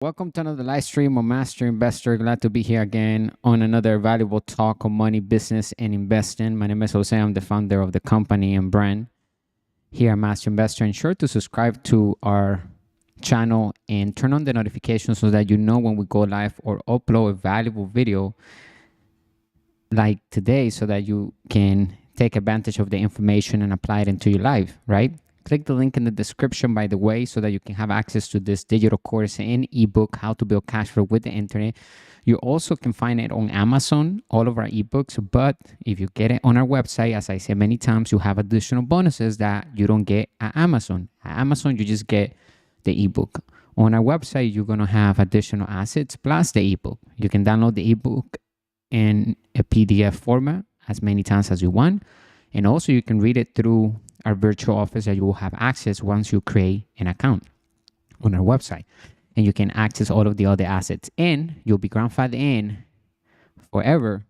Welcome to another live stream of Master Investor. Glad to be here again on another valuable talk on money, business, and investing. My name is Jose. I'm the founder of the company and brand here at Master Investor. And sure to subscribe to our channel and turn on the notifications so that you know when we go live or upload a valuable video like today so that you can take advantage of the information and apply it into your life, right? Click the link in the description, by the way, so that you can have access to this digital course and ebook, How to Build Cash Flow with the Internet. You also can find it on Amazon, all of our ebooks. But if you get it on our website, as I said many times, you have additional bonuses that you don't get at Amazon. At Amazon, you just get the ebook. On our website, you're going to have additional assets plus the ebook. You can download the ebook in a PDF format as many times as you want. And also you can read it through our virtual office that you will have access once you create an account on our website. And you can access all of the other assets. And you'll be grandfathered in forever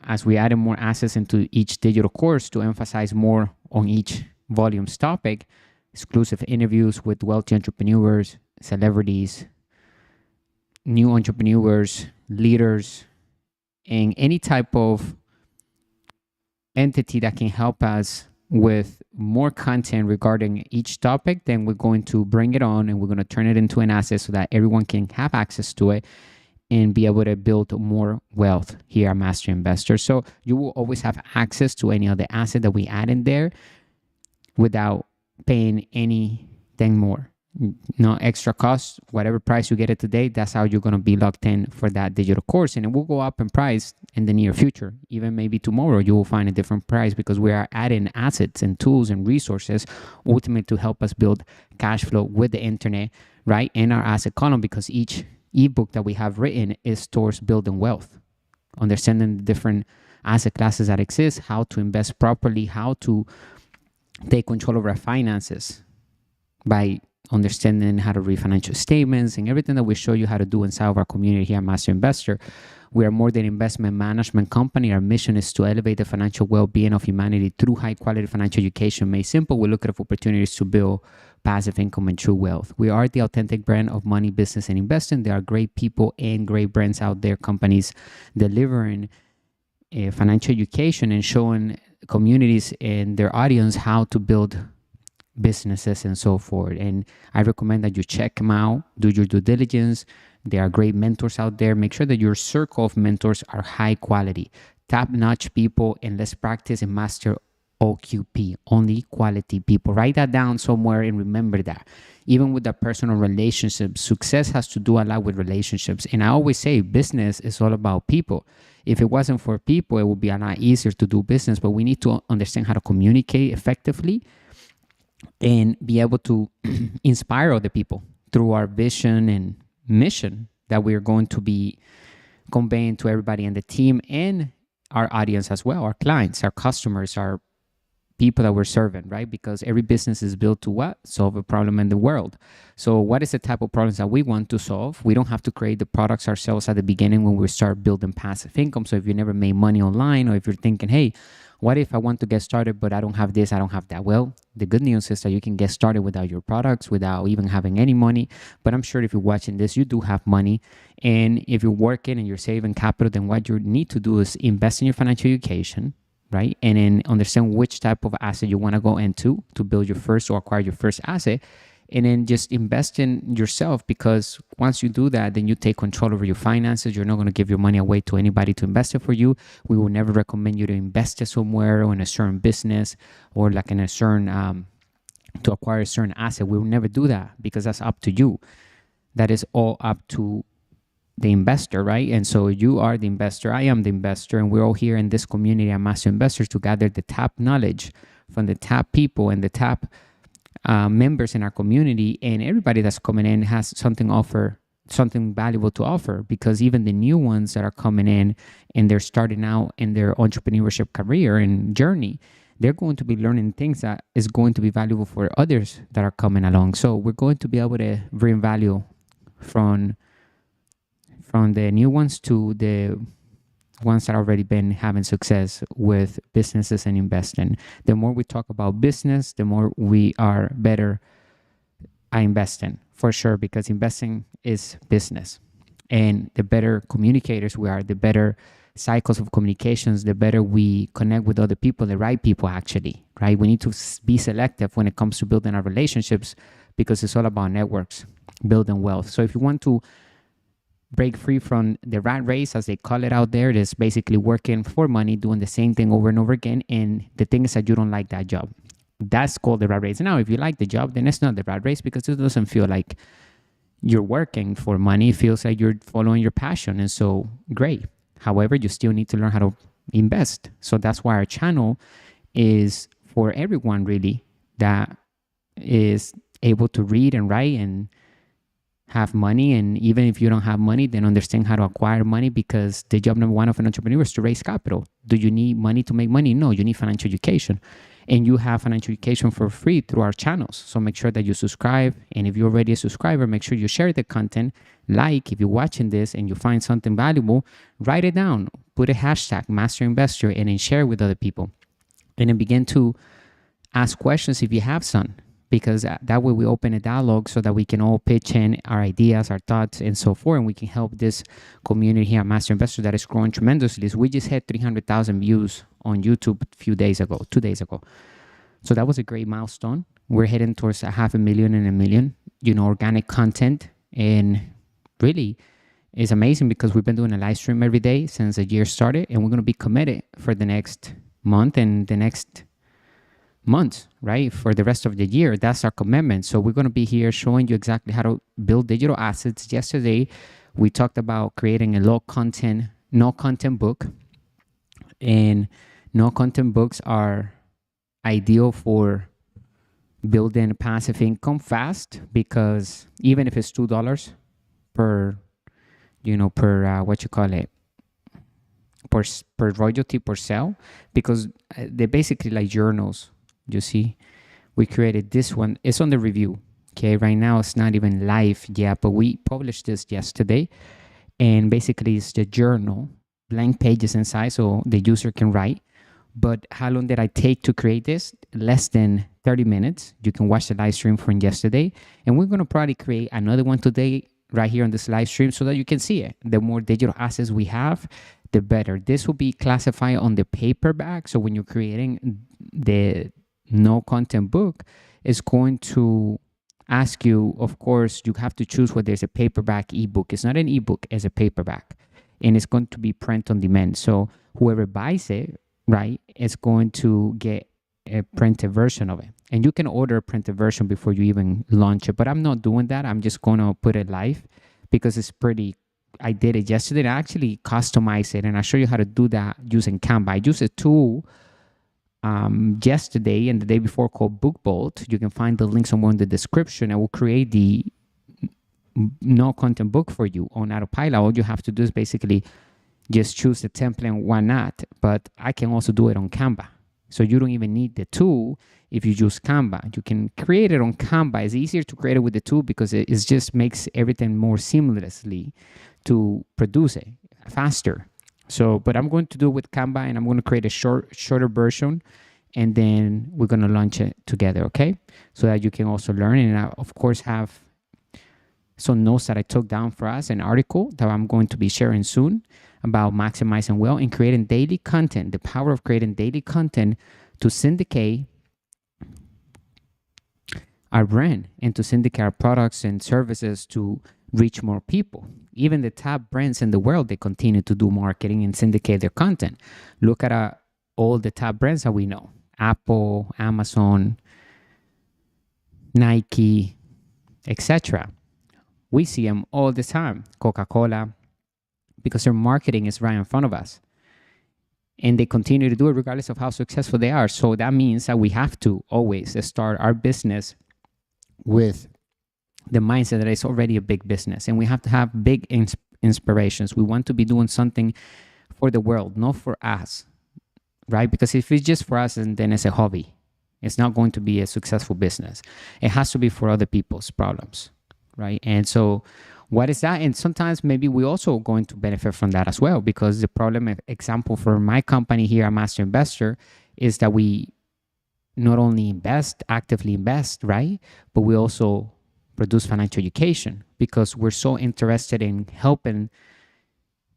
as we added more assets into each digital course to emphasize more on each volume's topic. Exclusive interviews with wealthy entrepreneurs, celebrities, new entrepreneurs, leaders, and any type of entity that can help us with more content regarding each topic, then we're going to bring it on and we're going to turn it into an asset so that everyone can have access to it and be able to build more wealth here at Master Investor. So you will always have access to any other asset that we add in there without paying anything more. No extra cost. Whatever price you get it today, that's how you're going to be locked in for that digital course. And it will go up in price in the near future. Even maybe tomorrow you will find a different price because we are adding assets and tools and resources ultimately to help us build cash flow with the internet, right? In our asset column, because each ebook that we have written is towards building wealth, understanding the different asset classes that exist, how to invest properly, how to take control of our finances by understanding how to read financial statements and everything that we show you how to do inside of our community here at Master Investor. We are more than an investment management company. Our mission is to elevate the financial well-being of humanity through high-quality financial education. Made simple, we look at opportunities to build passive income and true wealth. We are the authentic brand of money, business, and investing. There are great people and great brands out there, companies delivering financial education and showing communities and their audience how to build businesses and so forth. And I recommend that you check them out, do your due diligence. There are great mentors out there. Make sure that your circle of mentors are high quality, top-notch people, and let's practice and master OQP, only quality people. Write that down somewhere and remember that. Even with the personal relationships, success has to do a lot with relationships. And I always say business is all about people. If it wasn't for people, it would be a lot easier to do business, but we need to understand how to communicate effectively and be able to inspire other people through our vision and mission that we're going to be conveying to everybody in the team and our audience as well, our clients, our customers, our people that we're serving, right? Because every business is built to what? Solve a problem in the world. So what is the type of problems that we want to solve? We don't have to create the products ourselves at the beginning when we start building passive income. So if you never made money online, or if you're thinking, hey, what if I want to get started, but I don't have this, I don't have that? Well, the good news is that you can get started without your products, without even having any money. But I'm sure if you're watching this, you do have money. And if you're working and you're saving capital, then what you need to do is invest in your financial education, right? And then understand which type of asset you want to go into to build your first or acquire your first asset. And then just invest in yourself, because once you do that, then you take control over your finances. You're not going to give your money away to anybody to invest it for you. We will never recommend you to invest it somewhere or in a certain business or like in a certain, to acquire a certain asset. We will never do that because that's up to you. That is all up to the investor, right? And so you are the investor, I am the investor, and we're all here in this community at Master Investors to gather the top knowledge from the top people and the top members in our community, and everybody that's coming in has something valuable to offer, because even the new ones that are coming in and they're starting out in their entrepreneurship career and journey, they're going to be learning things that is going to be valuable for others that are coming along. So we're going to be able to bring value from the new ones to the ones that already been having success with businesses and investing. The more we talk about business, the more we are better I invest in, for sure, because investing is business. And the better communicators we are, the better cycles of communications, the better we connect with other people, the right people actually, right? We need to be selective when it comes to building our relationships because it's all about networks, building wealth. So if you want to break free from the rat race, as they call it out there, that's basically working for money, doing the same thing over and over again. And the thing is that you don't like that job. That's called the rat race. Now, if you like the job, then it's not the rat race because it doesn't feel like you're working for money. It feels like you're following your passion. And so, great. However, you still need to learn how to invest. So that's why our channel is for everyone, really, that is able to read and write and have money. And even if you don't have money, then understand how to acquire money, because the job number one of an entrepreneur is to raise capital. Do you need money to make money? No, you need financial education. And you have financial education for free through our channels. So make sure that you subscribe. And if you're already a subscriber, make sure you share the content. Like, if you're watching this and you find something valuable, write it down. Put a hashtag, MasterInvestor, and then share it with other people. And then begin to ask questions if you have some, because that way we open a dialogue so that we can all pitch in our ideas, our thoughts, and so forth, and we can help this community here at Master Investor that is growing tremendously. So we just had 300,000 views on YouTube a few days ago, 2 days ago. So that was a great milestone. We're heading towards 500,000 and 1 million, organic content. And really, it's amazing because we've been doing a live stream every day since the year started, and we're going to be committed for the next month and the next months, right? For the rest of the year. That's our commitment. So we're going to be here showing you exactly how to build digital assets. Yesterday, we talked about creating a no content book. And no content books are ideal for building passive income fast, because even if it's $2 per, per royalty per sale, because they're basically like journals. You see, we created this one. It's on the review. Okay, right now it's not even live yet, but we published this yesterday. And basically it's the journal, blank pages inside so the user can write. But how long did I take to create this? Less than 30 minutes. You can watch the live stream from yesterday. And we're going to probably create another one today right here on this live stream so that you can see it. The more digital assets we have, the better. This will be classified on the paperback. So when you're creating the no content book, it's going to ask you, of course, you have to choose whether it's a paperback ebook. It's not an ebook, it's a paperback. And it's going to be print on demand. So whoever buys it, right, is going to get a printed version of it. And you can order a printed version before you even launch it. But I'm not doing that. I'm just going to put it live because it's pretty. I did it yesterday. I actually customized it, and I'll show you how to do that using Canva. I used a tool yesterday and the day before called BookBolt. You can find the link somewhere in the description. I will create the no content book for you on autopilot. All you have to do is basically just choose the template and why not. But I can also do it on Canva. So you don't even need the tool if you use Canva. You can create it on Canva. It's easier to create it with the tool because it just makes everything more seamlessly to produce it faster. So, but I'm going to do it with Canva, and I'm going to create a shorter version, and then we're going to launch it together, okay? So that you can also learn. And I, of course, have some notes that I took down for us, an article that I'm going to be sharing soon about maximizing wealth and creating daily content, the power of creating daily content to syndicate our brand and to syndicate our products and services to reach more people. Even the top brands in the world, they continue to do marketing and syndicate their content. Look at all the top brands that we know: Apple, Amazon, Nike, etc. We see them all the time. Coca-Cola, because their marketing is right in front of us. And they continue to do it regardless of how successful they are. So that means that we have to always start our business with the mindset that it's already a big business. And we have to have big inspirations. We want to be doing something for the world, not for us, right? Because if it's just for us, then it's a hobby. It's not going to be a successful business. It has to be for other people's problems, right? And so what is that? And sometimes maybe we also going to benefit from that as well, because the problem, example for my company here at Master Investor, is that we not only actively invest, right? But we also produce financial education, because we're so interested in helping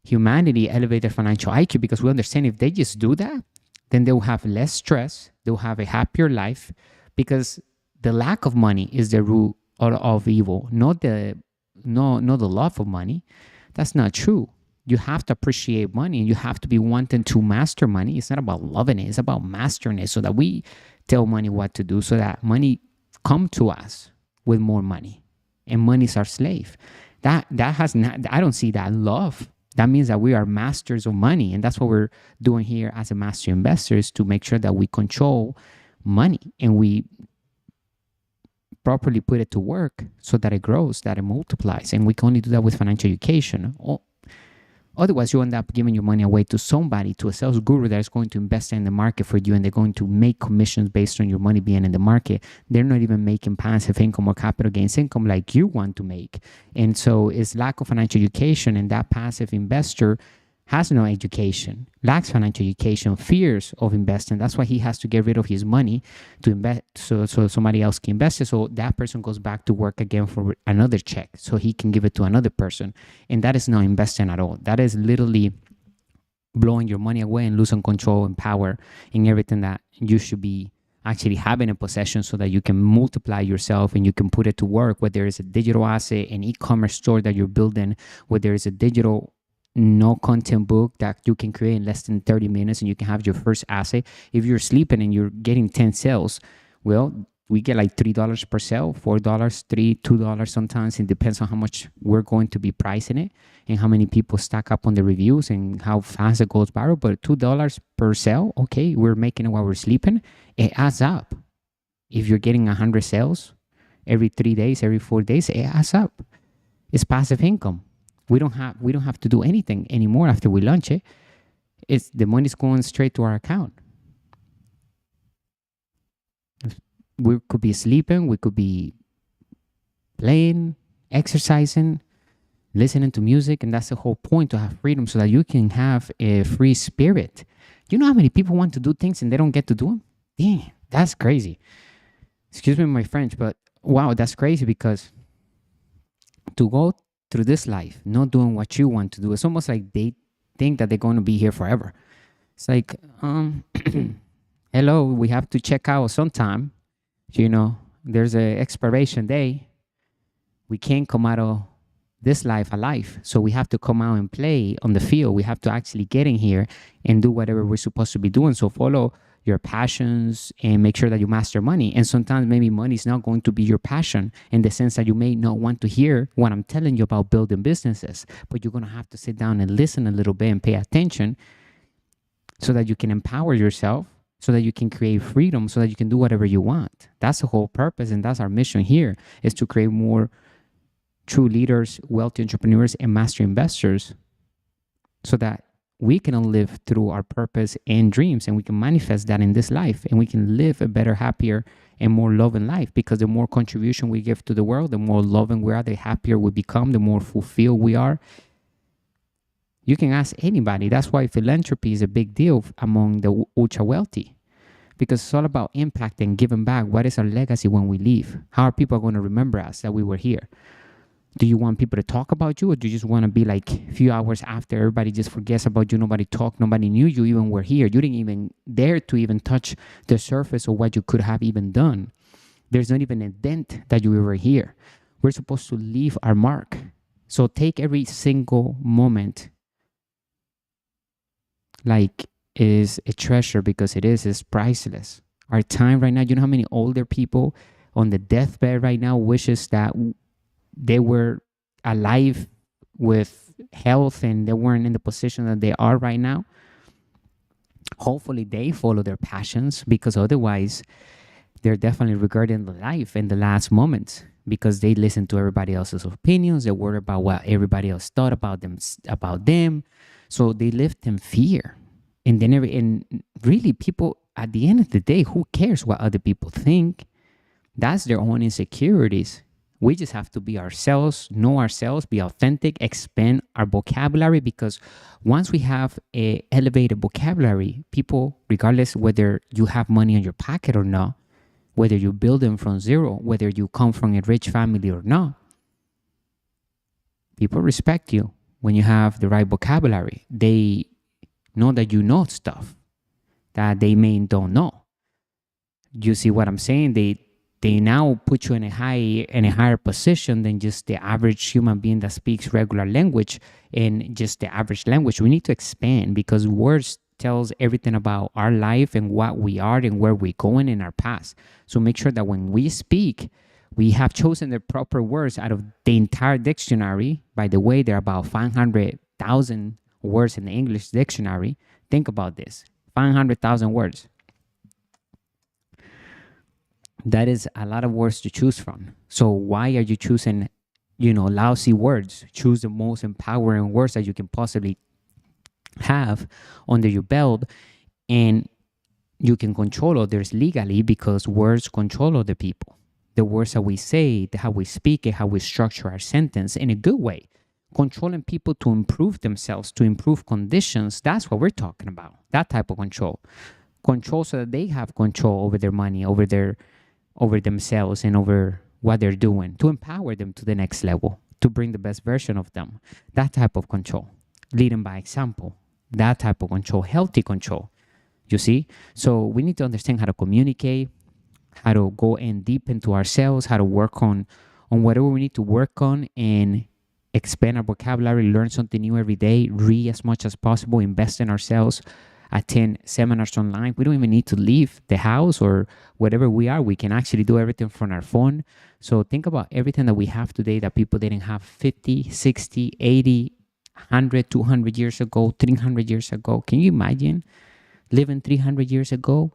humanity elevate their financial IQ, because we understand if they just do that, then they'll have less stress, they'll have a happier life, because the lack of money is the root of evil, not the love of money. That's not true. You have to appreciate money, and you have to be wanting to master money. It's not about loving it, it's about mastering it, so that we tell money what to do, so that money come to us with more money, and money's our slave. That has not, I don't see that love. That means that we are masters of money, and that's what we're doing here as a master investors, to make sure that we control money and we properly put it to work so that it grows, that it multiplies. And we can only do that with financial education. Otherwise, you end up giving your money away to somebody, to a sales guru that is going to invest in the market for you, and they're going to make commissions based on your money being in the market. They're not even making passive income or capital gains income like you want to make. And so it's lack of financial education, and that passive investor has no education, lacks financial education, fears of investing. That's why he has to get rid of his money to invest, so somebody else can invest it. So that person goes back to work again for another check, so he can give it to another person. And that is not investing at all. That is literally blowing your money away and losing control and power in everything that you should be actually having in possession, so that you can multiply yourself and you can put it to work. Whether it's a digital asset, an e-commerce store that you're building, whether it's a digital no content book that you can create in less than 30 minutes and you can have your first asset. If you're sleeping and you're getting 10 sales, well, we get like $3 per sale, $4, $3, $2 sometimes. It depends on how much we're going to be pricing it and how many people stack up on the reviews and how fast it goes viral. But $2 per sale, okay, we're making it while we're sleeping. It adds up. If you're getting 100 sales every 3 days, every 4 days, it adds up. It's passive income. We don't have to do anything anymore after we launch it. It's the money's going straight to our account. We could be sleeping, we could be playing, exercising, listening to music, and that's the whole point, to have freedom so that you can have a free spirit. You know how many people want to do things and they don't get to do them? Damn, that's crazy. Excuse me my French, but wow, that's crazy, because to go through this life not doing what you want to do, it's almost like they think that they're going to be here forever. It's like, hello, we have to check out sometime. You know, there's an expiration day. We can't come out of this life alive. So we have to come out and play on the field. We have to actually get in here and do whatever we're supposed to be doing. So follow your passions and make sure that you master money. And sometimes maybe money is not going to be your passion, in the sense that you may not want to hear what I'm telling you about building businesses, but you're going to have to sit down and listen a little bit and pay attention, so that you can empower yourself, so that you can create freedom, so that you can do whatever you want. That's the whole purpose, and that's our mission here, is to create more true leaders, wealthy entrepreneurs, and master investors, so that we can live through our purpose and dreams, and we can manifest that in this life, and we can live a better, happier, and more loving life. Because the more contribution we give to the world, the more loving we are, the happier we become, the more fulfilled we are. You can ask anybody. That's why philanthropy is a big deal among the ultra wealthy, because it's all about impact and giving back. What is our legacy when we leave? How are people going to remember us that we were here? Do you want people to talk about you, or do you just want to be like a few hours after everybody just forgets about you? Nobody talked, nobody knew you even were here. You didn't even dare to even touch the surface of what you could have even done. There's not even a dent that you were here. We're supposed to leave our mark. So take every single moment like it is a treasure, because it's priceless. Our time right now, you know how many older people on the deathbed right now wishes that they were alive with health and they weren't in the position that they are right now? Hopefully they follow their passions, because otherwise they're definitely regretting the life in the last moments, because they listen to everybody else's opinions. They worry about what everybody else thought about them. So they lived in fear. And really, people, at the end of the day, who cares what other people think? That's their own insecurities. We just have to be ourselves, know ourselves, be authentic, expand our vocabulary, because once we have a elevated vocabulary, people, regardless whether you have money in your pocket or not, whether you build them from zero, whether you come from a rich family or not. People respect you when you have the right vocabulary. They know that you know stuff that they may don't know. You see what I'm saying? They now put you in a higher position than just the average human being that speaks regular language and just the average language. We need to expand because words tells everything about our life and what we are and where we're going in our past. So make sure that when we speak, we have chosen the proper words out of the entire dictionary. By the way, there are about 500,000 words in the English dictionary. Think about this, 500,000 words. That is a lot of words to choose from. So why are you choosing, lousy words? Choose the most empowering words that you can possibly have under your belt, and you can control others legally because words control other people. The words that we say, how we speak it, how we structure our sentence in a good way. Controlling people to improve themselves, to improve conditions, that's what we're talking about. That type of control. Control so that they have control over their money, over themselves, and over what they're doing, to empower them to the next level, to bring the best version of them. That type of control. Leading by example. That type of control. Healthy control. You see? So we need to understand how to communicate, how to go in deep into ourselves, how to work on whatever we need to work on, and expand our vocabulary, learn something new every day, read as much as possible, invest in ourselves, attend seminars online. We don't even need to leave the house or whatever we are. We can actually do everything from our phone. So think about everything that we have today that people didn't have 50, 60, 80, 100, 200 years ago, 300 years ago. Can you imagine living 300 years ago,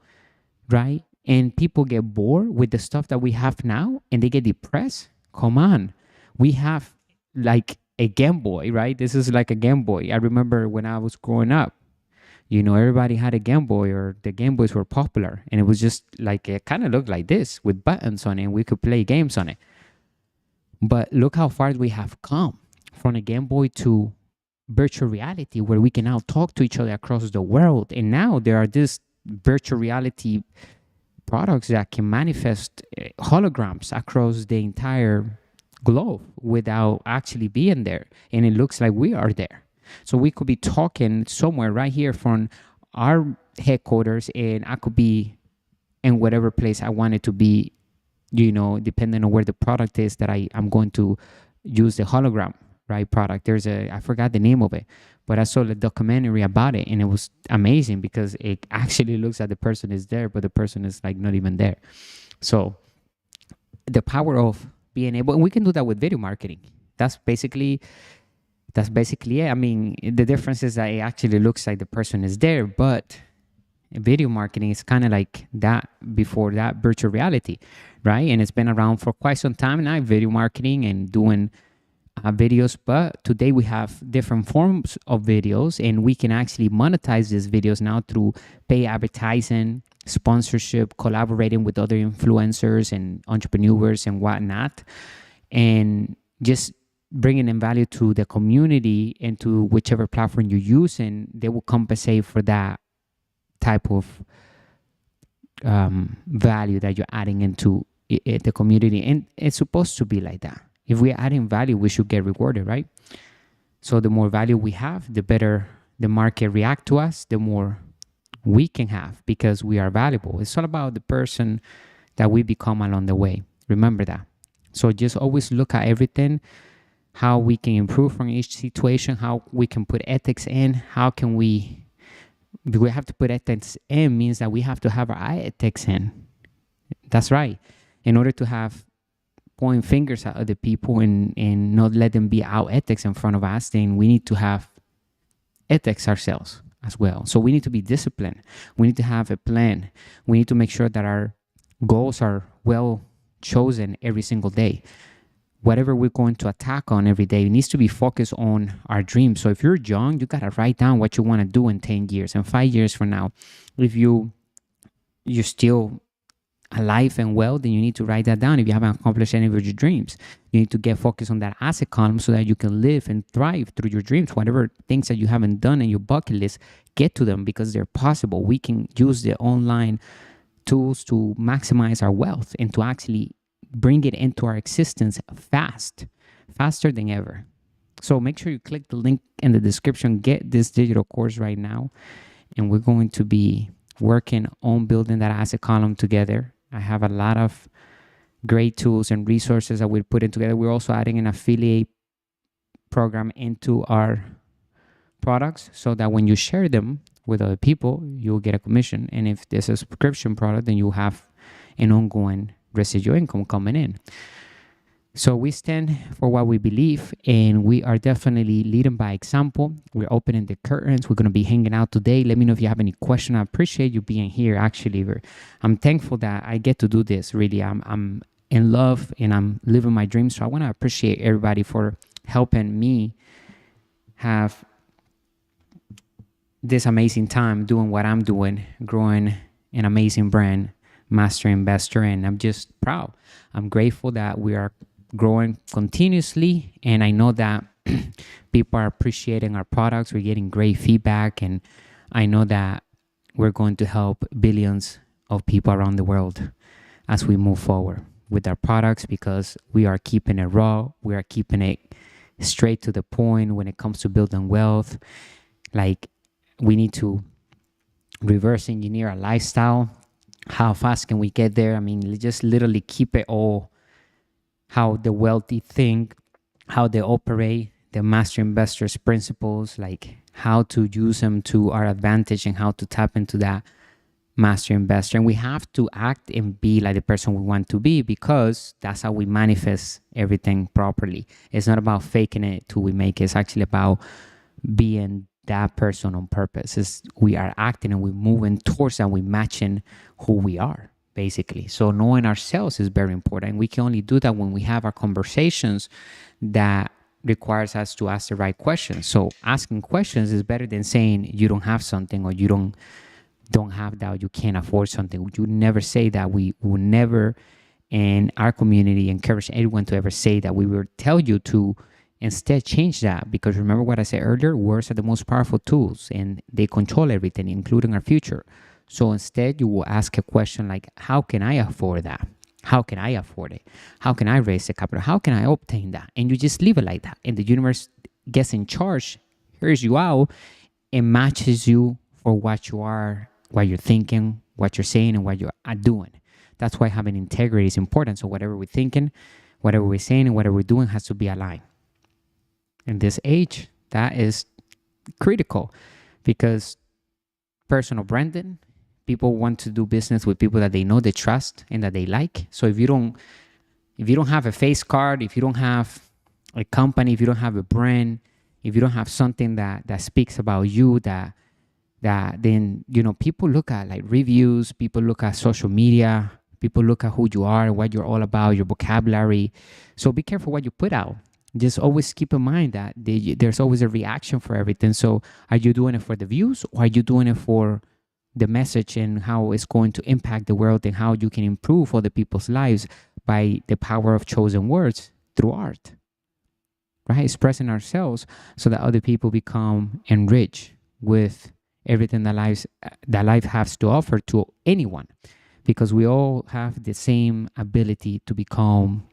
right? And people get bored with the stuff that we have now and they get depressed. Come on. We have like a Game Boy, right? This is like a Game Boy. I remember when I was growing up, everybody had a Game Boy, or the Game Boys were popular. And it was just like, it kind of looked like this with buttons on it. And we could play games on it. But look how far we have come from a Game Boy to virtual reality, where we can now talk to each other across the world. And now there are these virtual reality products that can manifest holograms across the entire globe without actually being there. And it looks like we are there. So we could be talking somewhere right here from our headquarters, and I could be in whatever place I wanted to be, depending on where the product is that I'm going to use the hologram, right, product. I forgot the name of it, but I saw the documentary about it, and it was amazing because it actually looks like the person is there, but the person is like not even there. So the power of being able, and we can do that with video marketing. That's basically it. I mean, the difference is that it actually looks like the person is there, but video marketing is kind of like that before that virtual reality, right? And it's been around for quite some time now, video marketing and doing videos. But today we have different forms of videos, and we can actually monetize these videos now through pay advertising, sponsorship, collaborating with other influencers and entrepreneurs and whatnot, and just bringing in value to the community and to whichever platform you use, and they will compensate for that type of value that you're adding into the community. And it's supposed to be like that. If we're adding value, we should get rewarded, right? So the more value we have, the better the market react to us, the more we can have, because we are valuable. It's all about the person that we become along the way. Remember that. So just always look at everything, how we can improve from each situation, how we can put ethics in, how can we have to put ethics in means that we have to have our ethics in. That's right. In order to have point fingers at other people and not let them be our ethics in front of us, then we need to have ethics ourselves as well. So we need to be disciplined. We need to have a plan. We need to make sure that our goals are well chosen every single day. Whatever we're going to attack on every day, it needs to be focused on our dreams. So if you're young, you got to write down what you want to do in 10 years and 5 years from now. If you're still alive and well, then you need to write that down. If you haven't accomplished any of your dreams, you need to get focused on that asset column so that you can live and thrive through your dreams. Whatever things that you haven't done in your bucket list, get to them because they're possible. We can use the online tools to maximize our wealth and to actually bring it into our existence faster than ever. So make sure you click the link in the description, get this digital course right now. And we're going to be working on building that asset column together. I have a lot of great tools and resources that we're putting together. We're also adding an affiliate program into our products so that when you share them with other people, you'll get a commission. And if there's a subscription product, then you'll have an ongoing residual income coming in. So we stand for what we believe, and we are definitely leading by example. We're opening the curtains. We're going to be hanging out today. Let me know if you have any questions. I appreciate you being here. Actually, I'm thankful that I get to do this. Really, I'm in love and I'm living my dreams. So I want to appreciate everybody for helping me have this amazing time doing what I'm doing, growing an amazing brand, Master Investor, and I'm just proud. I'm grateful that we are growing continuously, and I know that people are appreciating our products. We're getting great feedback, and I know that we're going to help billions of people around the world as we move forward with our products, because we are keeping it raw. We are keeping it straight to the point when it comes to building wealth. Like, we need to reverse engineer our lifestyle. How fast can we get there? I mean, just literally keep it all how the wealthy think, how they operate, the master investors principles, like how to use them to our advantage and how to tap into that master investor. And we have to act and be like the person we want to be, because that's how we manifest everything properly. It's not about faking it till we make it. It's actually about being that person on purpose. We are acting and we're moving towards that. We're matching who we are, basically. So knowing ourselves is very important. We can only do that when we have our conversations that requires us to ask the right questions. So asking questions is better than saying you don't have something, or you don't have that, or you can't afford something. You never say that. We will never in our community encourage anyone to ever say that. We will tell you to instead change that, because remember what I said earlier, words are the most powerful tools and they control everything, including our future. So instead you will ask a question like, how can I afford that? How can I afford it? How can I raise the capital? How can I obtain that? And you just leave it like that. And the universe gets in charge, hears you out, and matches you for what you are, what you're thinking, what you're saying, and what you are doing. That's why having integrity is important. So whatever we're thinking, whatever we're saying, and whatever we're doing has to be aligned. In this age, that is critical, because personal branding, people want to do business with people that they know, they trust, and that they like. So if you don't have a face card, if you don't have a company, if you don't have a brand, if you don't have something that speaks about you, that then, you know, people look at like reviews, people look at social media, people look at who you are, what you're all about, your vocabulary. So be careful what you put out. Just always keep in mind that there's always a reaction for everything. So are you doing it for the views, or are you doing it for the message and how it's going to impact the world and how you can improve other people's lives by the power of chosen words through art, right? Expressing ourselves so that other people become enriched with everything that life has to offer to anyone, because we all have the same ability to become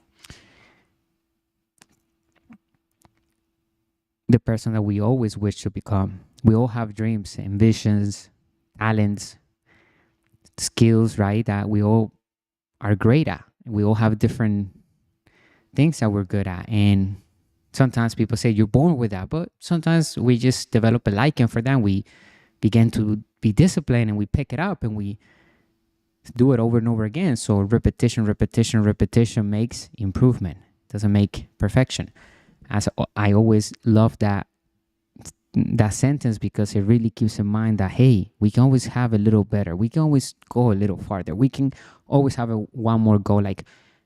the person that we always wish to become. We all have dreams, ambitions, talents, skills, right? That we all are great at. We all have different things that we're good at. And sometimes people say you're born with that, but sometimes we just develop a liking for that. We begin to be disciplined and we pick it up and we do it over and over again. So repetition makes improvement. Doesn't make perfection. As I always love that sentence, because it really keeps in mind that, hey, we can always have a little better. We can always go a little farther. We can always have one more goal. Like,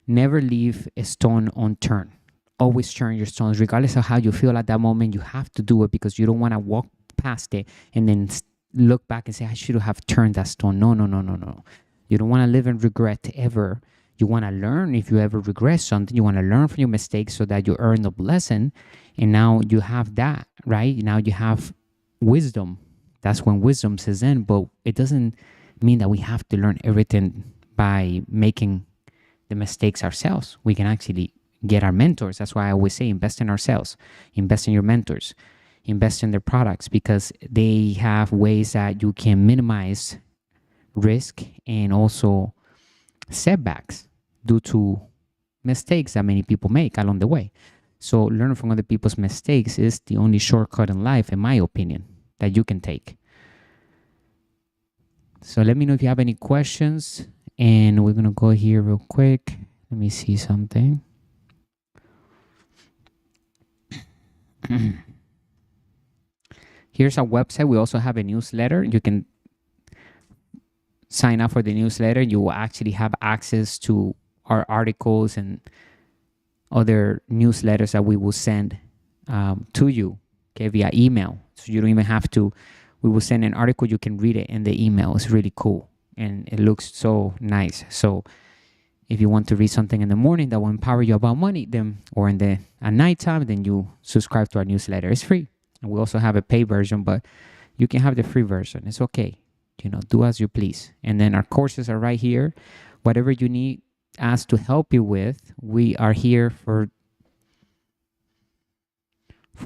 never leave a stone unturned. Always turn your stones, regardless of how you feel at that moment. You have to do it, because you don't want to walk past it and then look back and say, I should have turned that stone. No. You don't want to live in regret ever. You want to learn. If you ever regret something, you want to learn from your mistakes so that you earn the lesson. And now you have that, right? Now you have wisdom. That's when wisdom says in, but it doesn't mean that we have to learn everything by making the mistakes ourselves. We can actually get our mentors. That's why I always say invest in ourselves, invest in your mentors, invest in their products, because they have ways that you can minimize risk and also setbacks due to mistakes that many people make along the way. So learning from other people's mistakes is the only shortcut in life, in my opinion, that you can take. So let me know if you have any questions, and we're going to go here real quick. Let me see something. Here's our website. We also have a newsletter. You can sign up for the newsletter. You will actually have access to our articles and other newsletters that we will send to you, okay, via email. So you don't even have to. We will send an article. You can read it in the email. It's really cool, and it looks so nice. So if you want to read something in the morning that will empower you about money, then or at nighttime, then you subscribe to our newsletter. It's free. And we also have a paid version, but you can have the free version. It's okay. Do as you please. And then our courses are right here. Whatever you need us to help you with, we are here for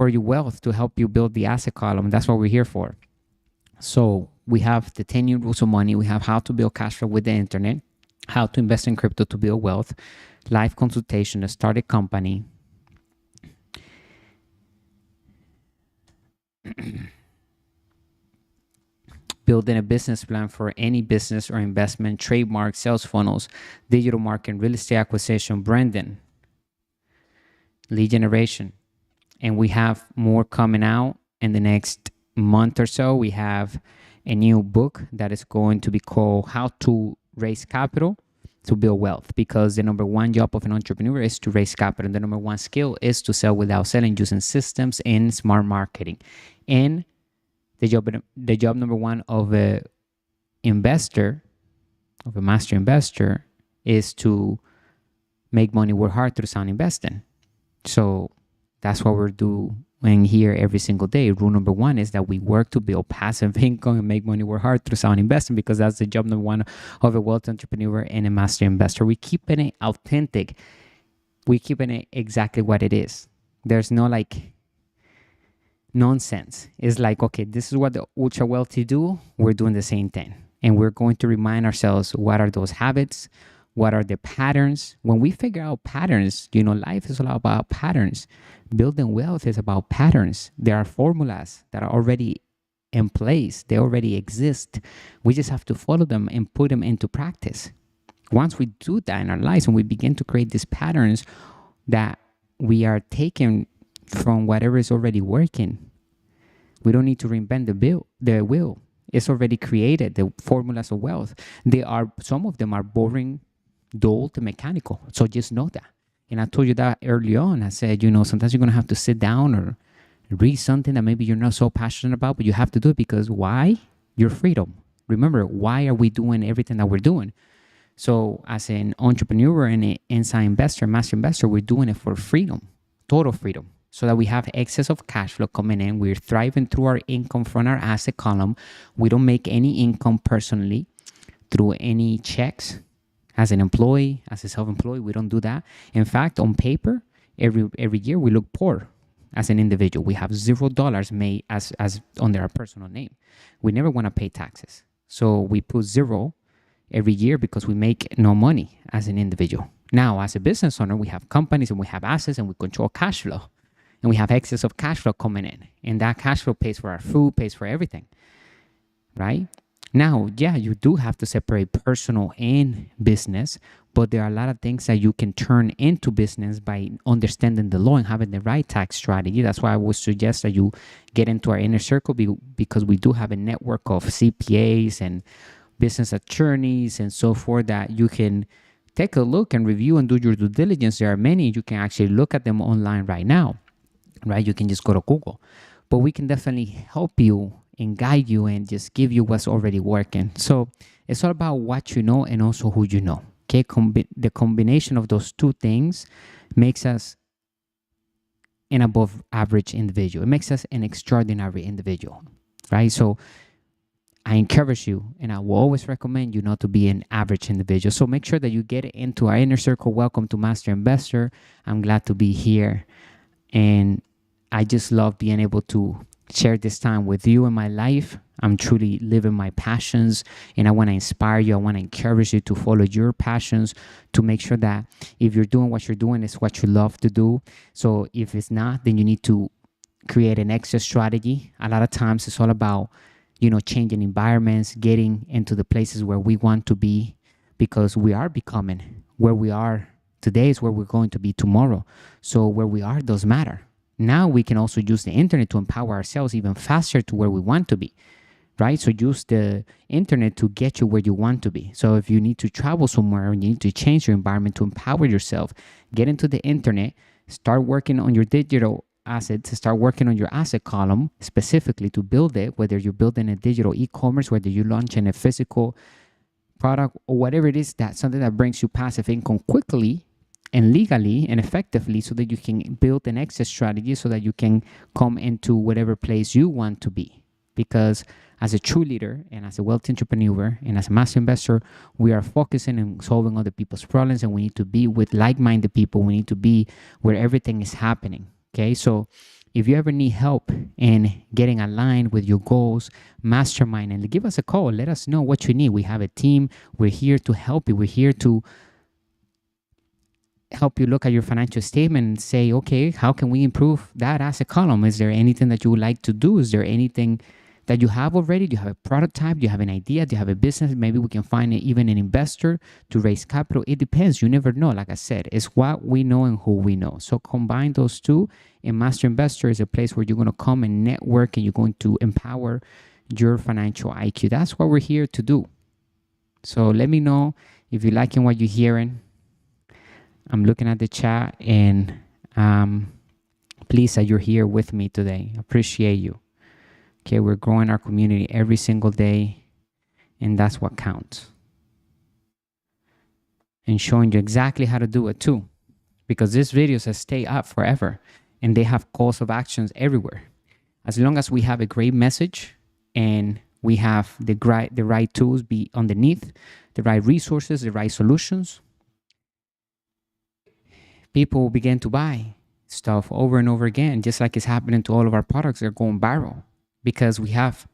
your wealth, to help you build the asset column. That's what we're here for. So we have the 10 new rules of money. We have how to build cash flow with the internet, how to invest in crypto to build wealth, live consultation to start a company, building a business plan for any business or investment, trademark, sales funnels, digital marketing, real estate acquisition, branding, lead generation. And we have more coming out in the next month or so. We have a new book that is going to be called How to Raise Capital to Build Wealth, because the number one job of an entrepreneur is to raise capital. And the number one skill is to sell without selling, using systems and smart marketing. And the job number one of a investor, of a master investor, is to make money work hard through sound investing. So that's what we're doing here every single day. Rule number one is that we work to build passive income and make money work hard through sound investing, because that's the job number one of a wealth entrepreneur and a master investor. We keeping it authentic. We keeping it exactly what it is. There's no nonsense. It's like, okay, this is what the ultra wealthy do. We're doing the same thing. And we're going to remind ourselves, what are those habits? What are the patterns? When we figure out patterns, life is all about patterns. Building wealth is about patterns. There are formulas that are already in place. They already exist. We just have to follow them and put them into practice. Once we do that in our lives and we begin to create these patterns that we are taking from whatever is already working, we don't need to reinvent the wheel. It's already created, the formulas of wealth. Some of them are boring, dull, and mechanical. So just know that. And I told you that early on. I said, sometimes you're going to have to sit down or read something that maybe you're not so passionate about, but you have to do it because why? Your freedom. Remember, why are we doing everything that we're doing? So as an entrepreneur and an inside investor, master investor, we're doing it for freedom, total freedom, so that we have excess of cash flow coming in. We're thriving through our income from our asset column. We don't make any income personally through any checks. As an employee, as a self-employed, we don't do that. In fact, on paper, every year we look poor as an individual. We have $0 made as under our personal name. We never want to pay taxes. So we put zero every year because we make no money as an individual. Now, as a business owner, we have companies and we have assets and we control cash flow. And we have excess of cash flow coming in. And that cash flow pays for our food, pays for everything, right? Now, yeah, you do have to separate personal and business, but there are a lot of things that you can turn into business by understanding the law and having the right tax strategy. That's why I would suggest that you get into our inner circle, because we do have a network of CPAs and business attorneys and so forth that you can take a look and review and do your due diligence. There are many. You can actually look at them online right now, right? You can just go to Google. But we can definitely help you and guide you and just give you what's already working. So it's all about what you know and also who you know. Okay, the combination of those two things makes us an above average individual. It makes us an extraordinary individual, right? So I encourage you, and I will always recommend you not to be an average individual. So make sure that you get into our inner circle. Welcome to Master Investor. I'm glad to be here. And I just love being able to share this time with you in my life. I'm truly living my passions, and I want to inspire you. I want to encourage you to follow your passions, to make sure that if you're doing what you're doing, it's what you love to do. So if it's not, then you need to create an exit strategy. A lot of times it's all about, changing environments, getting into the places where we want to be, because we are becoming where we are today is where we're going to be tomorrow. So where we are does matter. Now we can also use the internet to empower ourselves even faster to where we want to be, right? So use the internet to get you where you want to be. So if you need to travel somewhere and you need to change your environment to empower yourself, get into the internet, start working on your digital assets, start working on your asset column specifically to build it, whether you're building a digital e-commerce, whether you're launching a physical product or whatever it is, that something that brings you passive income quickly and legally and effectively, so that you can build an exit strategy so that you can come into whatever place you want to be. Because as a true leader and as a wealthy entrepreneur and as a master investor, we are focusing on solving other people's problems, and we need to be with like-minded people. We need to be where everything is happening. Okay, so if you ever need help in getting aligned with your goals, mastermind, and give us a call. Let us know what you need. We have a team. We're here to help you. We're here to help you look at your financial statement and say, okay, how can we improve that asset column? Is there anything that you would like to do? Is there anything that you have already? Do you have a prototype? Do you have an idea? Do you have a business? Maybe we can find even an investor to raise capital. It depends. You never know. Like I said, it's what we know and who we know. So combine those two, and Master Investor is a place where you're going to come and network, and you're going to empower your financial IQ. That's what we're here to do. So let me know if you're liking what you're hearing. I'm looking at the chat, and pleased that you're here with me today. Appreciate you. Okay, we're growing our community every single day, and that's what counts. And showing you exactly how to do it too, because these videos have stayed up forever, and they have calls of actions everywhere. As long as we have a great message and we have the right tools be underneath, the right resources, the right solutions, people will begin to buy stuff over and over again, just like it's happening to all of our products. They're going viral because we have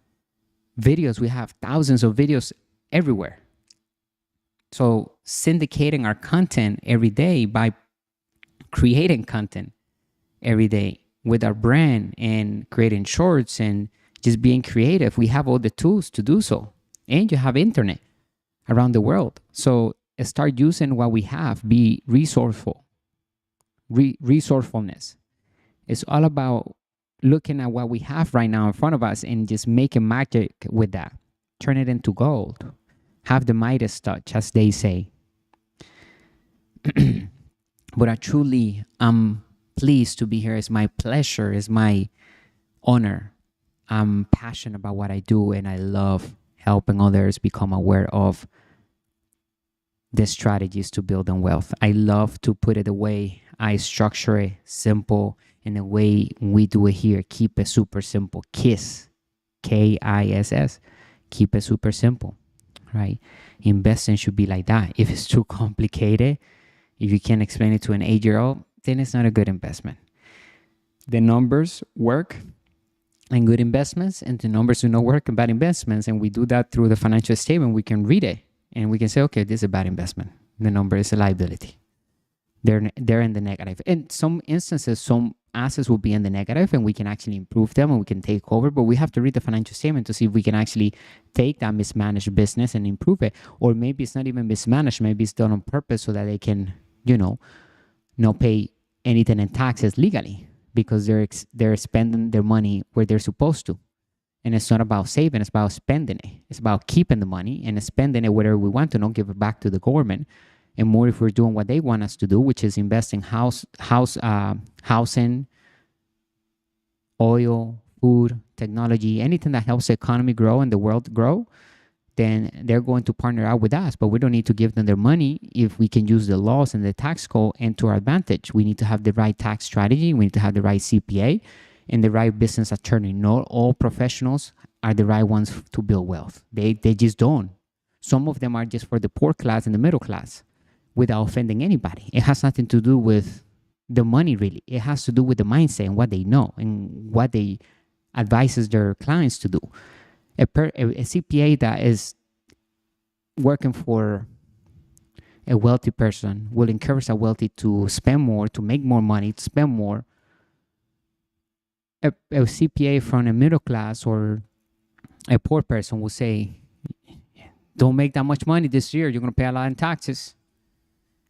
videos. We have thousands of videos everywhere. So syndicating our content every day by creating content every day with our brand and creating shorts and just being creative, we have all the tools to do so. And you have internet around the world. So start using what we have. Be resourceful. Resourcefulness. It's all about looking at what we have right now in front of us and just making magic with that. Turn it into gold. Have the Midas touch, as they say. But I truly am pleased to be here. It's my pleasure. It's my honor. I'm passionate about what I do, and I love helping others become aware of the strategies to build on wealth. I love to put it the way I structure it, simple, in the way we do it here. Keep it super simple. KISS, KISS. Keep it super simple, right? Investing should be like that. If it's too complicated, if you can't explain it to an 8-year-old, then it's not a good investment. The numbers work in good investments, and the numbers do not work in bad investments. And we do that through the financial statement. We can read it and we can say, okay, this is a bad investment. The number is a liability. They're in the negative. In some instances, some assets will be in the negative, and we can actually improve them and we can take over. But we have to read the financial statement to see if we can actually take that mismanaged business and improve it. Or maybe it's not even mismanaged. Maybe it's done on purpose so that they can, not pay anything in taxes legally, because they're spending their money where they're supposed to. And it's not about saving, it's about spending it. It's about keeping the money and spending it wherever we want to, not give it back to the government. And more if we're doing what they want us to do, which is invest in housing, oil, food, technology, anything that helps the economy grow and the world grow, then they're going to partner out with us. But we don't need to give them their money if we can use the laws and the tax code into our advantage. We need to have the right tax strategy. We need to have the right CPA. and the right business attorney. Not all professionals are the right ones to build wealth. They just don't. Some of them are just for the poor class and the middle class without offending anybody. It has nothing to do with the money, really. It has to do with the mindset and what they know and what they advises their clients to do. A CPA that is working for a wealthy person will encourage a wealthy to spend more, to make more money, to spend more. A CPA from a middle class or a poor person will say, don't make that much money this year. You're going to pay a lot in taxes.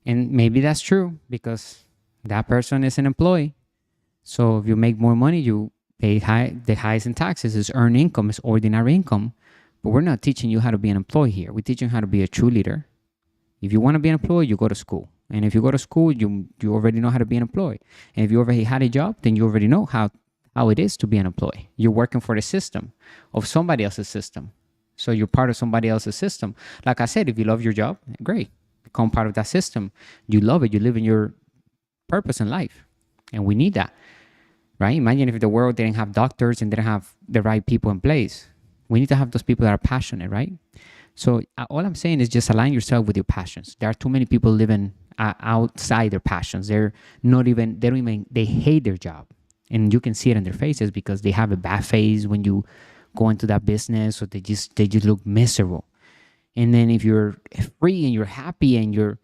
And maybe that's true because that person is an employee. So if you make more money, you pay the highest in taxes. Is earned income, is ordinary income. But we're not teaching you how to be an employee here. We're teaching you how to be a true leader. If you want to be an employee, you go to school. And if you go to school, you already know how to be an employee. And if you already had a job, then you already know how it is to be an employee. You're working for the system of somebody else's system. So you're part of somebody else's system. Like I said, if you love your job, great. Become part of that system. You love it. You live in your purpose in life. And we need that, right? Imagine if the world didn't have doctors and didn't have the right people in place. We need to have those people that are passionate, right? So all I'm saying is just align yourself with your passions. There are too many people living outside their passions. They hate their job. And you can see it in their faces because they have a bad face when you go into that business, or they just look miserable. And then if you're free and you're happy and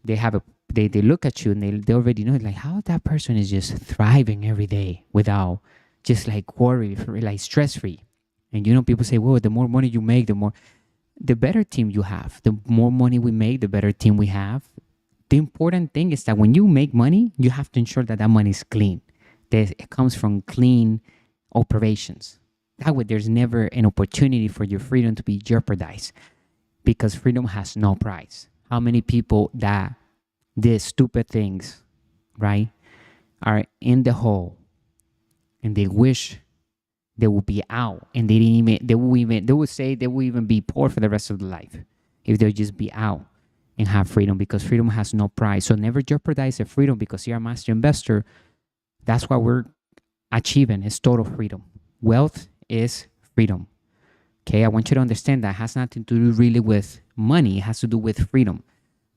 they look at you and they already know, like, how that person is just thriving every day without just like worry, like stress free. And people say, well, the more money you make, the better team you have. The more money we make, the better team we have. The important thing is that when you make money, you have to ensure that money is clean. That it comes from clean operations. That way, there's never an opportunity for your freedom to be jeopardized, because freedom has no price. How many people that did stupid things, right, are in the hole and they wish they would be out, and they would say they will even be poor for the rest of their life if they'll just be out and have freedom, because freedom has no price. So never jeopardize the freedom, because you're a master investor. That's what we're achieving, is total freedom. Wealth is freedom. Okay, I want you to understand that it has nothing to do really with money. It has to do with freedom.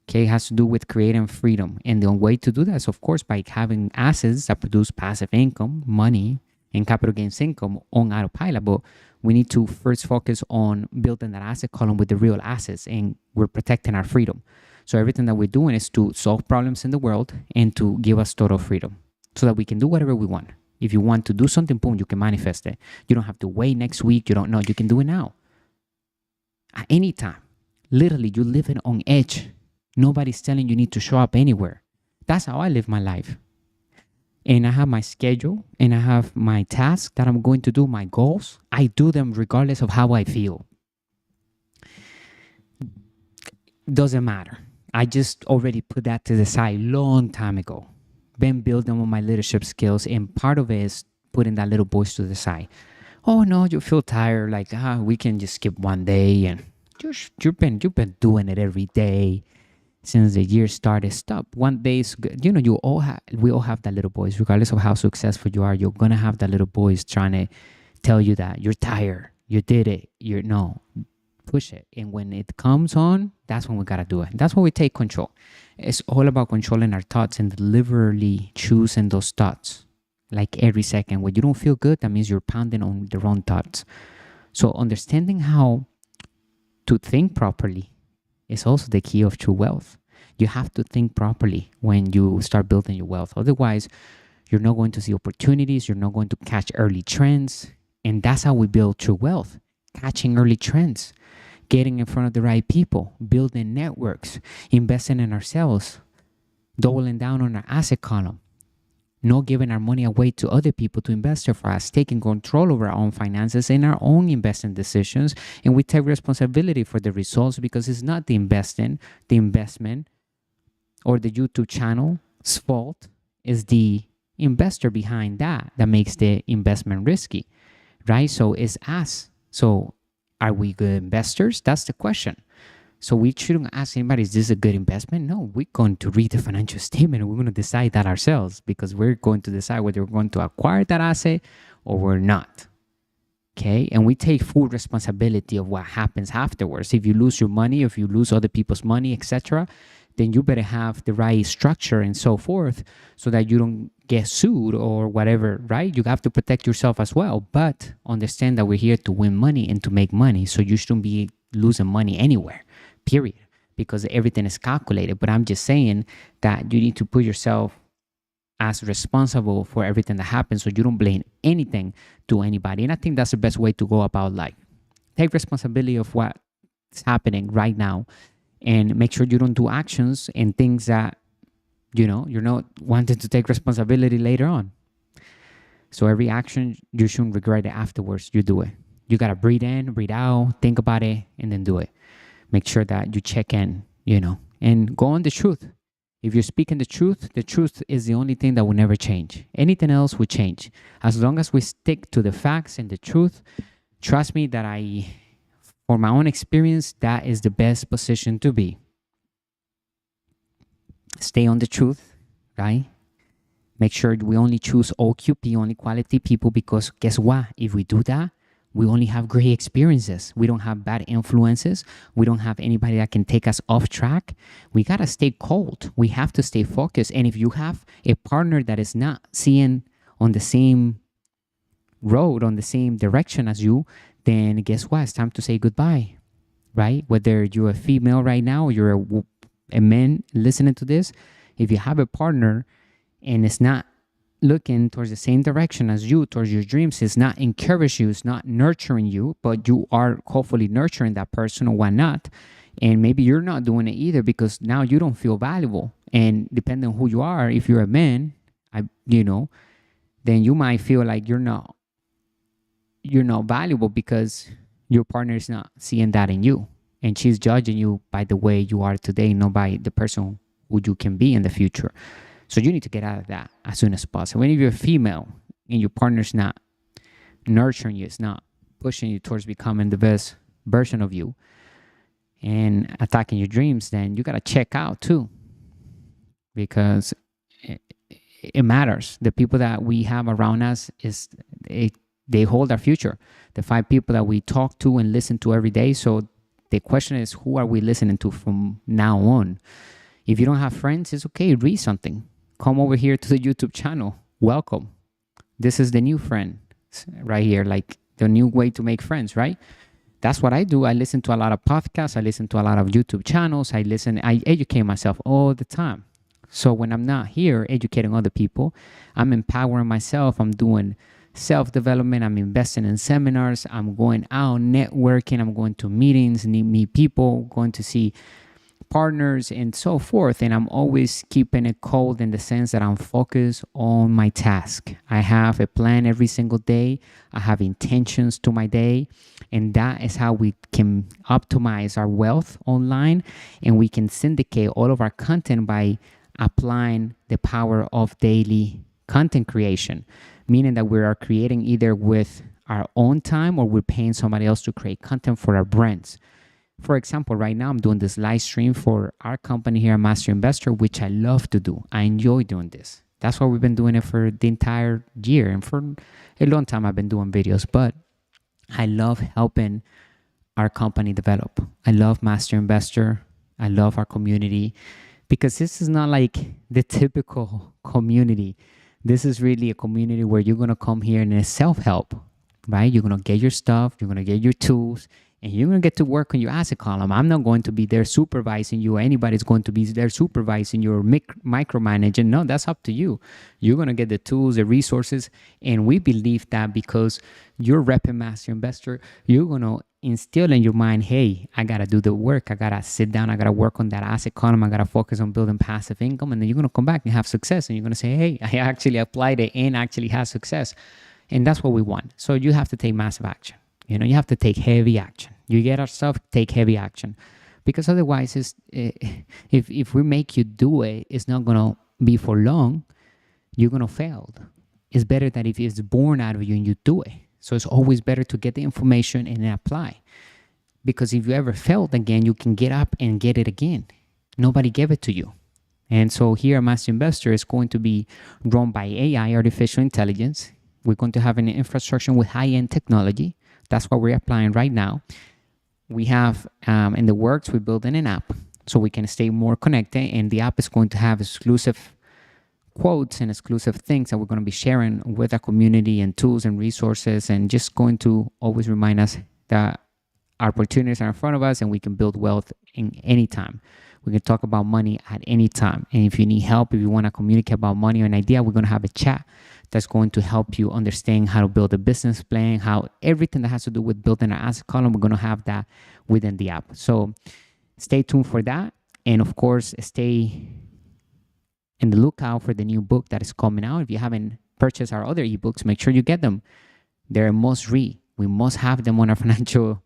Okay, it has to do with creating freedom. And the way to do that is, of course, by having assets that produce passive income, money, and capital gains income on autopilot. But we need to first focus on building that asset column with the real assets, and we're protecting our freedom. So everything that we're doing is to solve problems in the world and to give us total freedom so that we can do whatever we want. If you want to do something, boom, you can manifest it. You don't have to wait next week. You don't know. You can do it now. At any time. Literally, you're living on edge. Nobody's telling you need to show up anywhere. That's how I live my life. And I have my schedule and I have my tasks that I'm going to do, my goals. I do them regardless of how I feel. Doesn't matter. I just already put that to the side long time ago. Been building on my leadership skills, and part of it is putting that little voice to the side. Oh no, you feel tired, like we can just skip one day, and you've been doing it every day since the year started. Stop. One day is good. We all have that little voice, regardless of how successful you are. You're gonna have that little voice trying to tell you that you're tired, you did it. Push it. And when it comes on, that's when we gotta do it. That's when we take control. It's all about controlling our thoughts and deliberately choosing those thoughts. Like every second, when you don't feel good, that means you're pounding on the wrong thoughts. So understanding how to think properly is also the key of true wealth. You have to think properly when you start building your wealth. Otherwise, you're not going to see opportunities. You're not going to catch early trends. And that's how we build true wealth. Catching early trends. Getting in front of the right people, building networks, investing in ourselves, doubling down on our asset column, not giving our money away to other people to invest for us, taking control over our own finances and our own investing decisions. And we take responsibility for the results, because it's not the investment, or the YouTube channel's fault. It's the investor behind that makes the investment risky, right? So it's us. So are we good investors? That's the question. So we shouldn't ask anybody, is this a good investment? No, we're going to read the financial statement and we're going to decide that ourselves, because we're going to decide whether we're going to acquire that asset or we're not. Okay. And we take full responsibility of what happens afterwards. If you lose your money, if you lose other people's money, etc., then you better have the right structure and so forth so that you don't get sued or whatever, right? You have to protect yourself as well. But understand that we're here to win money and to make money. So you shouldn't be losing money anywhere, period, because everything is calculated. But I'm just saying that you need to put yourself as responsible for everything that happens, so you don't blame anything to anybody. And I think that's the best way to go about life. Take responsibility of what's happening right now, and make sure you don't do actions and things that, you're not wanting to take responsibility later on. So every action, you shouldn't regret it afterwards. You do it. You got to breathe in, breathe out, think about it, and then do it. Make sure that you check in, and go on the truth. If you're speaking the truth is the only thing that will never change. Anything else will change. As long as we stick to the facts and the truth, trust me that for my own experience, that is the best position to be. Stay on the truth, right? Make sure we only choose OQP, only quality people, because guess what? If we do that, we only have great experiences. We don't have bad influences. We don't have anybody that can take us off track. We got to stay cold. We have to stay focused. And if you have a partner that is not seeing on the same road, on the same direction as you, then guess what? It's time to say goodbye, right? Whether you're a female right now or you're a man listening to this, if you have a partner and it's not looking towards the same direction as you, towards your dreams, it's not encouraging you, it's not nurturing you, but you are hopefully nurturing that person or whatnot. And maybe you're not doing it either because now you don't feel valuable. And depending on who you are, if you're a man, then you might feel like you're not valuable because your partner is not seeing that in you. And she's judging you by the way you are today, not by the person who you can be in the future. So you need to get out of that as soon as possible. When you're a female and your partner's not nurturing you, it's not pushing you towards becoming the best version of you and attacking your dreams, then you got to check out too, because it matters. The people that we have around us, they hold our future. The 5 people that we talk to and listen to every day. So the question is, who are we listening to from now on? If you don't have friends, it's okay. Read something. Come over here to the YouTube channel. Welcome. This is the new friend right here, like the new way to make friends, right? That's what I do. I listen to a lot of podcasts. I listen to a lot of YouTube channels. I educate myself all the time. So when I'm not here educating other people, I'm empowering myself. I'm doing self-development. I'm investing in seminars. I'm going out networking. I'm going to meetings, meet people, going to see partners and so forth. And I'm always keeping it cold in the sense that I'm focused on my task. I have a plan every single day. I have intentions to my day. And that is how we can optimize our wealth online. And we can syndicate all of our content by applying the power of daily content creation, meaning that we are creating either with our own time or we're paying somebody else to create content for our brands. For example, right now I'm doing this live stream for our company here at Master Investor, which I love to do. I enjoy doing this. That's why we've been doing it for the entire year. And for a long time I've been doing videos, but I love helping our company develop. I love Master Investor. I love our community, because this is not like the typical community. This is really a community where you're going to come here and it's self-help, right? You're going to get your stuff, you're going to get your tools, and you're going to get to work on your asset column. I'm not going to be there supervising you. Anybody's going to be there supervising you or micromanaging. No, that's up to you. You're going to get the tools, the resources, and we believe that because you're repping Master Investor, you're going to instill in your mind, hey, I got to do the work. I got to sit down. I got to work on that asset column. I got to focus on building passive income. And then you're going to come back and have success. And you're going to say, hey, I actually applied it and actually had success. And that's what we want. So you have to take massive action. You have to take heavy action. You get our stuff, take heavy action. Because otherwise, if we make you do it, it's not going to be for long. You're going to fail. It's better that if it's born out of you and you do it. So it's always better to get the information and then apply. Because if you ever failed again, you can get up and get it again. Nobody gave it to you. And so here, Master Investor is going to be run by AI, artificial intelligence. We're going to have an infrastructure with high-end technology. That's what we're applying right now. We have in the works, we're building an app so we can stay more connected. And the app is going to have exclusive quotes and exclusive things that we're going to be sharing with our community and tools and resources, and just going to always remind us that our opportunities are in front of us and we can build wealth in any time. We can talk about money at any time. And if you need help, if you want to communicate about money or an idea, we're going to have a chat that's going to help you understand how to build a business plan, how everything that has to do with building an asset column, we're going to have that within the app. So stay tuned for that. And of course, stay in the lookout for the new book that is coming out. If you haven't purchased our other ebooks, make sure you get them. They're a must read. We must have them on our financial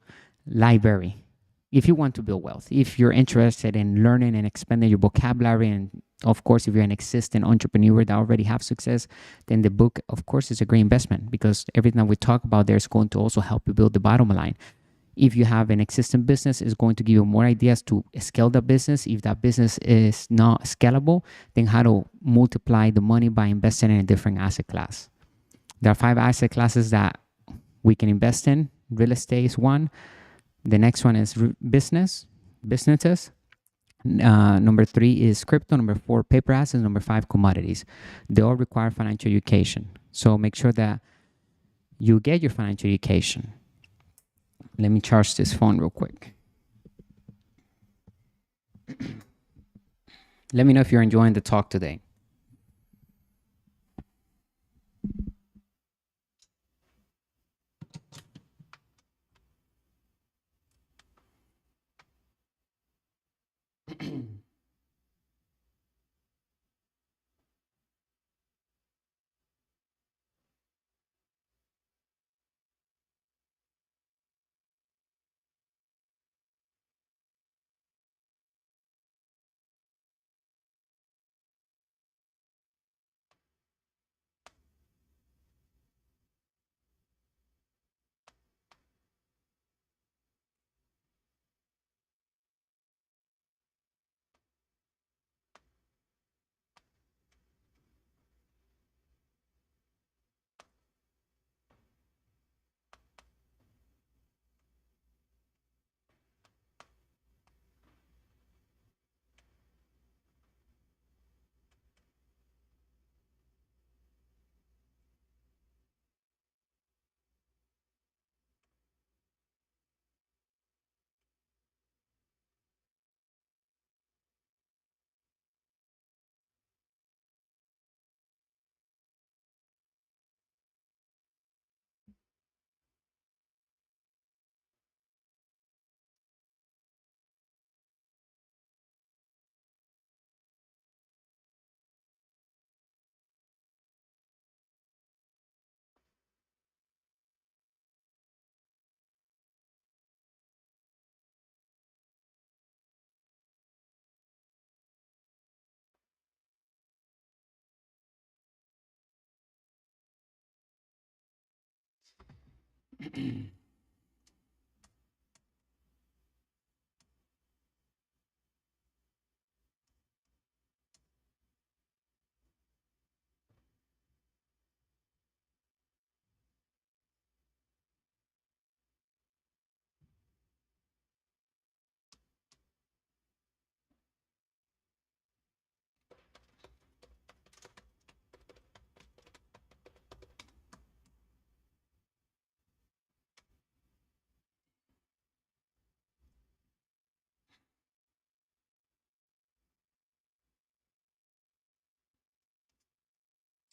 library if you want to build wealth. If you're interested in learning and expanding your vocabulary, and of course, if you're an existing entrepreneur that already have success, then the book, of course, is a great investment, because everything that we talk about there is going to also help you build the bottom line. If you have an existing business, it's going to give you more ideas to scale the business. If that business is not scalable, then how to multiply the money by investing in a different asset class. There are 5 asset classes that we can invest in. Real estate is one. The next one is businesses. Number 3 is crypto. Number 4, paper assets. Number 5, commodities. They all require financial education. So make sure that you get your financial education. Let me charge this phone real quick. Let me know if you're enjoying the talk today.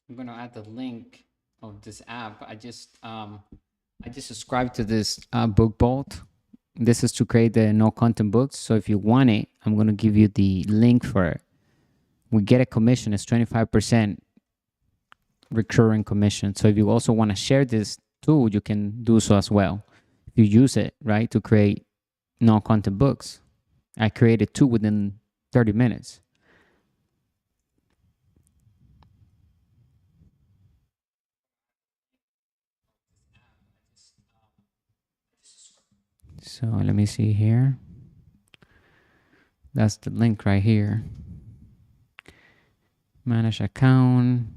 I'm gonna add the link of this app. I just subscribed to this book vault. This is to create the no content books. So if you want it, I'm gonna give you the link for it. We get a commission. It's 25% recurring commission. So if you also want to share this tool, you can do so as well. If you use it, right, to create no content books. I created 2 within 30 minutes. So let me see here. That's the link right here. Manage account.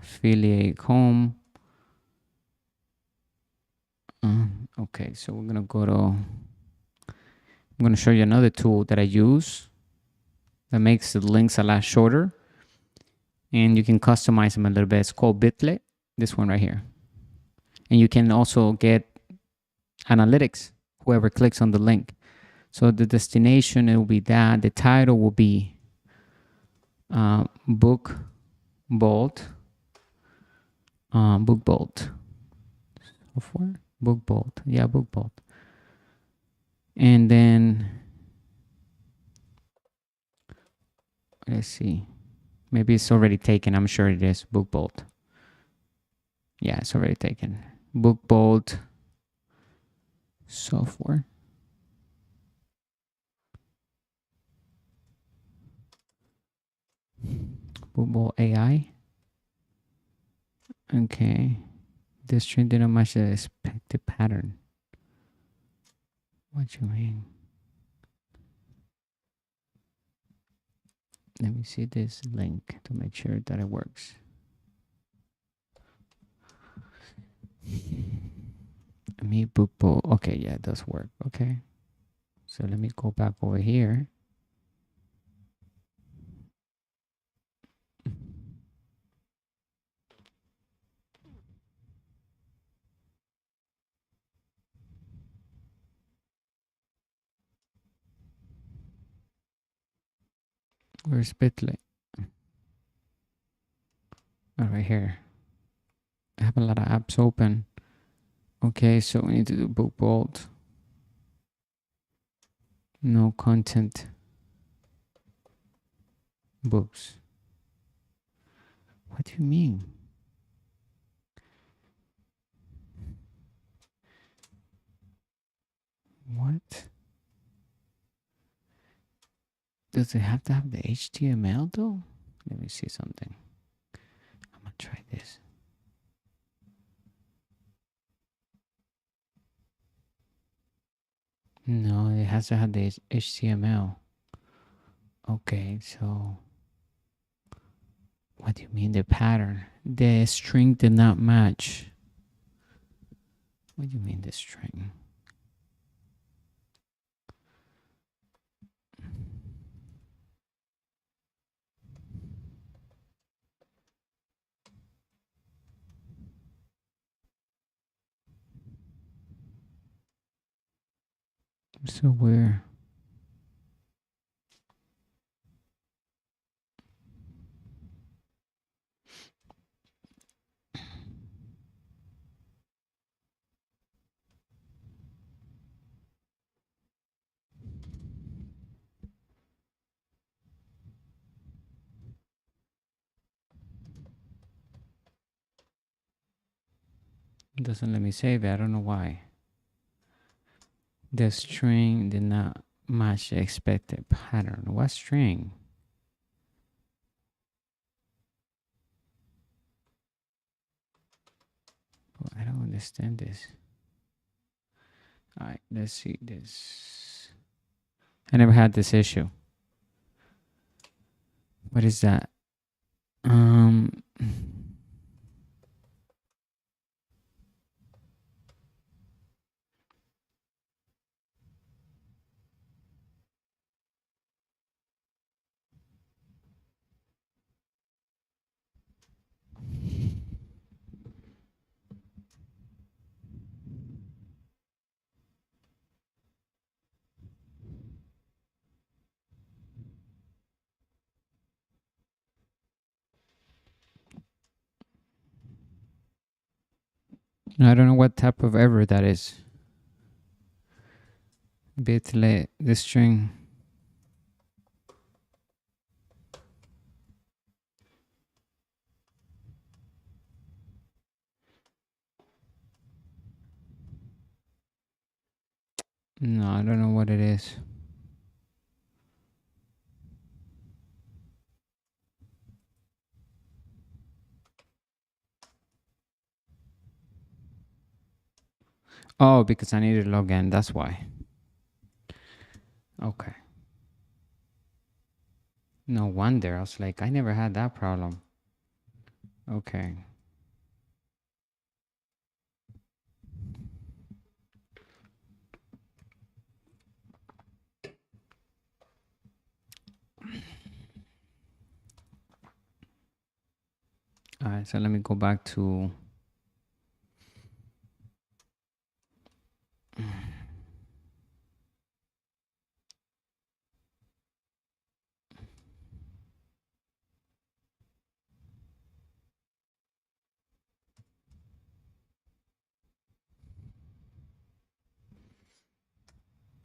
Affiliate home. Okay, so we're gonna go to, I'm gonna show you another tool that I use that makes the links a lot shorter, and you can customize them a little bit. It's called Bitly, this one right here. And you can also get analytics, whoever clicks on the link. So the destination, it will be that. The title will be Book Bolt. Book Bolt. Software? Book Bolt. Yeah, Book Bolt. And then, let's see. Maybe it's already taken. I'm sure it is. Book Bolt. Yeah, it's already taken. Book Bolt software. Book Bolt AI. Okay. This trend didn't match the expected pattern. What you mean? Let me see this link to make sure that it works. Me book Bolt. Okay, yeah, it does work. Okay. So let me go back over here. Where's Bitly? Oh, right here. I have a lot of apps open. Okay, so we need to do Book Bolt. No content. Books. What do you mean? What? Does it have to have the HTML though? Let me see something. I'm gonna try this. No, it has to have the HTML. Okay, so what do you mean the pattern? The string did not match. What do you mean the string? So weird. It doesn't let me save it. I don't know why. The string did not match the expected pattern. What string? Oh, I don't understand this. All right, let's see this. I never had this issue. What is that? I don't know what type of error that is. Bitly, the string. No, I don't know what it is. Oh, because I need to log in. That's why. Okay. No wonder. I was like, I never had that problem. Okay. All right. So let me go back to.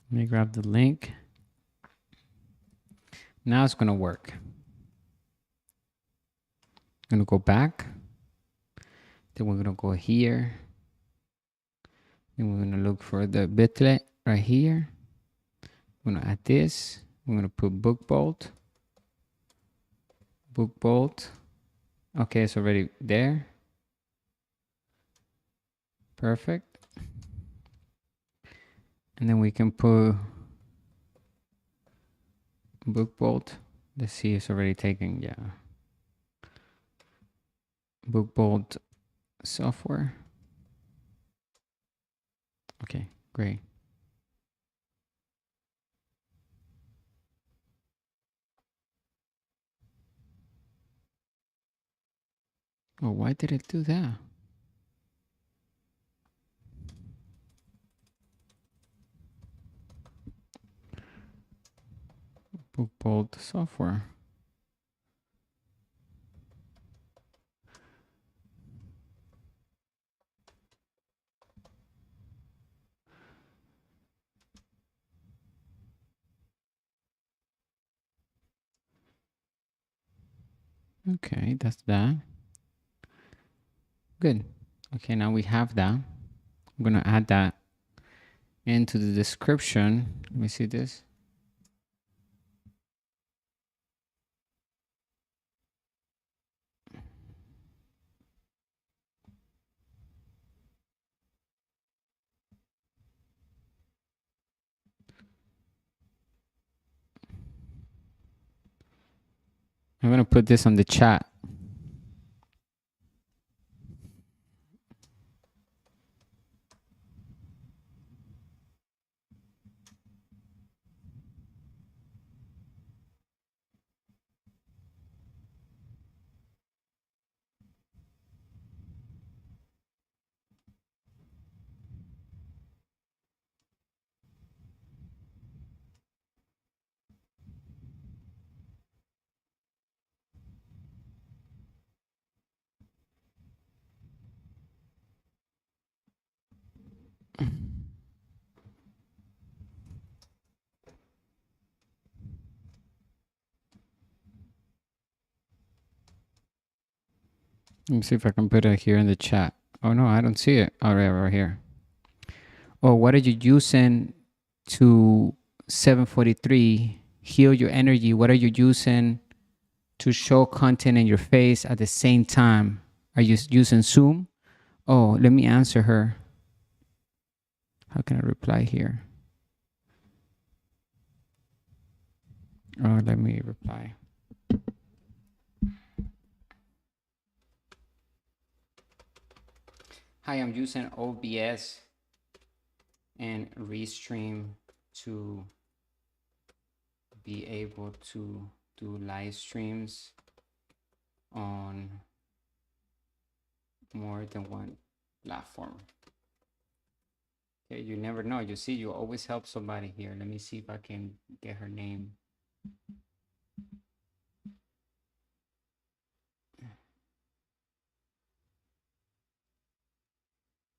Let me grab the link. Now it's going to work. I'm going to go back. Then we're going to go here. Then we're going to look for the bitlet right here. I'm going to add this. I'm going to put book bolt. Book bolt. Okay, it's already there. Perfect. And then we can put book bolt. Let's see, it's already taken. Yeah. Book bolt software. Okay, great. Oh, why did it do that? Book bolt software. Okay, that's that. Good. Okay, now we have that. I'm going to add that into the description. Let me see this. I'm going to put this on the chat. Let me see if I can put it here in the chat. Oh, no, I don't see it. All right here. Oh, what are you using to 743 heal your energy? What are you using to show content in your face at the same time? Are you using Zoom? Oh, let me answer her. How can I reply here? Oh, let me reply. Hi, I'm using OBS and Restream to be able to do live streams on more than one platform. Okay, you never know. You see, you always help somebody here. Let me see if I can get her name.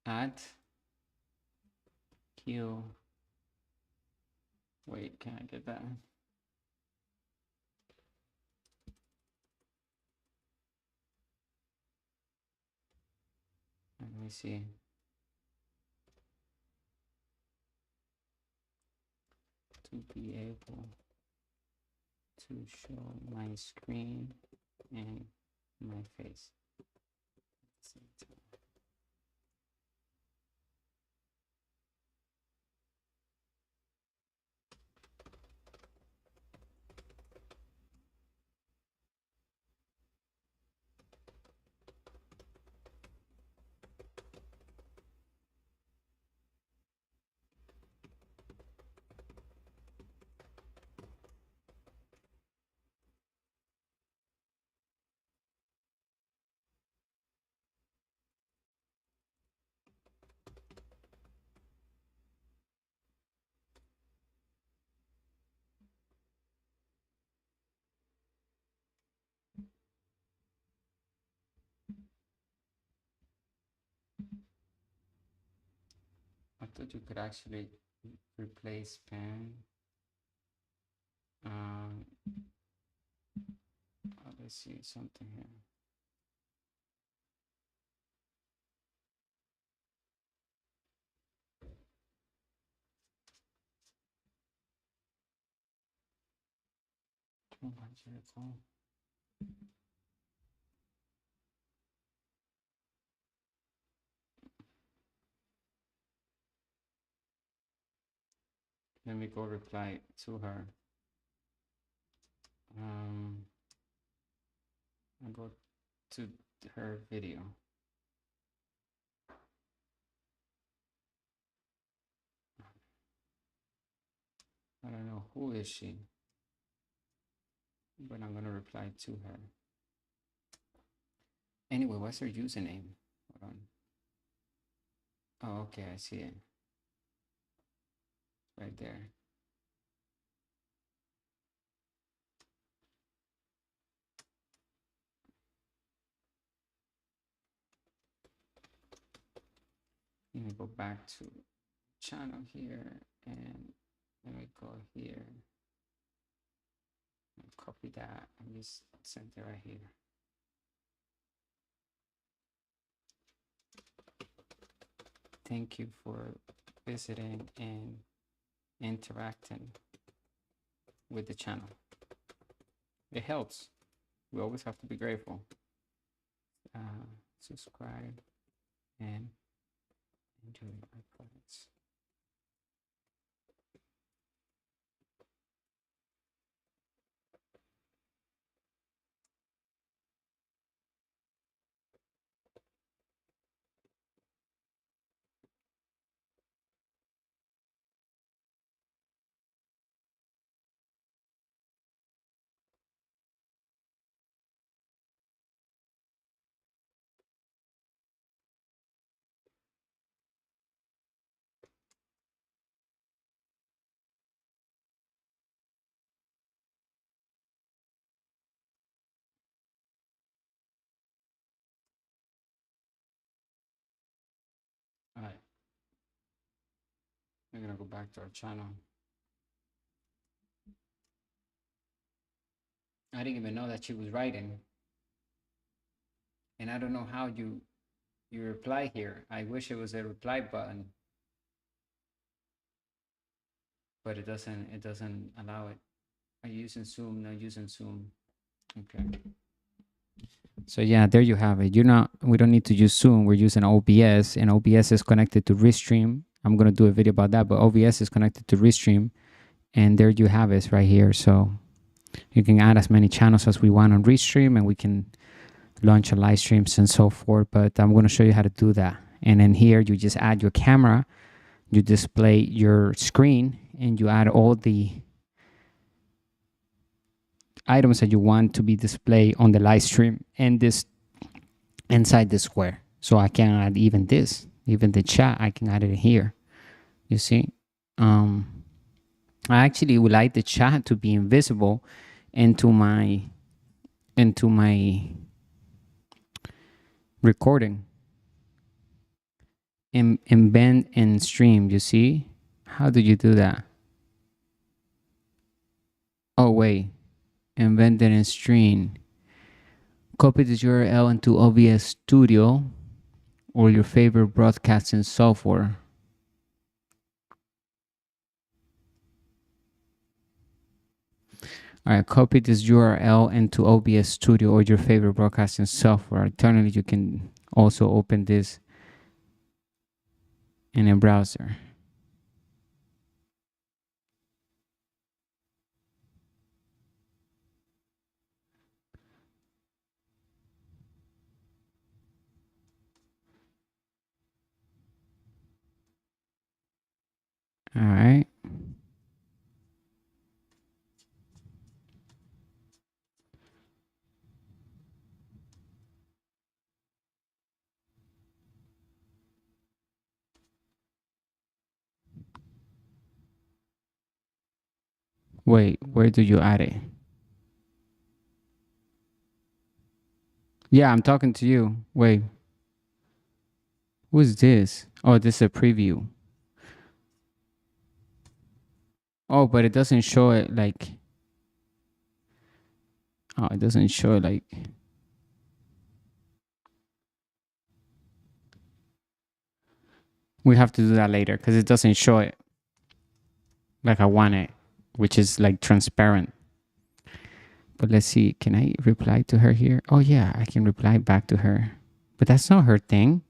At Q. Wait, can I get that? Let me see. To be able to show my screen and my face at the same time. thought you could actually replace spam. Let's see something here. Let me go reply to her. I'll go to her video. I don't know who is she, but I'm gonna reply to her. Anyway, what's her username? Hold on. Oh, okay, I see it. Right there. Let me go back to channel here and let me go here. Copy that and just send it right here. Thank you for visiting and interacting with the channel. It helps. We always have to be grateful. Subscribe and enjoy my products. All right. We're gonna go back to our channel. I didn't even know that she was writing. And I don't know how you reply here. I wish it was a reply button, but it doesn't allow it. Are you using Zoom? No, using Zoom. Okay. So yeah, there you have it. We don't need to use Zoom. We're using OBS, and OBS is connected to Restream. I'm gonna do a video about that, but OBS is connected to Restream, and there you have it right here. So you can add as many channels as we want on Restream, and we can launch a live streams and so forth. But I'm gonna show you how to do that. And then here you just add your camera, you display your screen, and you add all the items that you want to be displayed on the live stream and this inside the square. So I can add even this, even the chat, I can add it here. You see, I actually would like the chat to be invisible into my recording. Embed and stream. You see, how do you do that? Oh wait, embed and stream. Copy this URL into OBS Studio or your favorite broadcasting software. All right, copy this URL into OBS Studio or your favorite broadcasting software. Alternatively, you can also open this in a browser. All right. Wait, where do you add it? Yeah, I'm talking to you. Wait. Who's this? Oh, this is a preview. Oh, but it doesn't show it like. Oh, it doesn't show it like. We have to do that later because it doesn't show it like I want it, which is like transparent. But let's see. Can I reply to her here? Oh yeah, I can reply back to her. But that's not her thing.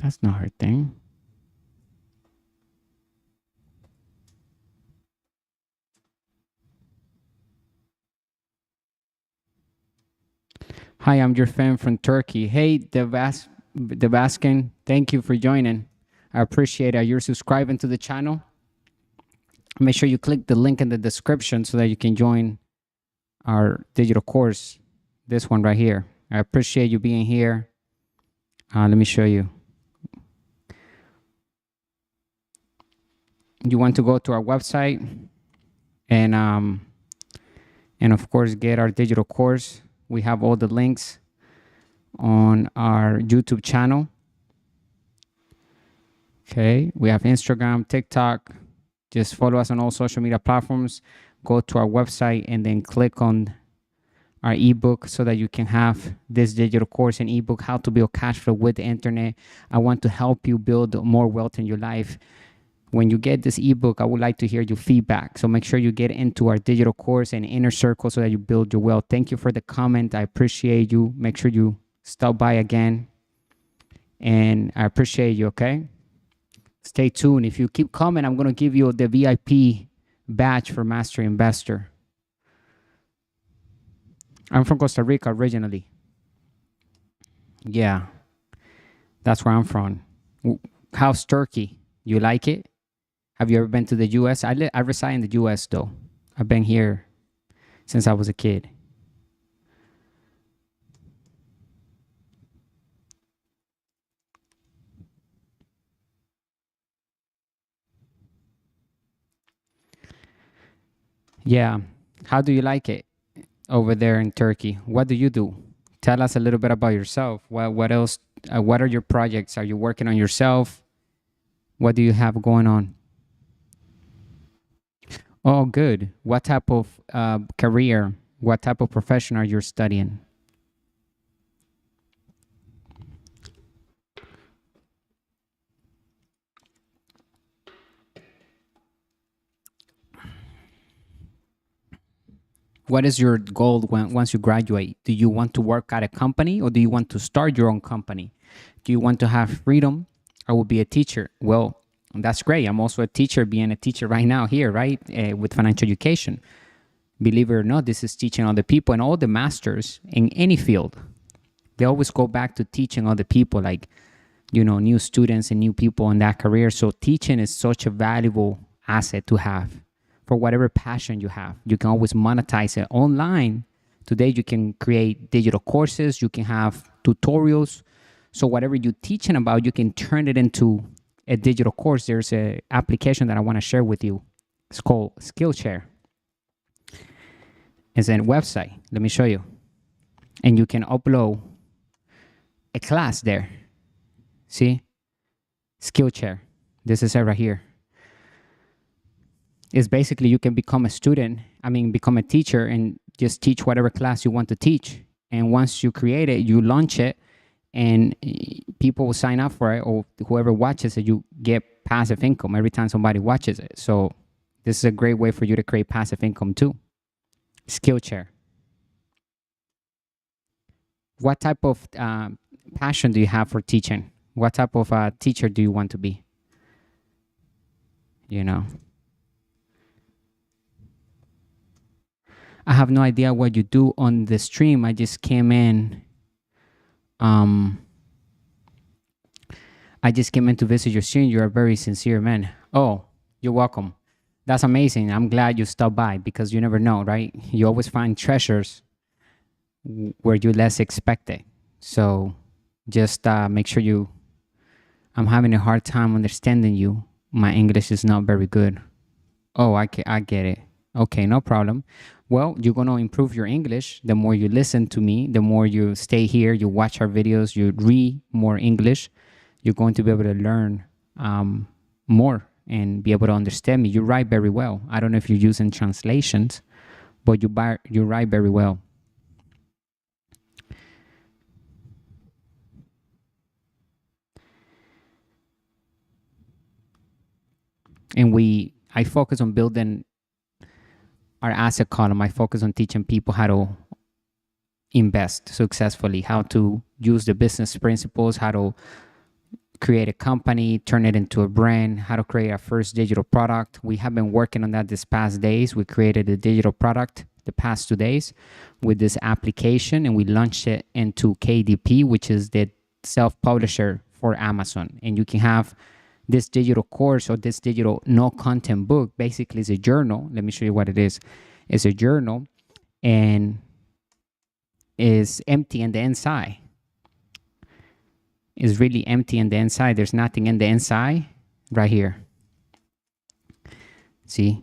That's not her thing. Hi, I'm your fan from Turkey. Hey, Devaskin, thank you for joining. I appreciate it. You're subscribing to the channel. Make sure you click the link in the description so that you can join our digital course. This one right here. I appreciate you being here. Let me show you. You want to go to our website and of course get our digital course. We have all the links on our YouTube channel. Okay, we have Instagram, TikTok. Just follow us on all social media platforms. Go to our website and then click on our ebook so that you can have this digital course and ebook, How to Build Cash Flow with the Internet. I want to help you build more wealth in your life. When you get this ebook, I would like to hear your feedback. So make sure you get into our digital course and inner circle so that you build your wealth. Thank you for the comment. I appreciate you. Make sure you stop by again. And I appreciate you, okay? Stay tuned. If you keep coming, I'm going to give you the VIP badge for Master Investor. I'm from Costa Rica originally. Yeah, that's where I'm from. How's Turkey? You like it? Have you ever been to the U.S.? I reside in the U.S. though. I've been here since I was a kid. Yeah. How do you like it over there in Turkey? What do you do? Tell us a little bit about yourself. What else? What are your projects? Are you working on yourself? What do you have going on? Oh, good. What type of career? What type of profession are you studying? What is your goal once you graduate? Do you want to work at a company or do you want to start your own company? Do you want to have freedom or will be a teacher? Well, that's great. I'm also a teacher, being a teacher right now here, right? With financial education. Believe it or not, this is teaching other people, and all the masters in any field, they always go back to teaching other people, like, new students and new people in that career. So teaching is such a valuable asset to have for whatever passion you have. You can always monetize it online. Today, you can create digital courses, you can have tutorials. So whatever you're teaching about, you can turn it into a digital course. There's an application that I want to share with you. It's called Skillshare. It's a website. Let me show you. And you can upload a class there. See? Skillshare. This is it right here. It's basically you can become a student, become a teacher and just teach whatever class you want to teach. And once you create it, you launch it and people will sign up for it, or whoever watches it, you get passive income every time somebody watches it. So this is a great way for you to create passive income too. Skillshare. What type of passion do you have for teaching? What type of teacher do you want to be? I have no idea what you do on the stream. I just came in. I just came in to visit your stream. You're a very sincere man. Oh, you're welcome. That's amazing. I'm glad you stopped by because you never know, right? You always find treasures where you less expect it. So just make sure I'm having a hard time understanding you. My English is not very good. Oh, I get it. Okay, no problem. Well, you're going to improve your English. The more you listen to me, the more you stay here, you watch our videos, you read more English, you're going to be able to learn more and be able to understand me. You write very well. I don't know if you're using translations, but you write very well. And I focus on building our asset column. I focus on teaching people how to invest successfully, how to use the business principles, how to create a company, turn it into a brand, how to create our first digital product. We have been working on that this past days. We created a digital product the past 2 days with this application, and we launched it into KDP, which is the self-publisher for Amazon. And you can have this digital course or this digital no content book. Basically is a journal. Let me show you what it is. It's a journal and is empty in the inside. Is really empty in the inside. There's nothing in the inside right here. See?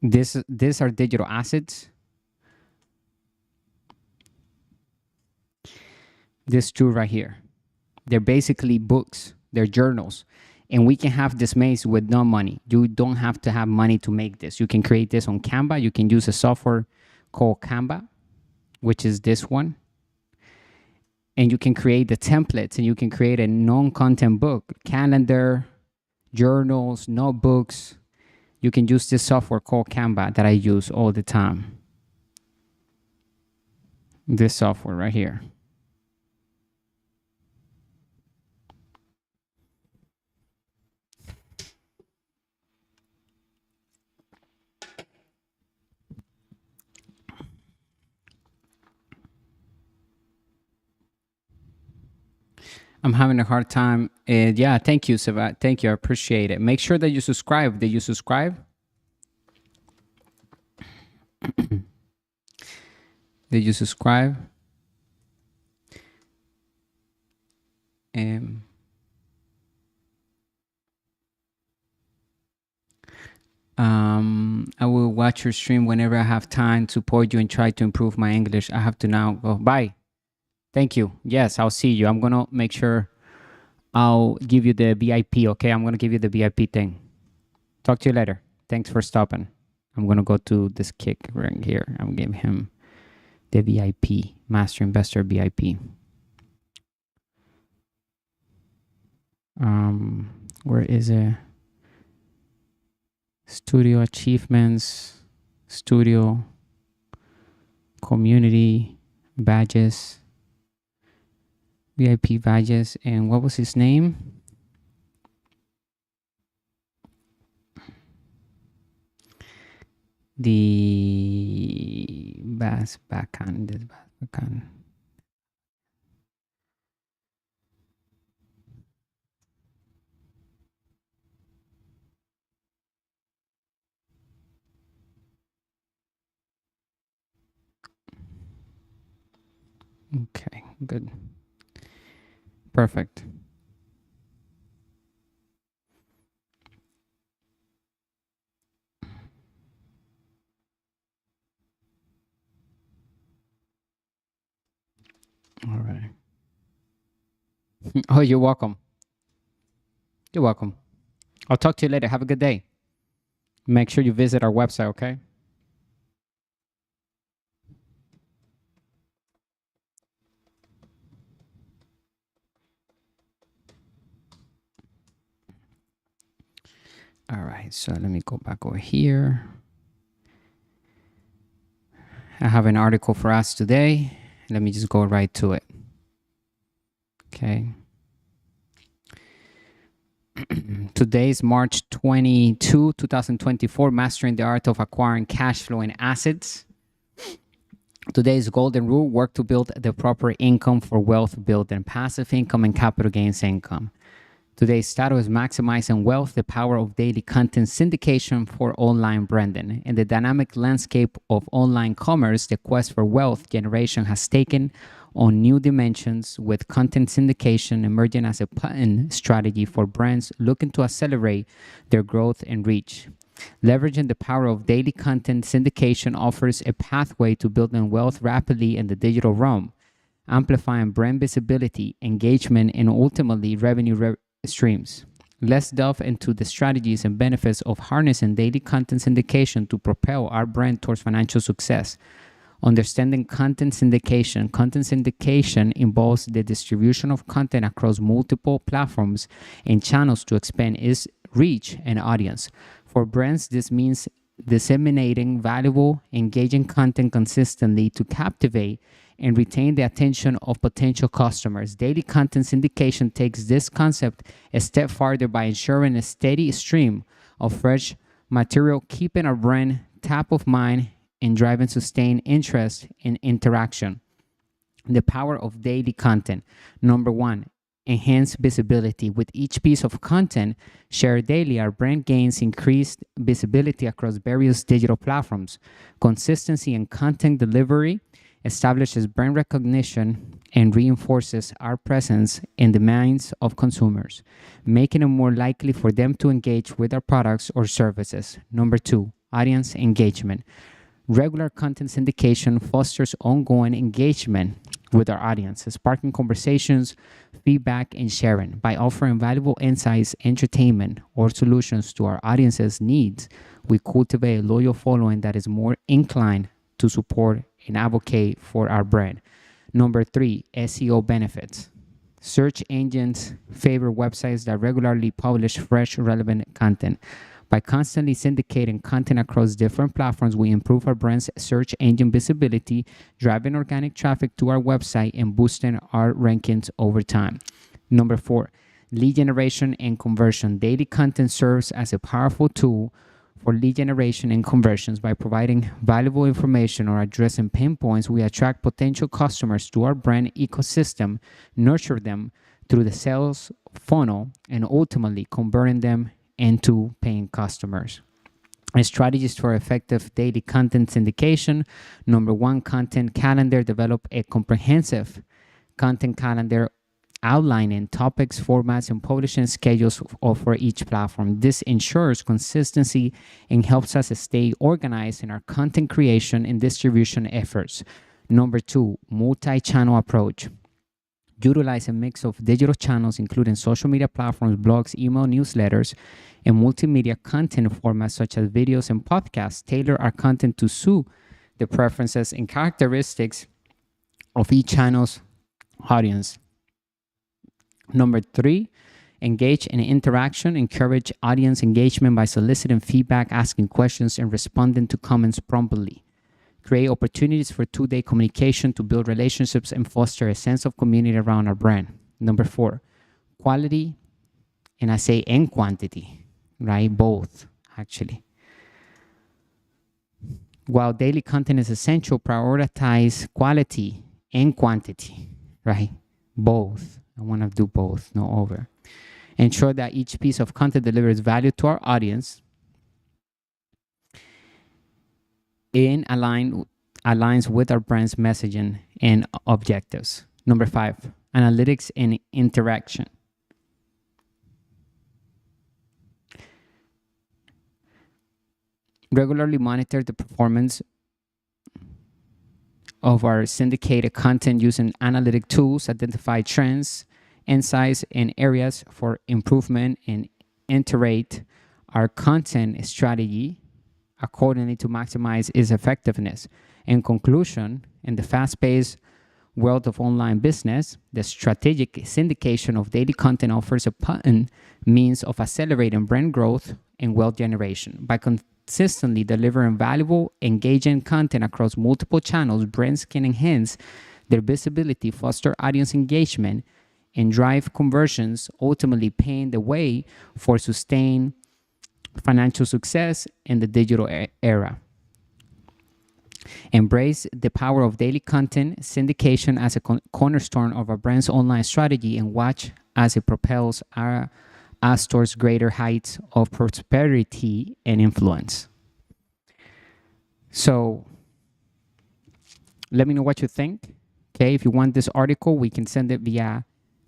These are digital assets. These two right here. They're basically books. They're journals. And we can have this made with no money. You don't have to have money to make this. You can create this on Canva. You can use a software called Canva, which is this one. And you can create the templates, and you can create a non-content book, calendar, journals, notebooks. You can use this software called Canva that I use all the time. This software right here. I'm having a hard time. Yeah, thank you, Savat. Thank you. I appreciate it. Make sure that you subscribe. Did you subscribe? Did you subscribe? I will watch your stream whenever I have time, support you, and try to improve my English. I have to now go. Bye. Thank you. Yes, I'll see you. I'm going to make sure I'll give you the VIP, okay? I'm going to give you the VIP thing. Talk to you later. Thanks for stopping. I'm going to go to this kick right here. I'm giving him the VIP, Master Investor VIP. Where is it? Studio achievements, studio, community, badges, VIP badges, and what was his name? The Bass Bakan. This Bass Bakan. Okay, good. Perfect. All right. Oh, you're welcome. You're welcome. I'll talk to you later. Have a good day. Make sure you visit our website, okay? All right, so let me go back over here. I have an article for us today. Let me just go right to it. Okay. Today's March 22, 2024, Mastering the Art of Acquiring Cash Flow and Assets. Today's golden rule: work to build the proper income for wealth building, passive income and capital gains income. Today's title is Maximizing Wealth, the Power of Daily Content Syndication for Online Branding. In the dynamic landscape of online commerce, the quest for wealth generation has taken on new dimensions, with content syndication emerging as a potent strategy for brands looking to accelerate their growth and reach. Leveraging the power of daily content syndication offers a pathway to building wealth rapidly in the digital realm. amplifying brand visibility, engagement, and ultimately revenue streams. Let's delve into the strategies and benefits of harnessing daily content syndication to propel our brand towards financial success. Understanding content syndication. Content syndication involves the distribution of content across multiple platforms and channels to expand its reach and audience. For brands, this means disseminating valuable, engaging content consistently to captivate and retain the attention of potential customers. Daily content syndication takes this concept a step farther by ensuring a steady stream of fresh material, keeping our brand top of mind and driving sustained interest and interaction. The power of daily content. Number one, enhance visibility. With each piece of content shared daily, our brand gains increased visibility across various digital platforms. Consistency in content delivery establishes brand recognition and reinforces our presence in the minds of consumers, making it more likely for them to engage with our products or services. Number two, audience engagement. Regular content syndication fosters ongoing engagement with our audience, sparking conversations, feedback, and sharing. By offering valuable insights, entertainment, or solutions to our audience's needs, we cultivate a loyal following that is more inclined to support and advocate for our brand. Number three, SEO benefits. Search engines favor websites that regularly publish fresh, relevant content. By constantly syndicating content across different platforms, we improve our brand's search engine visibility, driving organic traffic to our website and boosting our rankings over time. Number four, lead generation and conversion. Daily content serves as a powerful tool for lead generation and conversions. By providing valuable information or addressing pain points, we attract potential customers to our brand ecosystem, nurture them through the sales funnel, and ultimately converting them into paying customers. And strategies for effective daily content syndication. Number one, content calendar. Develop a comprehensive content calendar outlining topics, formats, and publishing schedules for each platform. This ensures consistency and helps us stay organized in our content creation and distribution efforts. Number two, multi-channel approach. Utilize a mix of digital channels, including social media platforms, blogs, email newsletters, and multimedia content formats such as videos and podcasts. Tailor our content to suit the preferences and characteristics of each channel's audience. Number three, engage in interaction. Encourage audience engagement by soliciting feedback, asking questions, and responding to comments promptly. Create opportunities for two-day communication to build relationships and foster a sense of community around our brand. Number four, quality, and I say and quantity, right? Both, actually. While daily content is essential, prioritize quality and quantity, right? Both. I want to do both, no over. Ensure that each piece of content delivers value to our audience and aligns with our brand's messaging and objectives. Number five, analytics and interaction. Regularly monitor the performance of our syndicated content using analytic tools, identify trends, insights, and areas for improvement, and iterate our content strategy accordingly to maximize its effectiveness. In conclusion, in the fast-paced world of online business, the strategic syndication of daily content offers a potent means of accelerating brand growth and wealth generation. By consistently delivering valuable, engaging content across multiple channels, brands can enhance their visibility, foster audience engagement, and drive conversions, ultimately paving the way for sustained financial success in the digital era. Embrace the power of daily content syndication as a cornerstone of our brand's online strategy and watch as it propels us towards greater heights of prosperity and influence. So let me know what you think. Okay, if you want this article, we can send it via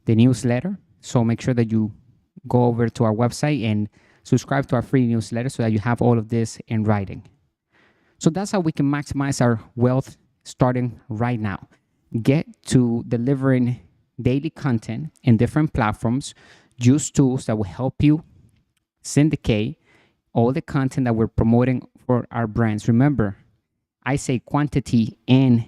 the newsletter. So make sure that you go over to our website and subscribe to our free newsletter so that you have all of this in writing. So that's how we can maximize our wealth starting right now. get to delivering daily content in different platforms. Use tools that will help you syndicate all the content that we're promoting for our brands. Remember, I say quantity and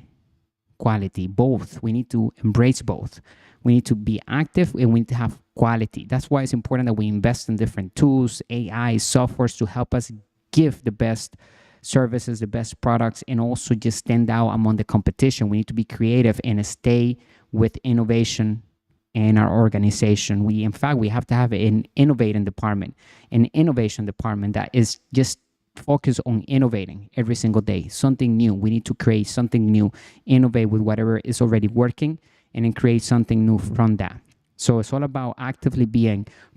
quality, both. We need to embrace both. We need to be active and we need to have quality. That's why it's important that we invest in different tools, AI, softwares to help us give the best services, the best products, and also just stand out among the competition. We need to be creative and stay with innovation in our organization. In fact, we have to have an innovating department, an innovation department that is just focused on innovating every single day, something new. We need to create something new, innovate with whatever is already working, and then create something new from that. So it's all about actively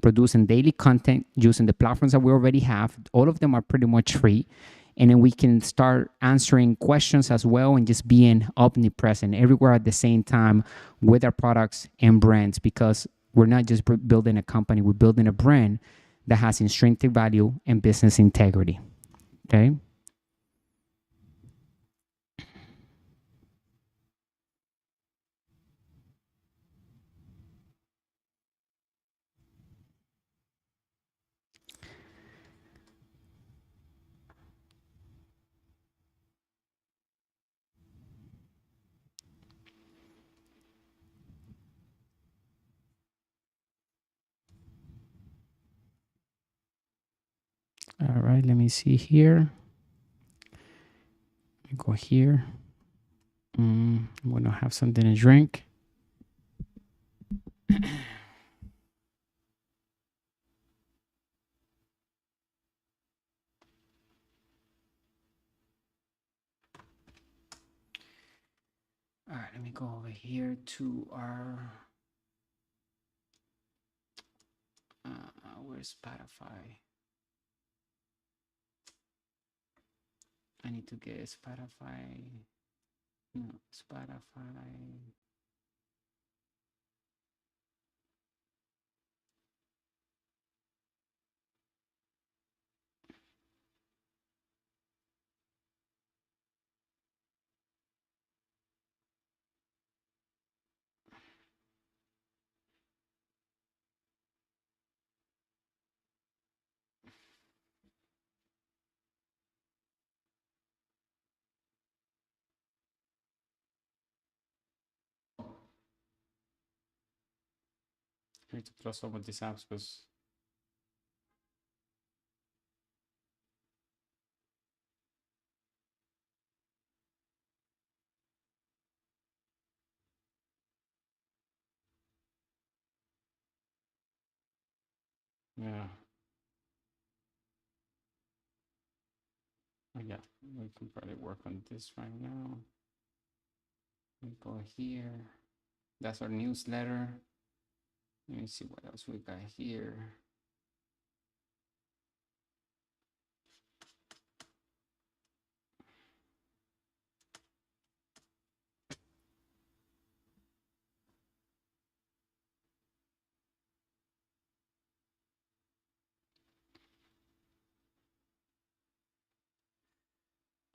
producing daily content using the platforms that we already have. All of them are pretty much free. And then we can start answering questions as well and just being omnipresent everywhere at the same time with our products and brands, because we're not just building a company, we're building a brand that has intrinsic value and business integrity. Okay. All right. Let me see here. Go here. I'm going to have something to drink. All right, let me go over here to our where's Spotify? I need to get Spotify. No, Spotify. I need to close some of these apps because yeah. Oh, yeah, we can probably work on this right now. We go here. That's our newsletter. Let me see what else we got here.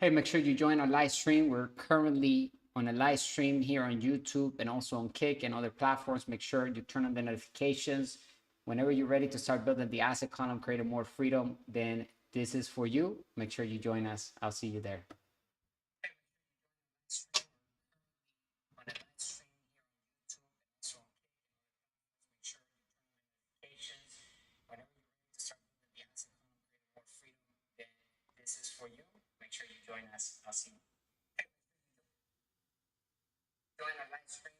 Hey, make sure you join our live stream. We're currently on a live stream here on YouTube and also on Kick and other platforms. Make sure you turn on the notifications. Whenever you're ready to start building the asset column, creating more freedom, then this is for you. Make sure you join us. I'll see you there. This is for you. Make sure you join us. I'll see you. Join our live stream.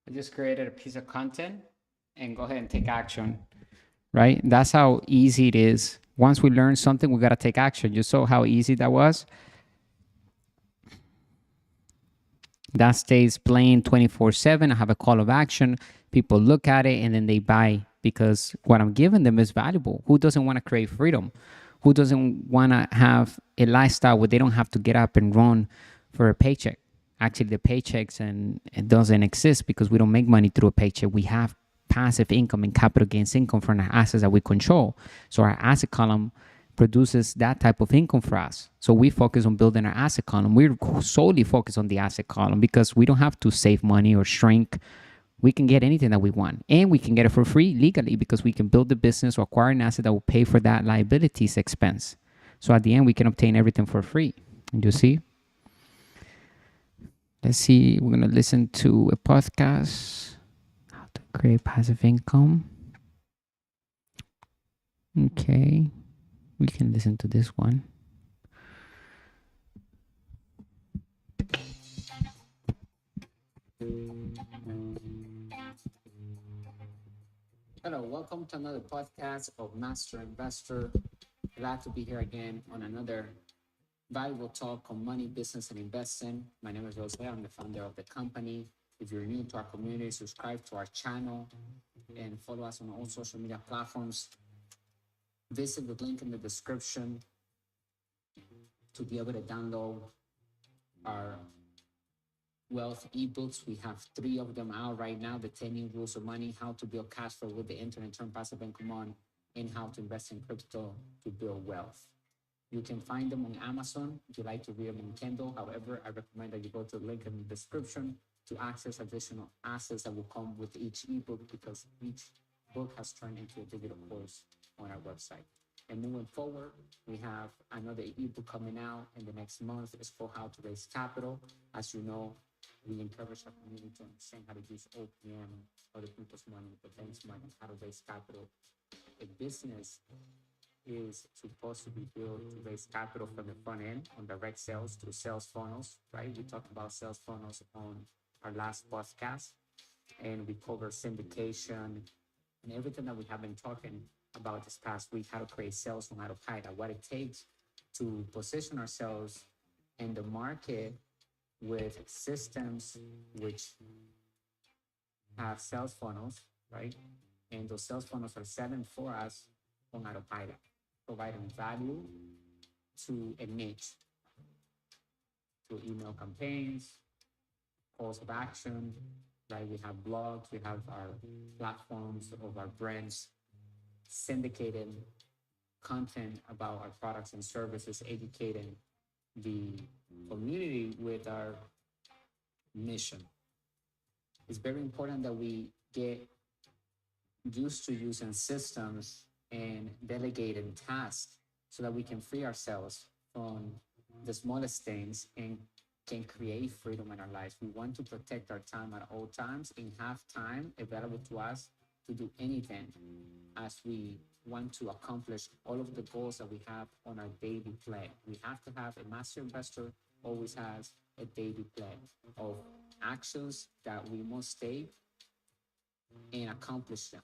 I just created a piece of content and go ahead and take action, right? That's how easy it is. Once we learn something, we got to take action. You saw how easy that was? That stays plain 24/7. I have a call of action. People look at it and then they buy because what I'm giving them is valuable. Who doesn't want to create freedom? Who doesn't want to have a lifestyle where they don't have to get up and run for a paycheck? Actually, the paychecks and it doesn't exist because we don't make money through a paycheck. We have passive income and capital gains income from our assets that we control. So our asset column produces that type of income for us. So we focus on building our asset column. We're solely focused on the asset column because we don't have to save money or shrink. We can get anything that we want, and we can get it for free legally because we can build the business or acquire an asset that will pay for that liabilities expense. So at the end, we can obtain everything for free. And you see? Let's see. We're going to listen to a podcast. How to create passive income. Okay. We can listen to this one. Hello, welcome to another podcast of Master Investor. Glad to be here again on another valuable talk on money, business, and investing. My name is Jose. I'm the founder of the company. If you're new to our community, subscribe to our channel and follow us on all social media platforms. Visit the link in the description to be able to download our wealth ebooks. We have 3 of them out right now: the 10 new rules of money, how to build cash flow with the internet, turn passive income on, and how to invest in crypto to build wealth. You can find them on Amazon if you like to read them on Kindle. However, I recommend that you go to the link in the description to access additional assets that will come with each ebook, because each book has turned into a digital course on our website. And moving forward, we have another ebook coming out in the next month. It's for how to raise capital. As you know, we encourage our community to understand how to use OPM, other people's money, the bank's money, how to raise capital. A business is supposed to be built to raise capital from the front end on direct sales through sales funnels, right? We talked about sales funnels on our last podcast, and we cover syndication and everything that we have been talking about this past week, how to create sales from autopilot, what it takes to position ourselves in the market with systems which have sales funnels, right? And those sales funnels are selling for us on autopilot, providing value to a niche through email campaigns, calls of action, right? We have blogs, we have our platforms of our brands, syndicating content about our products and services, educating the community with our mission. It's very important that we get used to using systems and delegating tasks so that we can free ourselves from the smallest things and can create freedom in our lives. We want to protect our time at all times and have time available to us to do anything, as we want to accomplish all of the goals that we have on our daily plan. We have to have a master investor always has a daily plan of actions that we must take and accomplish them.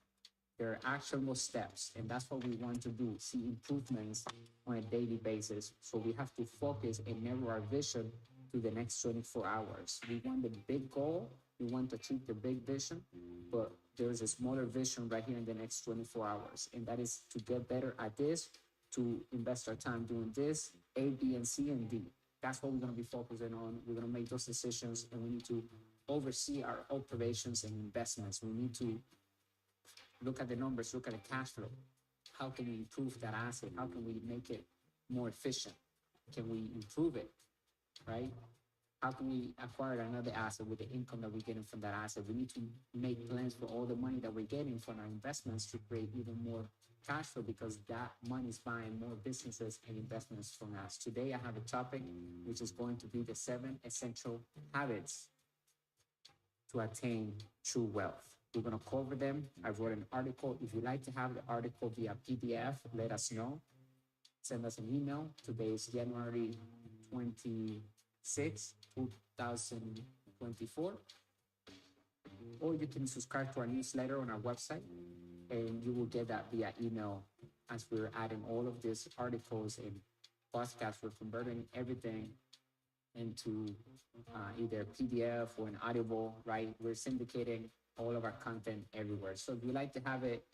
There are actionable steps, and that's what we want to do, see improvements on a daily basis. So we have to focus and narrow our vision to the next 24 hours. We want the big goal, we want to achieve the big vision, but there's a smaller vision right here in the next 24 hours, and that is to get better at this, to invest our time doing this, A, B, and C, and D. That's what we're going to be focusing on. We're going to make those decisions, and we need to oversee our operations and investments. We need to look at the numbers, look at the cash flow. How can we improve that asset? How can we make it more efficient? Can we improve it, right? How can we acquire another asset with the income that we're getting from that asset? We need to make plans for all the money that we're getting from our investments to create even more cash flow, because that money is buying more businesses and investments from us. Today, I have a topic which is going to be the 7 essential habits to attain true wealth. We're going to cover them. I wrote an article. If you'd like to have the article via PDF, let us know. Send us an email. Today is January 26, 2024. or you can subscribe to our newsletter on our website, and you will get that via email as we're adding all of these articles and podcasts. We're converting everything into either PDF or an Audible, right? We're syndicating all of our content everywhere. So if you like to have it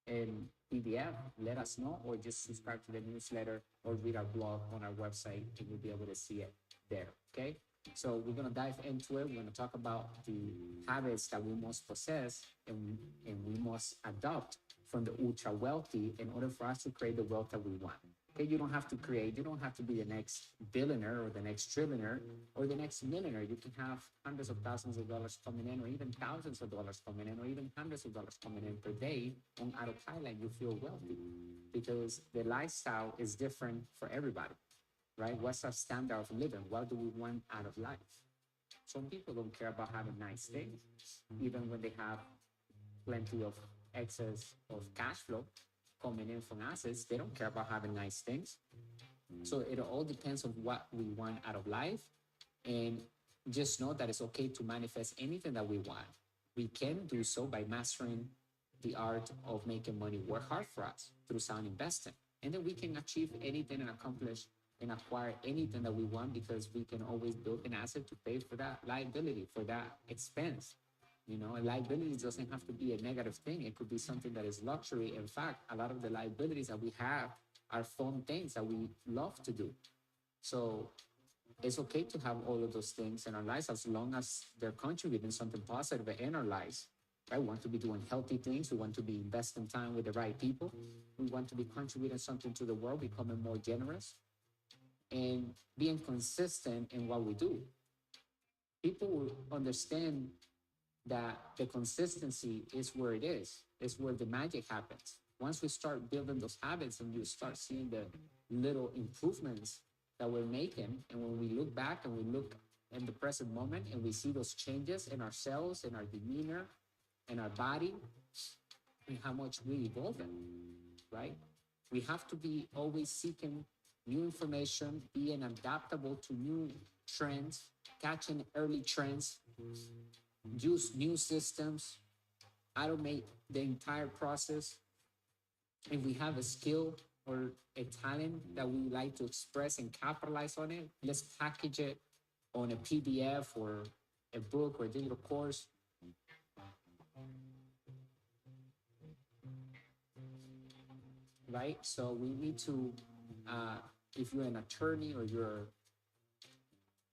in PDF, let us know, or just subscribe to the newsletter or read our blog on our website, and you'll be able to see it there. Okay. So we're going to dive into it. We're going to talk about the habits that we must possess and we must adopt from the ultra wealthy in order for us to create the wealth that we want. Okay, you don't have to be the next billionaire or the next trillionaire or the next millionaire. You can have hundreds of thousands of dollars coming in, or even thousands of dollars coming in, or even hundreds of dollars coming in per day on autopilot. You feel wealthy because the lifestyle is different for everybody, right? What's our standard of living? What do we want out of life? Some people don't care about having nice things, even when they have plenty of excess of cash flow coming in from assets. They don't care about having nice things. So it all depends on what we want out of life. And just know that it's okay to manifest anything that we want. We can do so by mastering the art of making money work hard for us through sound investing. And then we can achieve anything and accomplish and acquire anything that we want, because we can always build an asset to pay for that liability, for that expense. You know, a liability doesn't have to be a negative thing. It could be something that is luxury. In fact, a lot of the liabilities that we have are fun things that we love to do. So it's okay to have all of those things in our lives as long as they're contributing something positive in our lives. Right? We want to be doing healthy things. We want to be investing time with the right people. We want to be contributing something to the world, becoming more generous, and being consistent in what we do. People will understand that the consistency is where it is where the magic happens. Once we start building those habits and you start seeing the little improvements that we're making, and when we look back and we look in the present moment and we see those changes in ourselves, in our demeanor, in our body, and how much we're evolving, right? We have to be always seeking new information, being adaptable to new trends, catching early trends, use new systems, automate the entire process. If we have a skill or a talent that we would like to express and capitalize on it, let's package it on a PDF or a book or a digital course. Right? So we need to, if you're an attorney or you're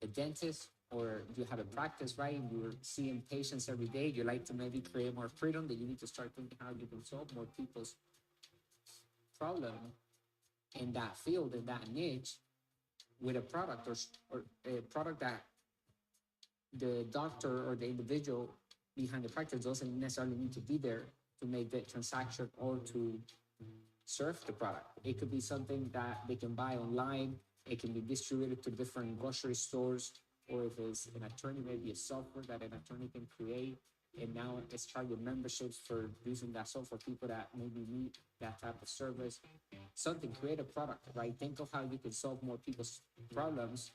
a dentist or you have a practice, right? You're seeing patients every day. You like to maybe create more freedom, that you need to start thinking how you can solve more people's problem in that field, in that niche, with a product or a product that the doctor or the individual behind the practice doesn't necessarily need to be there to make the transaction or to serve the product. It could be something that they can buy online. It can be distributed to different grocery stores, or if it's an attorney, maybe a software that an attorney can create, and now it's charging memberships for using that software for people that maybe need that type of service. Something, create a product, right? Think of how you can solve more people's problems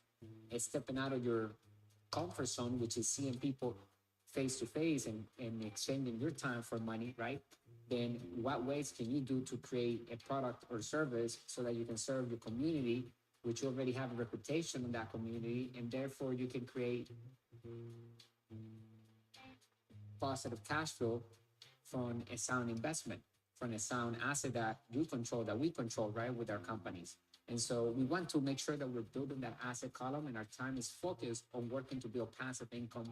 and stepping out of your comfort zone, which is seeing people face to face and exchanging your time for money, right? Then what ways can you do to create a product or service so that you can serve your community, which you already have a reputation in that community, and therefore you can create positive cash flow from a sound investment, from a sound asset that you control, that we control, right, with our companies. And so we want to make sure that we're building that asset column, and our time is focused on working to build passive income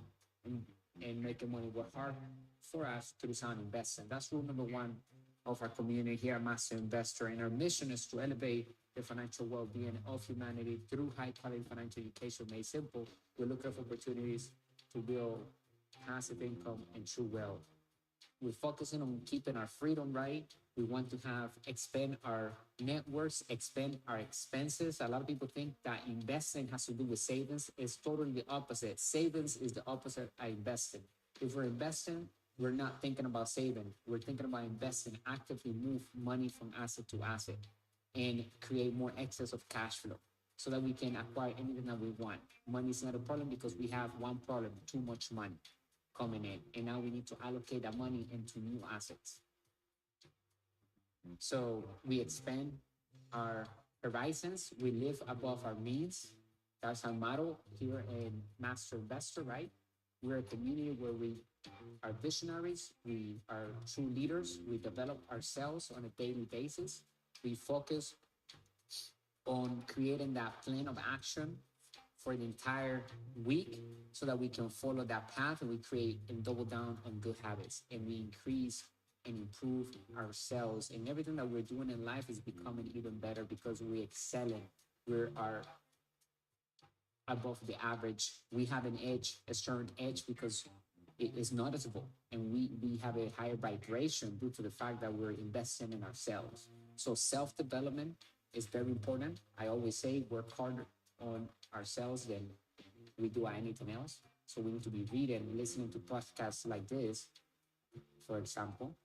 and making money work hard for us through sound investing. That's rule number one of our community here at Master Investor. And our mission is to elevate the financial well-being of humanity through high-quality financial education made simple. We look for opportunities to build passive income and true wealth. We're focusing on keeping our freedom, right? We want to expand our networks, expand our expenses. A lot of people think that investing has to do with savings. It's totally the opposite. Savings is the opposite of investing. If we're investing, we're not thinking about saving. We're thinking about investing, actively move money from asset to asset and create more excess of cash flow so that we can acquire anything that we want. Money is not a problem because we have one problem: too much money. coming in, and now we need to allocate that money into new assets. So we expand our horizons, we live above our means. That's our motto here in Master Investor, right? We're a community where we are visionaries, we are true leaders, we develop ourselves on a daily basis. We focus on creating that plan of action for the entire week so that we can follow that path, and we create and double down on good habits, and we increase and improve ourselves, and everything that we're doing in life is becoming even better because we're excelling. We are above the average. We have an edge, a certain edge, because it is noticeable, and we have a higher vibration due to the fact that we're investing in ourselves. So self-development is very important. I always say work harder on ourselves than we do anything else. So we need to be reading, listening to podcasts like this, for example.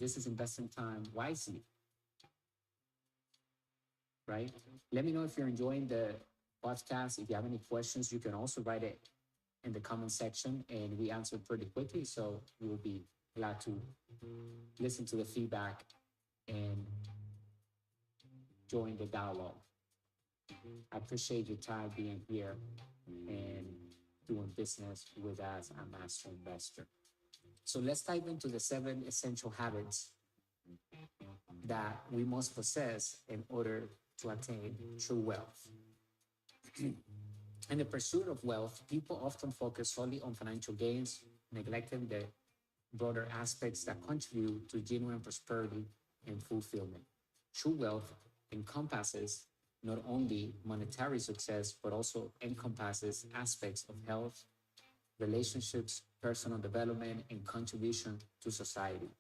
This is investing time wisely, right? Let me know if you're enjoying the podcast. If you have any questions, you can also write it in the comment section, and we answer pretty quickly. So we will be glad to listen to the feedback and join the dialogue. I appreciate your time being here and doing business with us at Master Investor. So let's dive into the 7 essential habits that we must possess in order to attain true wealth. In the pursuit of wealth, people often focus solely on financial gains, neglecting the broader aspects that contribute to genuine prosperity and fulfillment. True wealth encompasses not only monetary success, but also encompasses aspects of health, relationships, personal development, and contribution to society.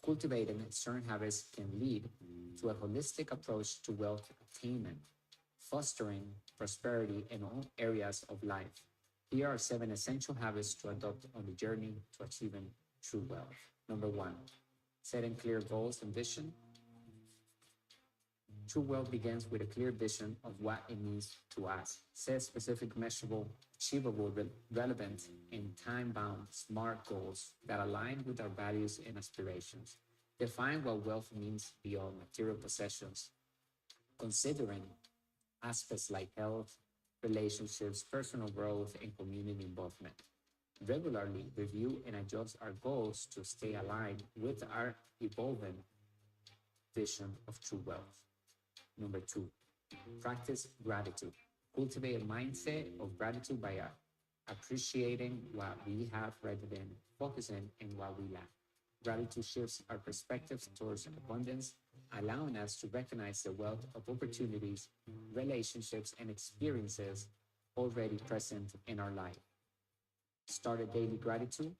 Cultivating certain habits can lead to a holistic approach to wealth attainment, fostering prosperity in all areas of life. Here are 7 essential habits to adopt on the journey to achieving true wealth. Number 1, setting clear goals and vision. True wealth begins with a clear vision of what it means to us. Set specific, measurable, achievable, relevant, and time-bound SMART goals that align with our values and aspirations. Define what wealth means beyond material possessions, considering aspects like health, relationships, personal growth, and community involvement. Regularly review and adjust our goals to stay aligned with our evolving vision of true wealth. Number 2, practice gratitude. Cultivate a mindset of gratitude by appreciating what we have rather than focusing on what we lack. Gratitude shifts our perspectives towards abundance, allowing us to recognize the wealth of opportunities, relationships, and experiences already present in our life. Start a daily gratitude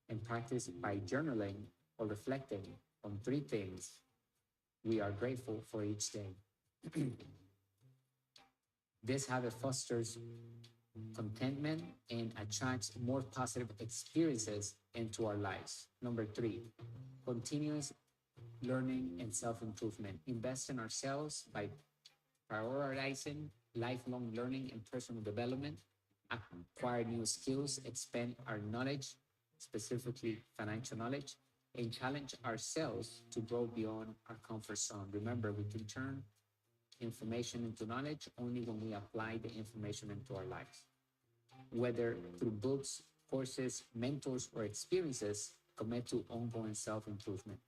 and practice by journaling or reflecting on 3 things we are grateful for each day. This habit fosters contentment and attracts more positive experiences into our lives. Number 3, continuous learning and self-improvement. Invest in ourselves by prioritizing lifelong learning and personal development, acquire new skills, expand our knowledge, specifically financial knowledge, and challenge ourselves to grow beyond our comfort zone. Remember, we can turn information into knowledge only when we apply the information into our lives. Whether through books, courses, mentors, or experiences, commit to ongoing self-improvement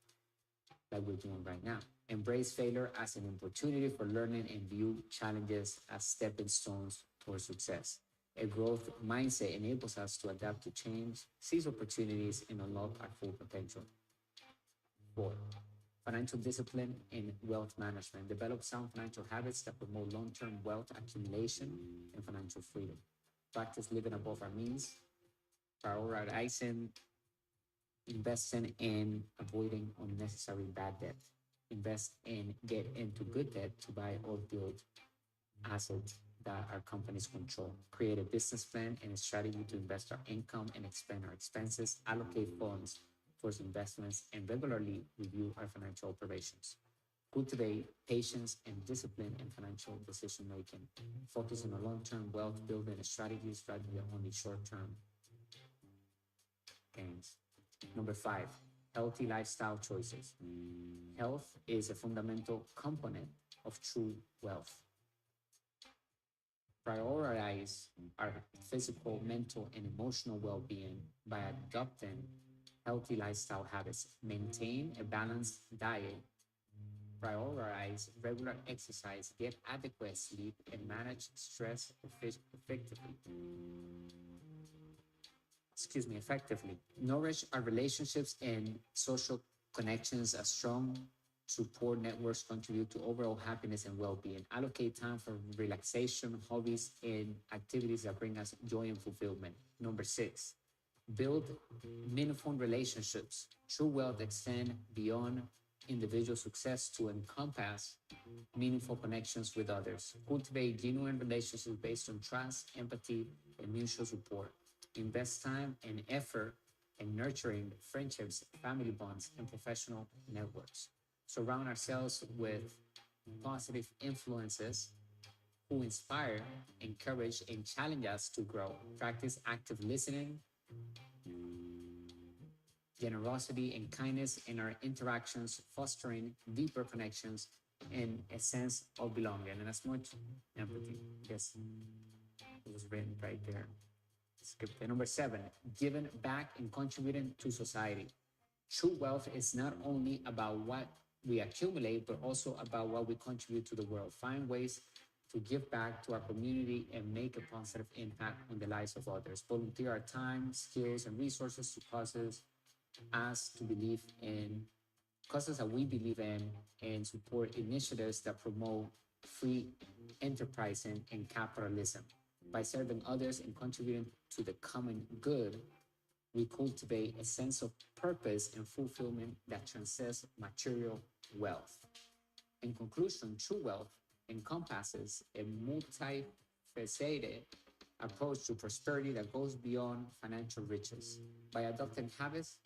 like we're doing right now. Embrace failure as an opportunity for learning and view challenges as stepping stones towards success. A growth mindset enables us to adapt to change, seize opportunities, and unlock our full potential. 4, financial discipline and wealth management. Develop sound financial habits that promote long-term wealth accumulation and financial freedom. Practice living above our means, prioritizing investing and avoiding unnecessary bad debt. Invest and get into good debt to buy or build assets that our companies control. Create a business plan and a strategy to invest our income and expand our expenses. Allocate funds towards investments and regularly review our financial operations. Cultivate patience and discipline in financial decision making. Focus on a long-term wealth building strategies rather than only short-term gains. Number 5, healthy lifestyle choices. Health is a fundamental component of true wealth. Prioritize our physical, mental, and emotional well-being by adopting healthy lifestyle habits. Maintain a balanced diet, prioritize regular exercise, get adequate sleep, and manage stress effectively. Nourish our relationships and social connections. As strong support networks contribute to overall happiness and well-being. Allocate time for relaxation, hobbies, and activities that bring us joy and fulfillment. Number 6, build meaningful relationships. True wealth extends beyond individual success to encompass meaningful connections with others. Cultivate genuine relationships based on trust, empathy, and mutual support. Invest time and effort in nurturing friendships, family bonds, and professional networks. Surround ourselves with positive influences who inspire, encourage, and challenge us to grow. Practice active listening, generosity, and kindness in our interactions, fostering deeper connections and a sense of belonging and as much empathy. Yes, it was written right there. Skip it. Number 7, giving back and contributing to society. True wealth is not only about what we accumulate, but also about what we contribute to the world. Find ways to give back to our community and make a positive impact on the lives of others. Volunteer our time, skills, and resources to causes that we believe in, and support initiatives that promote free enterprise and capitalism. By serving others and contributing to the common good, we cultivate a sense of purpose and fulfillment that transcends material wealth. In conclusion, true wealth encompasses a multifaceted approach to prosperity that goes beyond financial riches. By adopting habits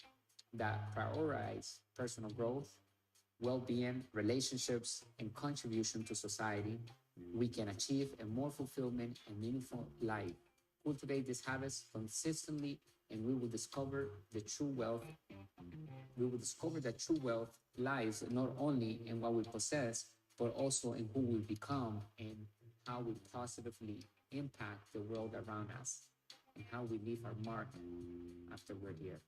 that prioritize personal growth, well-being, relationships, and contribution to society, we can achieve a more fulfillment and meaningful life. Cultivate these habits consistently, and we will discover that true wealth lies not only in what we possess, but also in who we become and how we positively impact the world around us and how we leave our mark after we're here.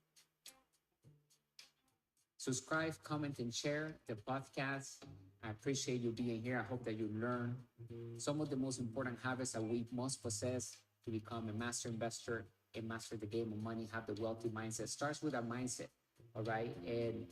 Subscribe, comment, and share the podcast. I appreciate you being here. I hope that you learn some of the most important habits that we must possess to become a master investor and master the game of money, have the wealthy mindset. It starts with a mindset, all right? And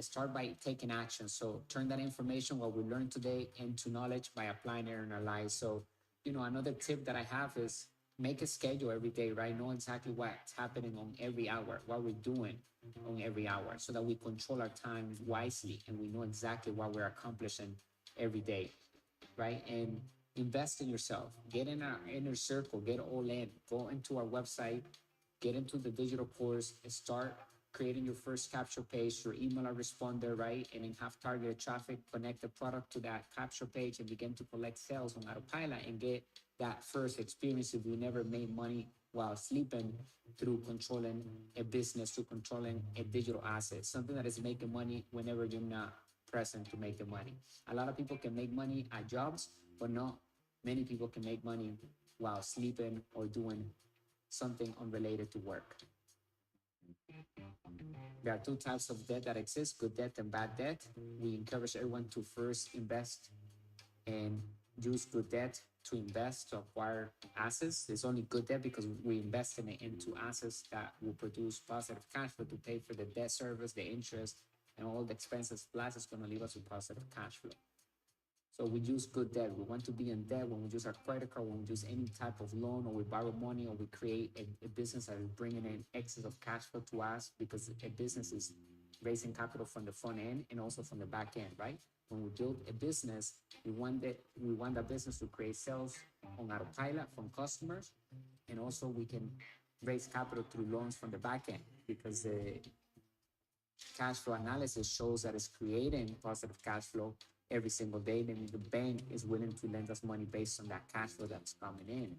start by taking action. So turn that information, what we learned today, into knowledge by applying it in our lives. So, another tip that I have is make a schedule every day, right? Know exactly what's happening on every hour, what we're doing on every hour, so that we control our time wisely and we know exactly what we're accomplishing every day, right? And invest in yourself. Get in our inner circle. Get all in. Go into our website. Get into the digital course and start creating your first capture page, your email responder, right? And then have targeted traffic, connect the product to that capture page and begin to collect sales on autopilot and get that first experience if you never made money while sleeping, through controlling a business, through controlling a digital asset, something that is making money whenever you're not present to make the money. A lot of people can make money at jobs, but not many people can make money while sleeping or doing something unrelated to work. There are two types of debt that exist, good debt and bad debt. We encourage everyone to first invest and use good debt to invest, to acquire assets. It's only good debt because we invest in it into assets that will produce positive cash flow to pay for the debt service, the interest, and all the expenses. Plus, it's going to leave us with positive cash flow. So we use good debt. We want to be in debt when we use our credit card, when we use any type of loan, or we borrow money, or we create a business that is bringing in excess of cash flow to us, because a business is raising capital from the front end and also from the back end, right? When we build a business, we want that business to create sales on autopilot from customers, and also we can raise capital through loans from the back end, because the cash flow analysis shows that it's creating positive cash flow every single day. Then the bank is willing to lend us money based on that cash flow that's coming in.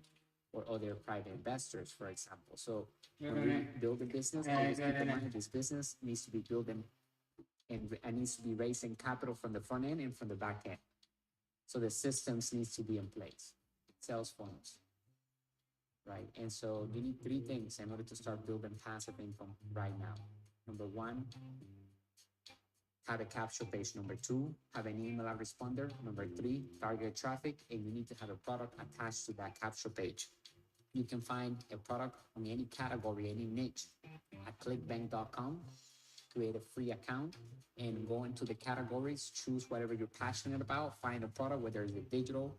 or other private investors, for example. So when we build a business, always keep in mind this business needs to be building and needs to be raising capital from the front end and from the back end. So the systems needs to be in place, sales funnels, right? And so you need three things in order to start building passive income right now. Number one, have a capture page. Number two, have an email responder. Number three, target traffic, and you need to have a product attached to that capture page. You can find a product on any category, any niche at clickbank.com. Create a free account and go into the categories, choose whatever you're passionate about, find a product, whether it's a digital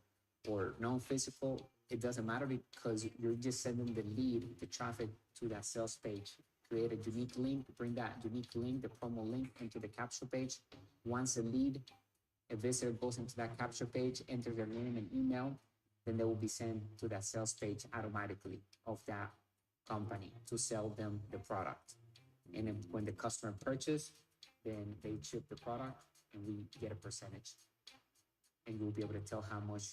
or non-physical, it doesn't matter because you're just sending the lead, the traffic to that sales page. Create a unique link, bring that unique link, the promo link into the capture page. Once a visitor goes into that capture page, enters their name and email, then they will be sent to that sales page automatically of that company to sell them the product. And then when the customer purchase, then they ship the product and we get a percentage. And you'll be able to tell how much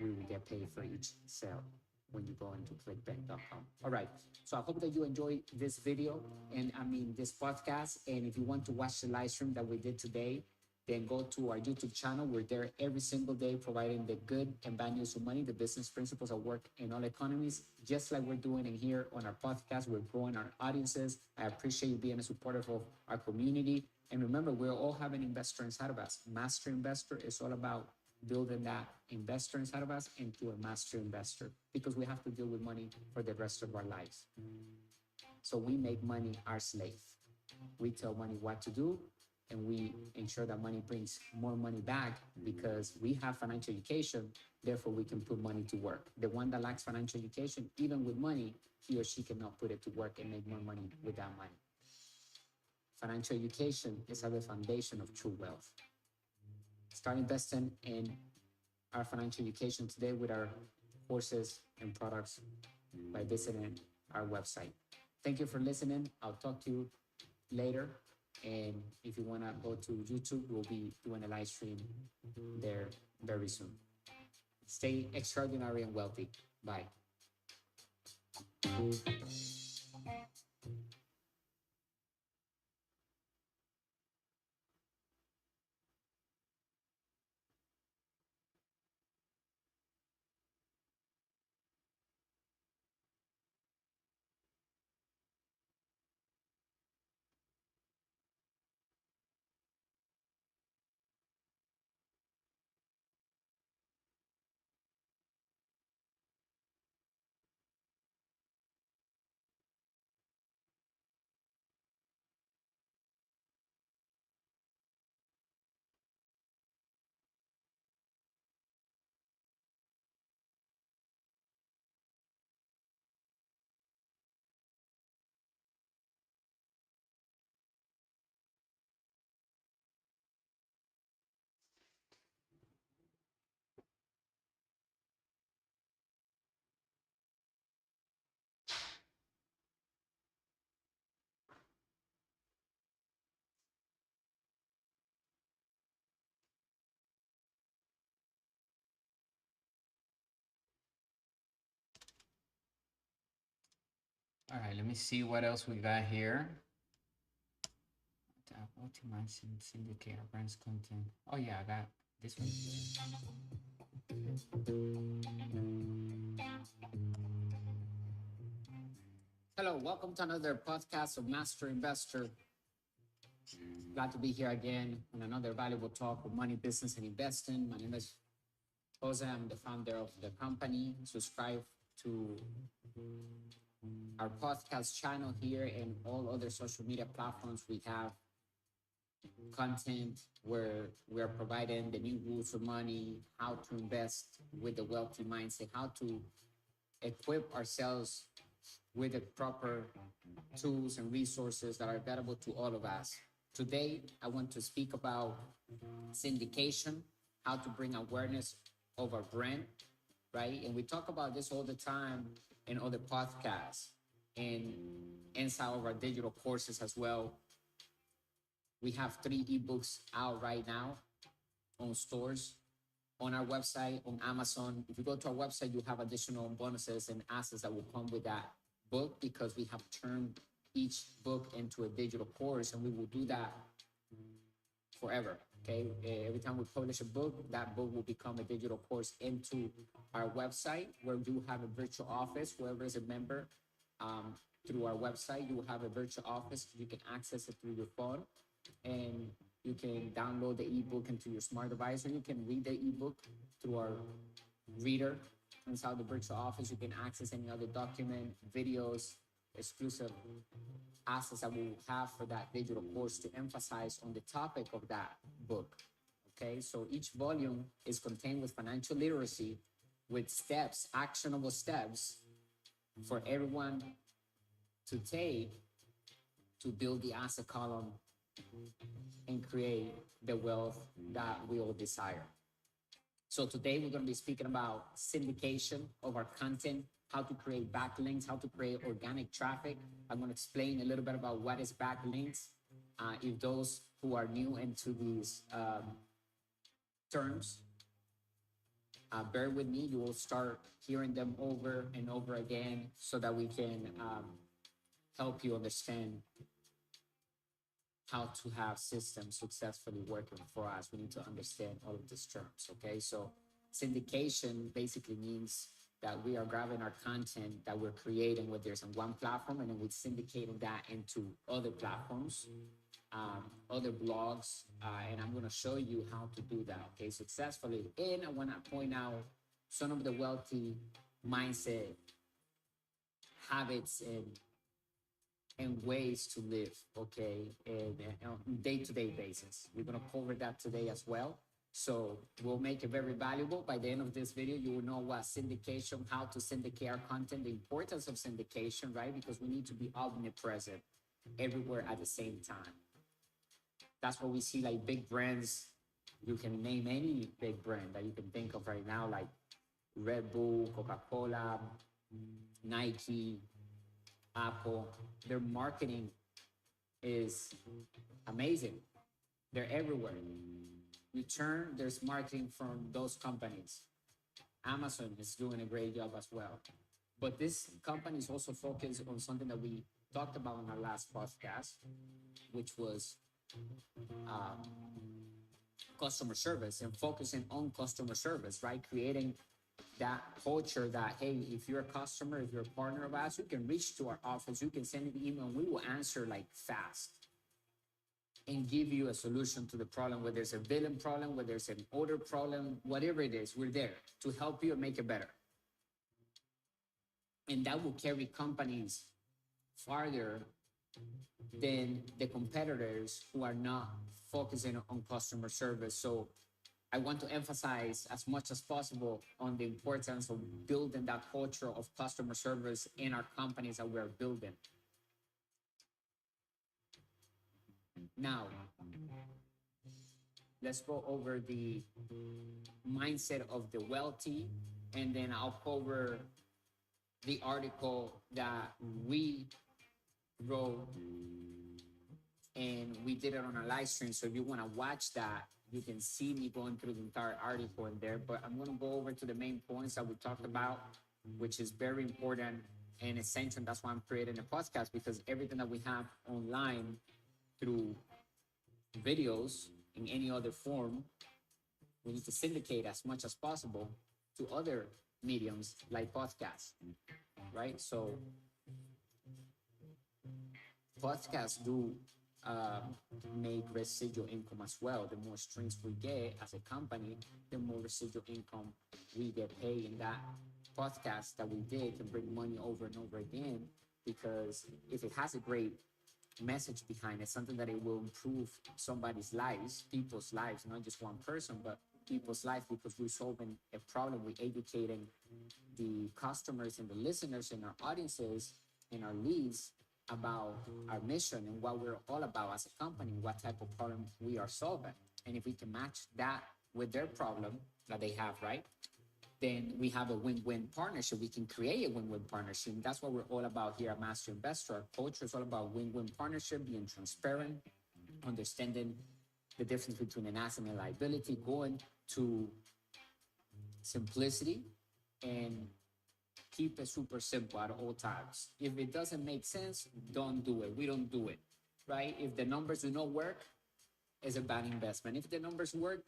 we will get paid for each sale when you go into clickbank.com. All right. So I hope that you enjoyed this video and this podcast. And if you want to watch the live stream that we did today, then go to our YouTube channel. We're there every single day providing the good and bad news of money, the business principles at work in all economies, just like we're doing in here on our podcast. We're growing our audiences. I appreciate you being a supporter of our community. And remember, we all have an investor inside of us. Master Investor is all about building that investor inside of us into a master investor because we have to deal with money for the rest of our lives. So we make money our slave. We tell money what to do, and we ensure that money brings more money back because we have financial education. Therefore, we can put money to work. The one that lacks financial education, even with money, he or she cannot put it to work and make more money with that money. Financial education is at the foundation of true wealth. Start investing in our financial education today with our courses and products by visiting our website. Thank you for listening. I'll talk to you later. And if you want to go to YouTube, we'll be doing a live stream there very soon. Stay extraordinary and wealthy. Bye. All right, let me see what else we got here. Optimize and syndicate our brand's content. Oh yeah, I got this one. Hello, welcome to another podcast of Master Investor. Glad to be here again on another valuable talk of money, business, and investing. My name is Jose. I'm the founder of the company. Subscribe to our podcast channel here and all other social media platforms. We have content where we are providing the new rules of money, how to invest with the wealthy mindset, how to equip ourselves with the proper tools and resources that are available to all of us. Today, I want to speak about syndication, how to bring awareness of our brand, right? And we talk about this all the time in other podcasts and inside of our digital courses as well. We have 3 ebooks out right now on stores. on our website, on Amazon. If you go to our website, you have additional bonuses and assets that will come with that book, because we have turned each book into a digital course, and we will do that forever. Okay, every time we publish a book, that book will become a digital course into our website, where you have a virtual office. Whoever is a member, through our website, you will have a virtual office. You can access it through your phone, and you can download the ebook into your smart device, or you can read the ebook through our reader inside the virtual office. You can access any other document, videos, exclusive assets that we will have for that digital course to emphasize on the topic of that book. Okay, so each volume is contained with financial literacy, with steps, actionable steps for everyone to take to build the asset column and create the wealth that we all desire. So today we're going to be speaking about syndication of our content, how to create backlinks, how to create organic traffic. I'm going to explain a little bit about what is backlinks. If those who are new into these terms, bear with me. You will start hearing them over and over again so that we can help you understand how to have systems successfully working for us. We need to understand all of these terms, okay? So syndication basically means that we are grabbing our content that we're creating, whether it's on one platform, and then we're syndicating that into other platforms, other blogs, and I'm gonna show you how to do that, okay, successfully. And I wanna point out some of the wealthy mindset habits and ways to live, okay, and on a day-to-day basis. We're gonna cover that today as well. So we'll make it very valuable. By the end of this video, you will know what syndication, how to syndicate our content, the importance of syndication, right? Because we need to be omnipresent everywhere at the same time. That's what we see, like big brands. You can name any big brand that you can think of right now, like Red Bull, Coca-Cola, Nike, Apple. Their marketing is amazing. They're everywhere. There's marketing from those companies. Amazon is doing a great job as well. But this company is also focused on something that we talked about in our last podcast, which was customer service, and focusing on customer service, right? Creating that culture that, hey, if you're a customer, if you're a partner of ours, you can reach to our office, you can send an email, and we will answer like fast and give you a solution to the problem. Whether it's a billing problem, whether it's an order problem, whatever it is, we're there to help you and make it better. And that will carry companies farther than the competitors who are not focusing on customer service. So I want to emphasize as much as possible on the importance of building that culture of customer service in our companies that we're building. Now, let's go over the mindset of the wealthy, and then I'll cover the article that we wrote, and we did it on a live stream. So if you want to watch that, you can see me going through the entire article in there. But I'm going to go over to the main points that we talked about, which is very important and essential. That's why I'm creating a podcast, because everything that we have online through videos in any other form, we need to syndicate as much as possible to other mediums like podcasts, right? So podcasts do make residual income as well. The more streams we get as a company, the more residual income we get paid. And that podcast that we did can bring money over and over again, because if it has a great message behind it, something that it will improve somebody's lives, people's lives, not just one person, but people's life, because we're solving a problem, we're educating the customers and the listeners and our audiences and our leads about our mission and what we're all about as a company, what type of problem we are solving. And if we can match that with their problem that they have, right, then we have a win-win partnership. We can create a win-win partnership. That's what we're all about here at Master Investor. Our culture is all about win-win partnership, being transparent, understanding the difference between an asset and liability, going to simplicity, and keep it super simple at all times. If it doesn't make sense, don't do it. We don't do it, right? If the numbers do not work, it's a bad investment. If the numbers work,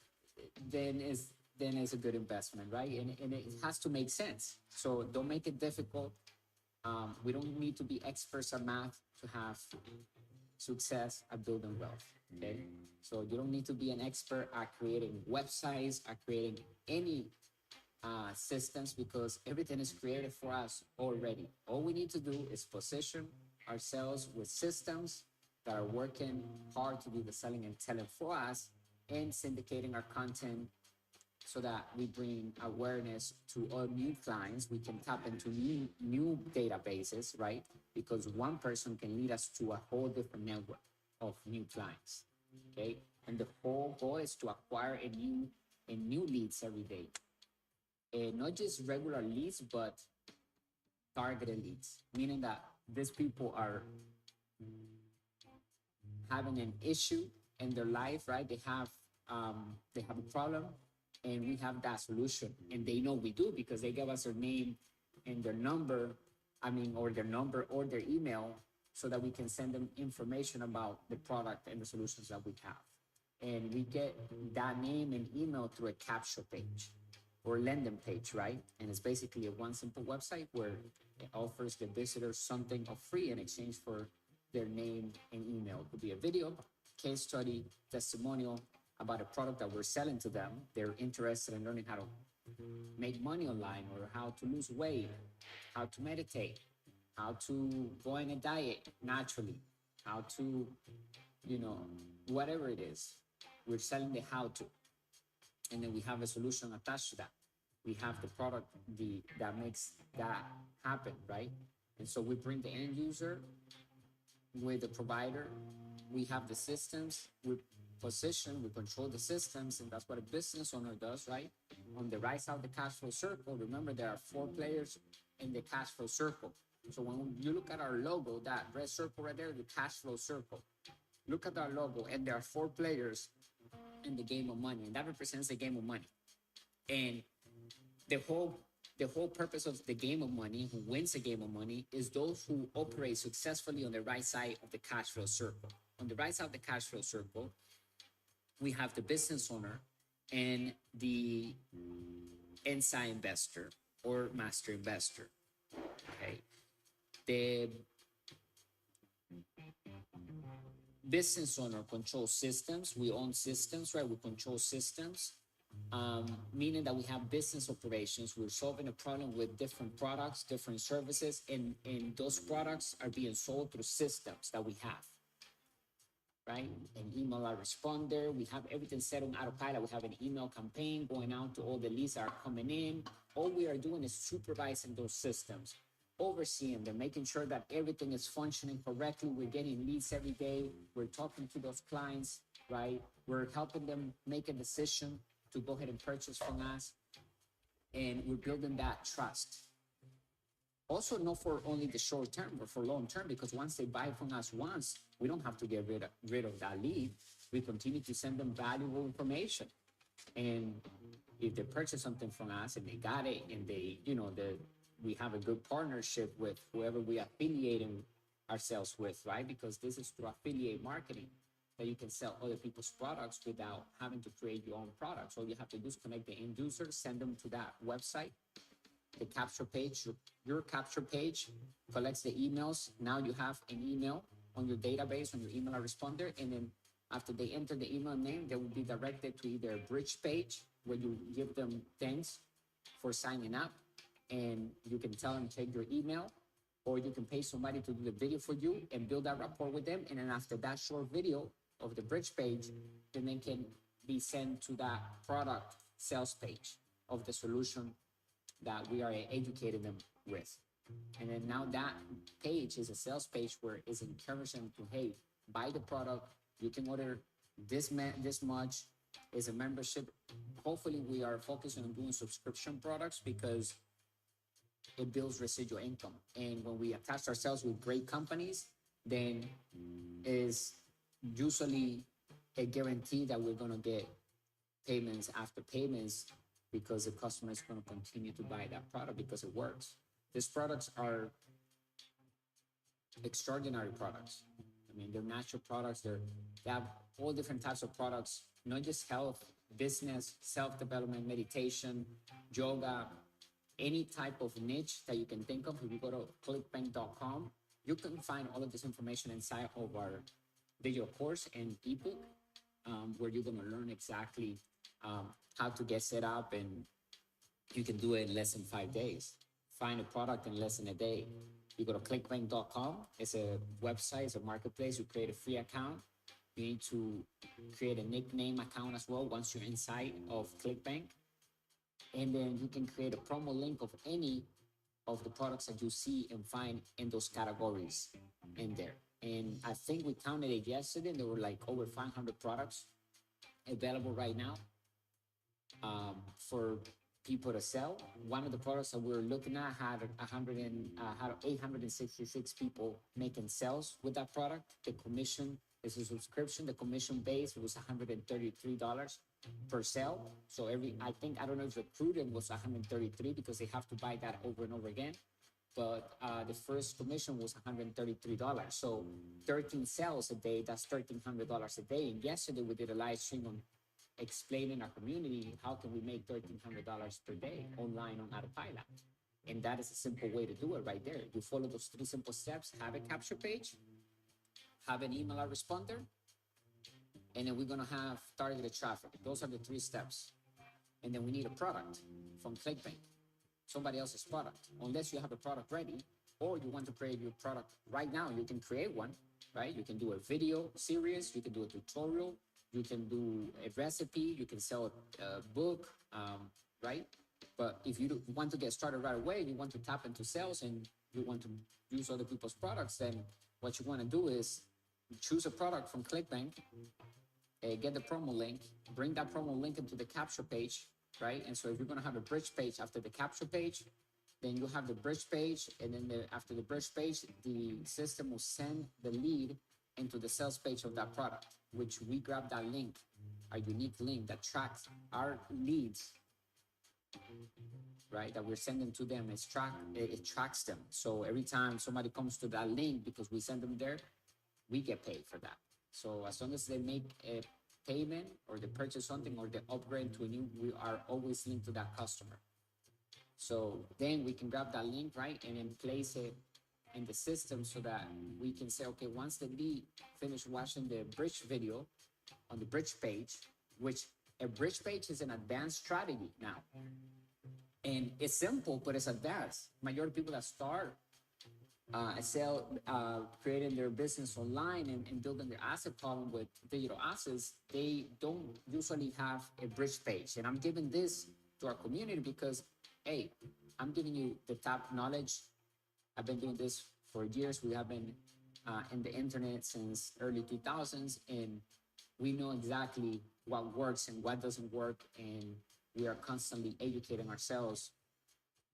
then it's a good investment, right? And it has to make sense. So don't make it difficult. We don't need to be experts at math to have success at building wealth. Okay, so you don't need to be an expert at creating websites, at creating any systems, because everything is created for us already. All we need to do is position ourselves with systems that are working hard to do the selling and selling for us, and syndicating our content so that we bring awareness to all new clients. We can tap into new databases, right? Because one person can lead us to a whole different network of new clients. Okay, and the whole goal is to acquire a new leads every day. Not just regular leads, but targeted leads, meaning that these people are having an issue in their life, right? They have a problem, and we have that solution, and they know we do because they give us their name and their number. Or their number or their email, so that we can send them information about the product and the solutions that we have. And we get that name and email through a capture page or landing page, right? And it's basically a one simple website where it offers the visitors something of free in exchange for their name and email. It could be a video, case study, testimonial about a product that we're selling to them. They're interested in learning how to make money online, or how to lose weight, how to meditate, how to go on a diet naturally, how to, whatever it is. We're selling the how to, and then we have a solution attached to that. We have the product that makes that happen, right? And so we bring the end user with the provider. We have the systems, we position, we control the systems, and that's what a business owner does, right? On the right side of the cash flow circle, remember there are 4 players in the cash flow circle. So when you look at our logo, that red circle right there, the cash flow circle, look at our logo, and there are 4 players in the game of money, and that represents the game of money. And the whole purpose of the game of money, who wins the game of money, is those who operate successfully on the right side of the cash flow circle. On the right side of the cash flow circle, we have the business owner and the inside investor or master investor. Okay, the business owner controls systems. We own systems, right? We control systems, meaning that we have business operations. We're solving a problem with different products, different services, and those products are being sold through systems that we have, right? An email autoresponder. We have everything set on autopilot. We have an email campaign going out to all the leads that are coming in. All we are doing is supervising those systems, overseeing them, making sure that everything is functioning correctly. We're getting leads every day. We're talking to those clients, right? We're helping them make a decision to go ahead and purchase from us. And we're building that trust. Also, not for only the short term, but for long term, because once they buy from us once, we don't have to get rid of that lead. We continue to send them valuable information. And if they purchase something from us and they got it, and we have a good partnership with whoever we are affiliating ourselves with, right? Because this is through affiliate marketing that you can sell other people's products without having to create your own products. All you have to do is connect the end user, send them to that website. The capture page, your capture page collects the emails. Now you have an email on your database, on your email responder, and then after they enter the email name, they will be directed to either a bridge page where you give them thanks for signing up, and you can tell them take your email, or you can pay somebody to do the video for you and build that rapport with them. And then after that short video of the bridge page, then they can be sent to that product sales page of the solution that we are educating them with. And then now that page is a sales page where it's encouraging them to, hey, buy the product, you can order this much, is a membership. Hopefully we are focusing on doing subscription products because it builds residual income. And when we attach ourselves with great companies, then is usually a guarantee that we're going to get payments after payments because the customer is going to continue to buy that product because it works. These products are extraordinary products. I mean, they're natural products. They have all different types of products, not just health, business, self-development, meditation, yoga, any type of niche that you can think of. If you go to clickbank.com, you can find all of this information inside of our digital course and ebook, where you're going to learn exactly how to get set up, and you can do it in less than 5 days. Find a product in less than a day. You go to clickbank.com. It's a website, it's a marketplace. You create a free account. You need to create a nickname account as well once you're inside of ClickBank. And then you can create a promo link of any of the products that you see and find in those categories in there. And I think we counted it yesterday, and there were like over 500 products available right now for people to sell. One of the products that we were looking at had 866 people making sales with that product. The commission is a subscription. The commission base was $133 per sale. So I don't know if the recruiting was 133 because they have to buy that over and over again. But the first commission was $133. So 13 sales a day, that's $1,300 a day. And yesterday we did a live stream on explaining our community how can we make $1,300 per day online on Autopilot. And that is a simple way to do it right there. You follow those 3 simple steps: have a capture page, have an email responder, and then we're going to have targeted traffic. Those are the 3 steps. And then we need a product from ClickBank, somebody else's product. Unless you have a product ready or you want to create your product right now, you can create one, right? You can do a video series, you can do a tutorial, you can do a recipe, you can sell a book, right? But if you want to get started right away, you want to tap into sales and you want to use other people's products, then what you want to do is choose a product from ClickBank, get the promo link, bring that promo link into the capture page, right? And so if you're going to have a bridge page after the capture page, then you have the bridge page, and then after the bridge page, the system will send the lead into the sales page of that product, which we grab that link, a unique link that tracks our leads, right? That we're sending to them. It tracks them. So every time somebody comes to that link, because we send them there, we get paid for that. So as long as they make a payment or they purchase something or they upgrade to a new, we are always linked to that customer. So then we can grab that link, right, and then place it in the system so that we can say, okay, once the lead finish watching the bridge video on the bridge page, which a bridge page is an advanced strategy now. And it's simple, but it's advanced. Majority of people that start creating their business online and building their asset column with digital assets, they don't usually have a bridge page. And I'm giving this to our community because, hey, I'm giving you the top knowledge. I've been doing this for years. We have been in the internet since early 2000s, and we know exactly what works and what doesn't work. And we are constantly educating ourselves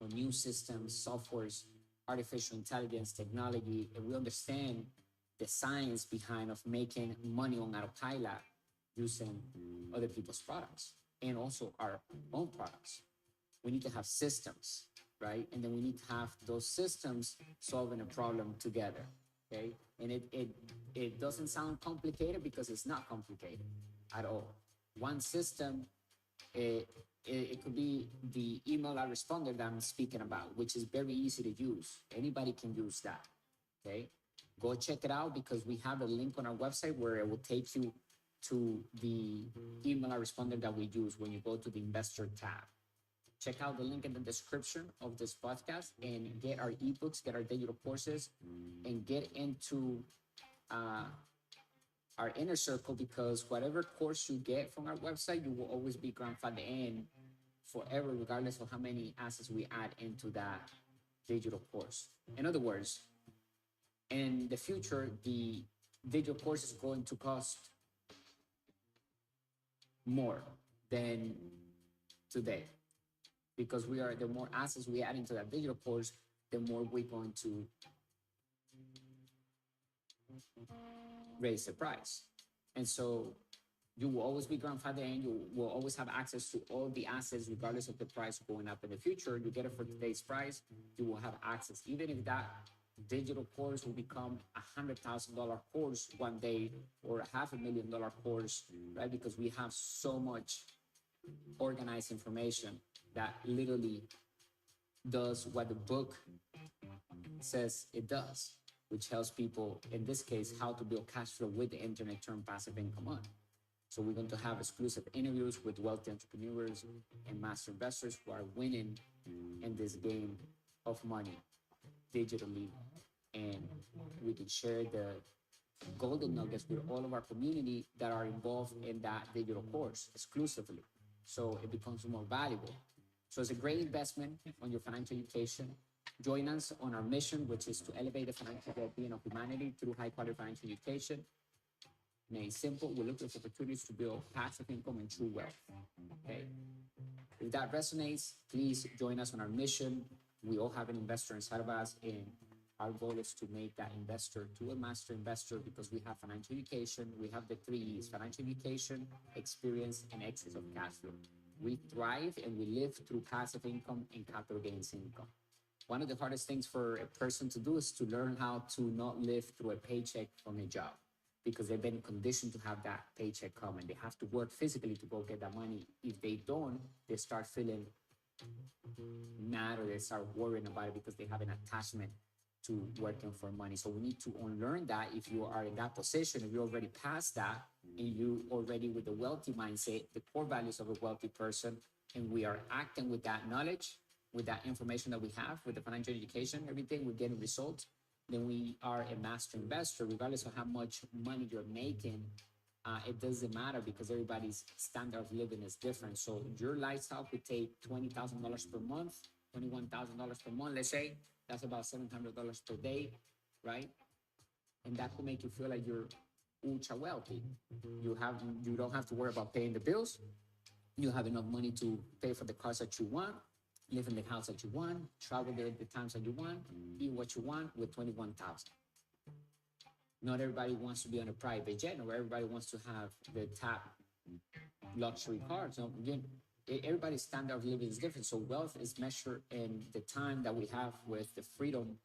on new systems, softwares, artificial intelligence, technology, and we understand the science behind of making money on Autopilot using other people's products and also our own products. We need to have systems, right? And then we need to have those systems solving a problem together, okay? And it doesn't sound complicated because it's not complicated at all. One system, it could be the email responder that I'm speaking about, which is very easy to use. Anybody can use that, okay? Go check it out because we have a link on our website where it will take you to the email responder that we use when you go to the investor tab. Check out the link in the description of this podcast and get our ebooks, get our digital courses, and get into our inner circle, because whatever course you get from our website, you will always be grandfathered in forever, regardless of how many assets we add into that digital course. In other words, in the future, the digital course is going to cost more than today, because the more assets we add into that digital course, the more we're going to raise the price. And so You will always be grandfathered in. You will always have access to all the assets, regardless of the price going up in the future. You get it for today's price. You will have access, even if that digital course will become $100,000 course one day, or a $500,000 course, right? Because we have so much organized information that literally does what the book says it does, which helps people, in this case, how to build cash flow with the internet, turn passive income on. So we're going to have exclusive interviews with wealthy entrepreneurs and master investors who are winning in this game of money digitally. And we can share the golden nuggets with all of our community that are involved in that digital course exclusively. So it becomes more valuable. So it's a great investment on your financial education. Join us on our mission, which is to elevate the financial well-being of humanity through high-quality financial education. Made simple, we look for opportunities to build passive income and true wealth. Okay. If that resonates, please join us on our mission. We all have an investor inside of us, and our goal is to make that investor to a master investor, because we have financial education. We have the 3 E's: financial education, experience, and excess of cash flow. We thrive and we live through passive income and capital gains income. One of the hardest things for a person to do is to learn how to not live through a paycheck from a job, because they've been conditioned to have that paycheck come, and they have to work physically to go get that money. If they don't, they start feeling mad, or they start worrying about it because they have an attachment to working for money. So we need to unlearn that. If you are in that position, if you're already past that, and you already with the wealthy mindset, the core values of a wealthy person, and we are acting with that knowledge, with that information that we have, with the financial education, everything, we're getting results, then we are a master investor. Regardless of how much money you're making, it doesn't matter, because everybody's standard of living is different. So your lifestyle could take $20,000 per month, $21,000 per month, let's say. That's about $700 per day, right? And that could make you feel like you're ultra wealthy. You don't have to worry about paying the bills. You have enough money to pay for the cars that you want, live in the house that you want, travel there the times that you want, eat what you want with 21,000. Not everybody wants to be on a private jet, or everybody wants to have the top luxury cars. So everybody's standard of living is different. So wealth is measured in the time that we have with the freedom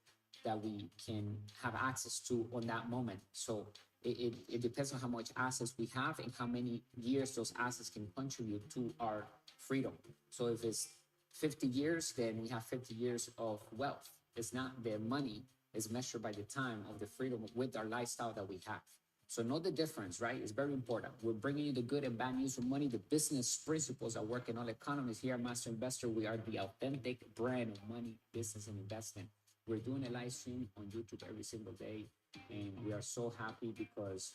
that we can have access to on that moment. So it depends on how much assets we have and how many years those assets can contribute to our freedom. So if it's 50 years, then we have 50 years of wealth. It's not the money, is measured by the time of the freedom with our lifestyle that we have. So know the difference, right? It's very important. We're bringing you the good and bad news of money, the business principles that work in all economies. Here at Master Investor, we are the authentic brand of money, business, and investment. We're doing a live stream on YouTube every single day, and we are so happy because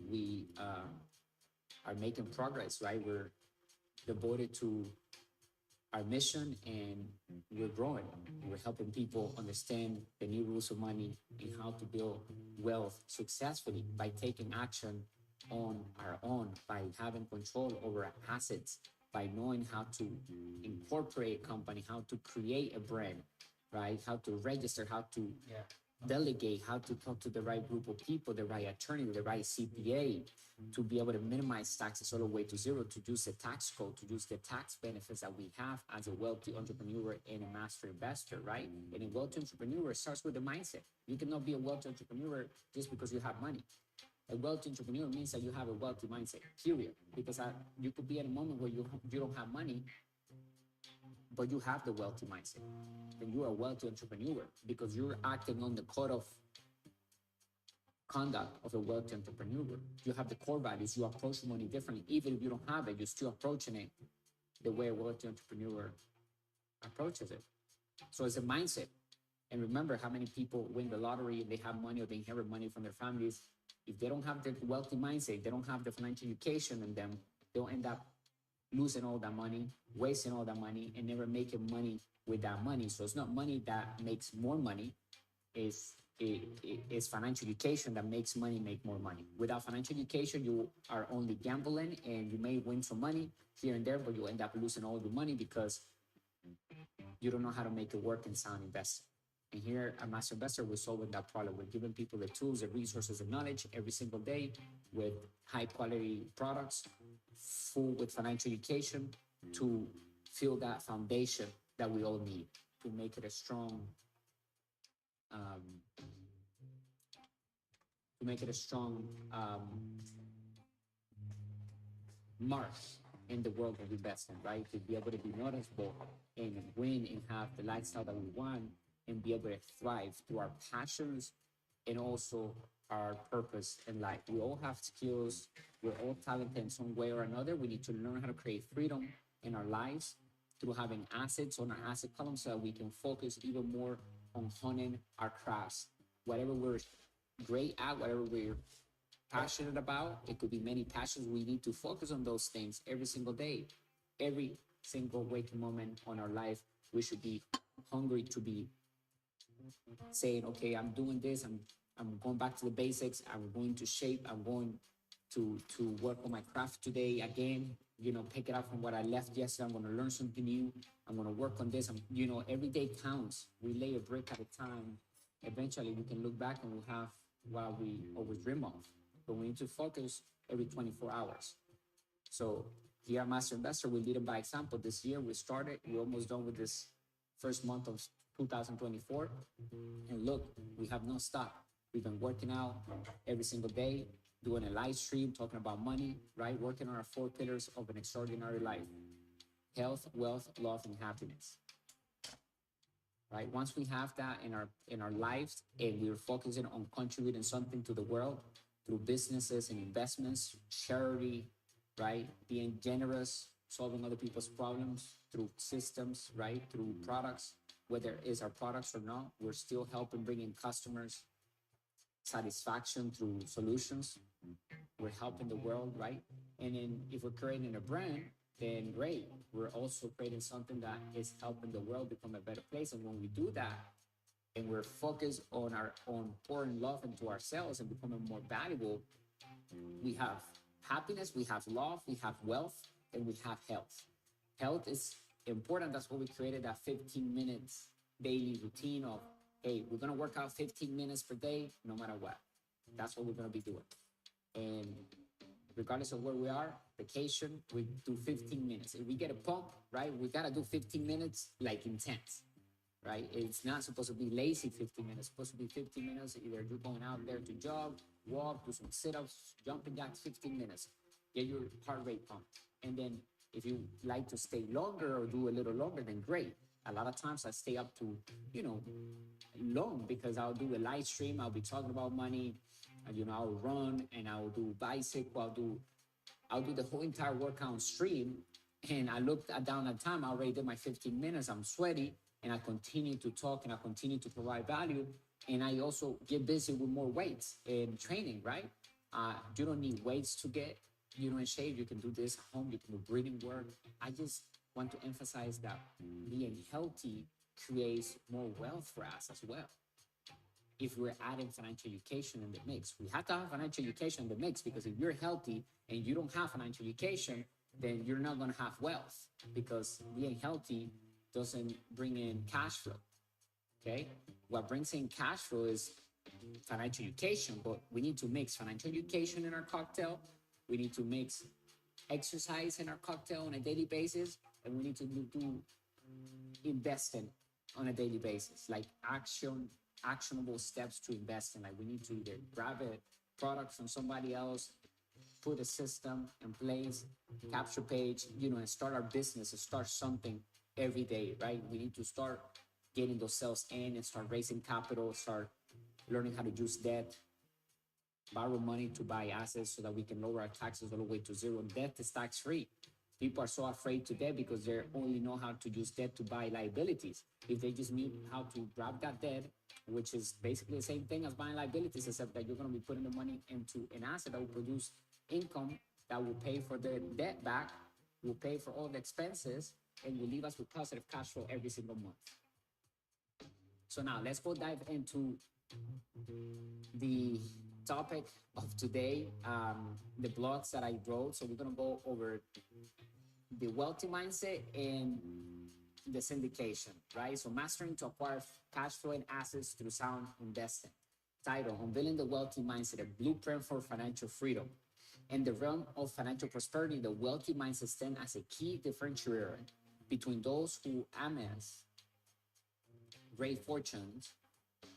we are making progress, right? We're devoted to our mission, and we're growing. We're helping people understand the new rules of money and how to build wealth successfully by taking action on our own, by having control over our assets, by knowing how to incorporate a company, how to create a brand, right? How to register, how to delegate, how to talk to the right group of people, the right attorney, the right CPA, to be able to minimize taxes all the way to zero, to use the tax code, to use the tax benefits that we have as a wealthy entrepreneur and a master investor, right? And a wealthy entrepreneur starts with the mindset. You cannot be a wealthy entrepreneur just because you have money. A wealthy entrepreneur means that you have a wealthy mindset, period. Because you could be at a moment where you don't have money, but you have the wealthy mindset. Then you're a wealthy entrepreneur, because you're acting on the code of conduct of a wealthy entrepreneur. You have the core values. You approach money differently. Even if you don't have it, you're still approaching it the way a wealthy entrepreneur approaches it. So it's a mindset. And remember how many people win the lottery and they have money, or they inherit money from their families. If they don't have the wealthy mindset, they don't have the financial education in them, they'll end up losing all that money, wasting all that money, and never making money with that money. So it's not money that makes more money. It's financial education that makes money make more money. Without financial education, you are only gambling, and you may win some money here and there, but you end up losing all your money because you don't know how to make it work and sound investing. And here at Master Investor, we're solving that problem. We're giving people the tools, the resources, and knowledge every single day with high quality products, full with financial education to fill that foundation that we all need to make it a strong, um, to make it a strong mark in the world of investing, right? To be able to be noticeable and win and have the lifestyle that we want and be able to thrive through our passions and also our purpose in life. We all have skills. We're all talented in some way or another. We need to learn how to create freedom in our lives through having assets on our asset column so that we can focus even more on honing our crafts. Whatever we're great at, whatever we're passionate about, it could be many passions. We need to focus on those things every single day, every single waking moment on our life. We should be hungry to be saying, okay, I'm doing this. I'm going back to the basics. I'm going to shape. I'm going to work on my craft today again. You know, pick it up from what I left yesterday. I'm going to learn something new. I'm going to work on this. Every day counts. We lay a brick at a time. Eventually, we can look back and we'll have what we always dream of. But we need to focus every 24 hours. So here at Master Investor, we lead them by example. This year we started, we're almost done with this first month of 2024. And look, we have not stopped. We've been working out every single day, doing a live stream, talking about money, right? Working on our 4 pillars of an extraordinary life: health, wealth, love, and happiness. Right? Once we have that in our lives and we're focusing on contributing something to the world through businesses and investments, charity, right? Being generous, solving other people's problems through systems, right? Through products, whether it is our products or not, we're still helping bring in customers satisfaction through solutions. We're helping the world, right? And then if we're creating a brand, then great. We're also creating something that is helping the world become a better place. And when we do that, and we're focused on our own pouring love into ourselves and becoming more valuable, we have happiness, we have love, we have wealth, and we have health. Health is important. That's why we created that 15 minutes daily routine of, hey, we're going to work out 15 minutes per day, no matter what. That's what we're going to be doing. And regardless of where we are, vacation, we do 15 minutes. If we get a pump, right, we got to do 15 minutes like intense, right? It's not supposed to be lazy 15 minutes. It's supposed to be 15 minutes. Either you're going out there to jog, walk, do some sit-ups, jumping jacks, 15 minutes. Get your heart rate pumped. And then if you like to stay longer or do a little longer, then great. A lot of times I stay up to, long because I'll do a live stream. I'll be talking about money. I'll run and I'll do bicycle. I'll do the whole entire workout on stream. And I looked at down at time. I already did my 15 minutes. I'm sweaty and I continue to talk and I continue to provide value. And I also get busy with more weights and training, right? You don't need weights to get, in shape. You can do this at home. You can do breathing work. I just want to emphasize that being healthy creates more wealth for us as well. If we're adding financial education in the mix, we have to have financial education in the mix, because if you're healthy and you don't have financial education, then you're not going to have wealth, because being healthy doesn't bring in cash flow. Okay. What brings in cash flow is financial education, but we need to mix financial education in our cocktail. We need to mix exercise in our cocktail on a daily basis, and we need to do investing on a daily basis, like actionable steps to invest in. Like we need to either grab a product from somebody else, put a system in place, capture page, and start our business and start something every day, right? We need to start getting those sales in and start raising capital, start learning how to use debt, borrow money to buy assets so that we can lower our taxes all the way to zero. And debt is tax free. People are so afraid to debt because they only know how to use debt to buy liabilities. If they just knew how to grab that debt, which is basically the same thing as buying liabilities, except that you're going to be putting the money into an asset that will produce income that will pay for the debt back, will pay for all the expenses, and will leave us with positive cash flow every single month. So now let's go dive into the topic of today, the blogs that I wrote. So we're going to go over the wealthy mindset and the syndication, right? So mastering to acquire cash flowing assets through sound investing. Title, Unveiling the Wealthy Mindset, a blueprint for financial freedom. In the realm of financial prosperity, the wealthy mindset stands as a key differentiator between those who amass great fortunes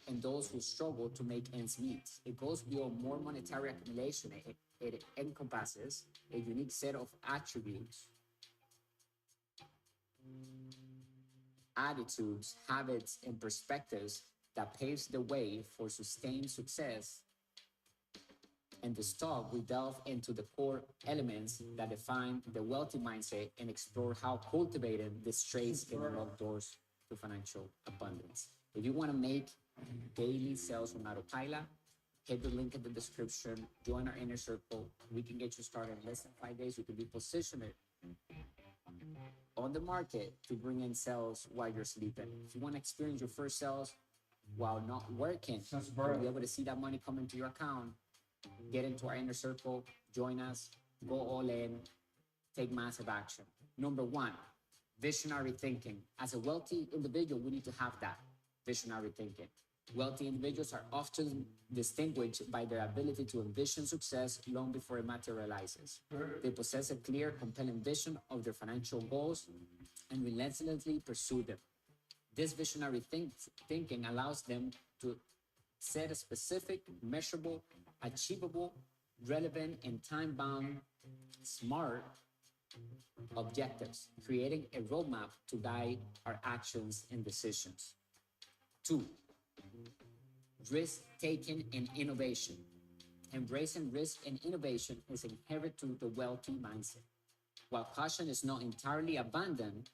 and those who struggle to make ends meet. It goes beyond more monetary accumulation. It encompasses a unique set of attributes, attitudes, habits, and perspectives that paves the way for sustained success. In this talk, we delve into the core elements that define the wealthy mindset and explore how cultivating these traits can unlock doors to financial abundance. If you want to make daily sales from autopilot, hit the link in the description, join our inner circle. We can get you started in less than 5 days. You can be positioned on the market to bring in sales while you're sleeping. If you want to experience your first sales while not working, you'll be able to see that money come into your account. Get into our inner circle, join us, go all in, take massive action. Number one, visionary thinking. As a wealthy individual, we need to have that visionary thinking. Wealthy individuals are often distinguished by their ability to envision success long before it materializes. They possess a clear, compelling vision of their financial goals and relentlessly pursue them. This visionary thinking allows them to set a specific, measurable, achievable, relevant, and time-bound, smart objectives, creating a roadmap to guide our actions and decisions. Two, risk-taking and innovation. Embracing risk and innovation is inherent to the wealthy mindset. While caution is not entirely abandoned,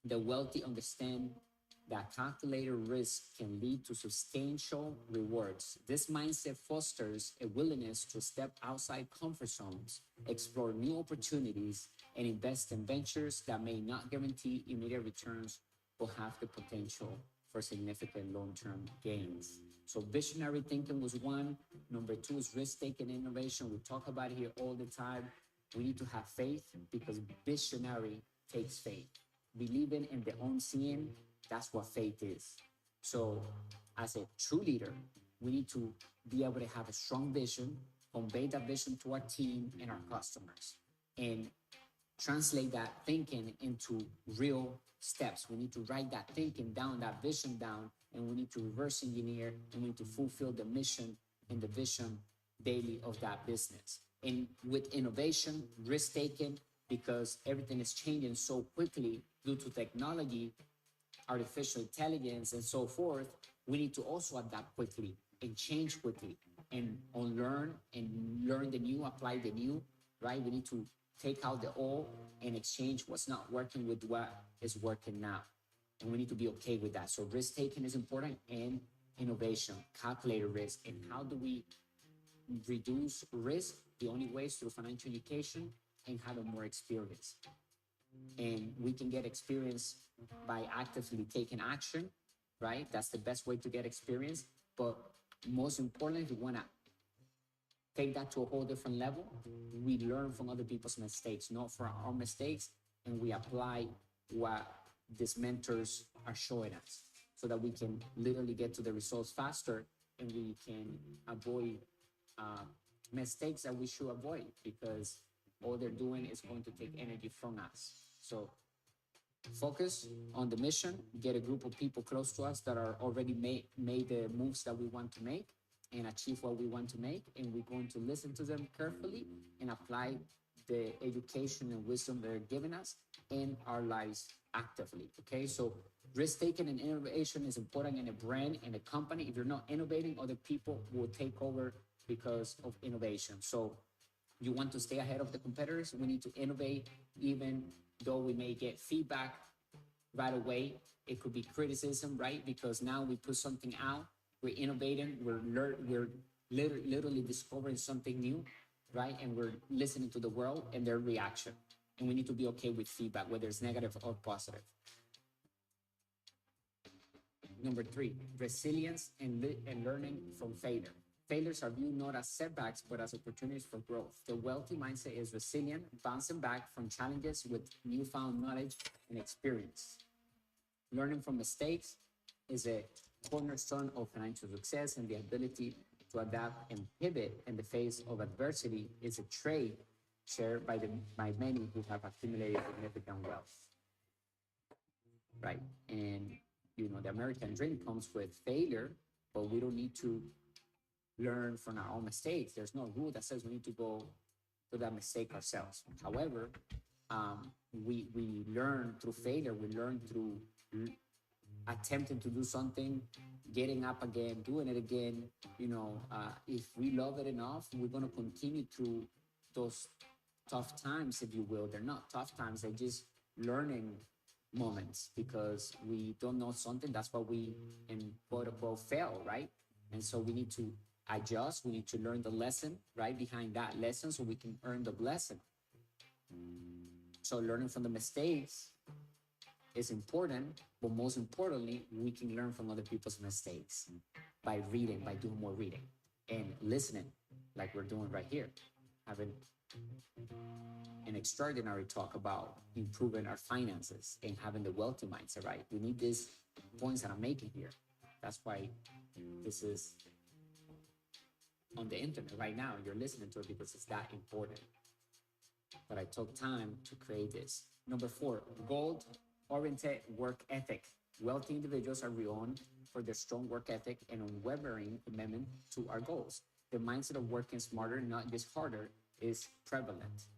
the wealthy understand that calculated risk can lead to substantial rewards. This mindset fosters a willingness to step outside comfort zones, explore new opportunities, and invest in ventures that may not guarantee immediate returns but have the potential for significant long-term gains. So visionary thinking was one. Number two is risk-taking innovation. We talk about it here all the time. We need to have faith because visionary takes faith. Believing in the unseen, that's what faith is. So as a true leader, we need to be able to have a strong vision, convey that vision to our team and our customers, and translate that thinking into real steps. We need to write that thinking down, that vision down, and we need to reverse engineer and we need to fulfill the mission and the vision daily of that business. And with innovation, risk taking, because everything is changing so quickly due to technology, artificial intelligence, and so forth, we need to also adapt quickly and change quickly and unlearn and learn the new, apply the new, right? We need to take out the old and exchange what's not working with what is working now. And we need to be okay with that. So risk taking is important, and innovation, calculated risk. And how do we reduce risk? The only way is through financial education and having more experience. And we can get experience by actively taking action, right? That's the best way to get experience. But most importantly, if we want to take that to a whole different level, we learn from other people's mistakes, not from our mistakes, and we apply what these mentors are showing us so that we can literally get to the results faster and we can avoid mistakes that we should avoid, because all they're doing is going to take energy from us. So focus on the mission, get a group of people close to us that are already made the moves that we want to make and achieve what we want to make, and we're going to listen to them carefully and apply the education and wisdom they're giving us in our lives actively. Okay, so risk taking and innovation is important in a brand, in a company. If you're not innovating, other people will take over because of innovation. So you want to stay ahead of the competitors, we need to innovate, even though we may get feedback right away. It could be criticism, right? Because now we put something out, we're innovating, we're literally discovering something new, right? And we're listening to the world and their reaction. And we need to be okay with feedback, whether it's negative or positive. Number three, resilience and learning from failure. Failures are viewed not as setbacks, but as opportunities for growth. The wealthy mindset is resilient, bouncing back from challenges with newfound knowledge and experience. Learning from mistakes is a cornerstone of financial success, and the ability to adapt and pivot in the face of adversity is a trait shared by many who have accumulated significant wealth, right? And the American dream comes with failure, but we don't need to learn from our own mistakes. There's no rule that says we need to go through that mistake ourselves. However, we learn through failure. We learn through attempting to do something, getting up again, doing it again. If we love it enough, we're going to continue through those tough times, if you will. They're not tough times, they're just learning moments, because we don't know something. That's why we, in quote unquote, fail, right? And so we need to adjust. We need to learn the lesson right behind that lesson so we can earn the blessing. So learning from the mistakes is important, but most importantly, we can learn from other people's mistakes by reading, by doing more reading and listening, like we're doing right here, having an extraordinary talk about improving our finances and having the wealthy mindset, right? We need these points that I'm making here. That's why this is on the internet right now. You're listening to it because it's that important. But I took time to create this. Number 4, goal-oriented work ethic. Wealthy individuals are renowned for their strong work ethic and unwavering commitment to our goals. The mindset of working smarter, not just harder, is prevalent.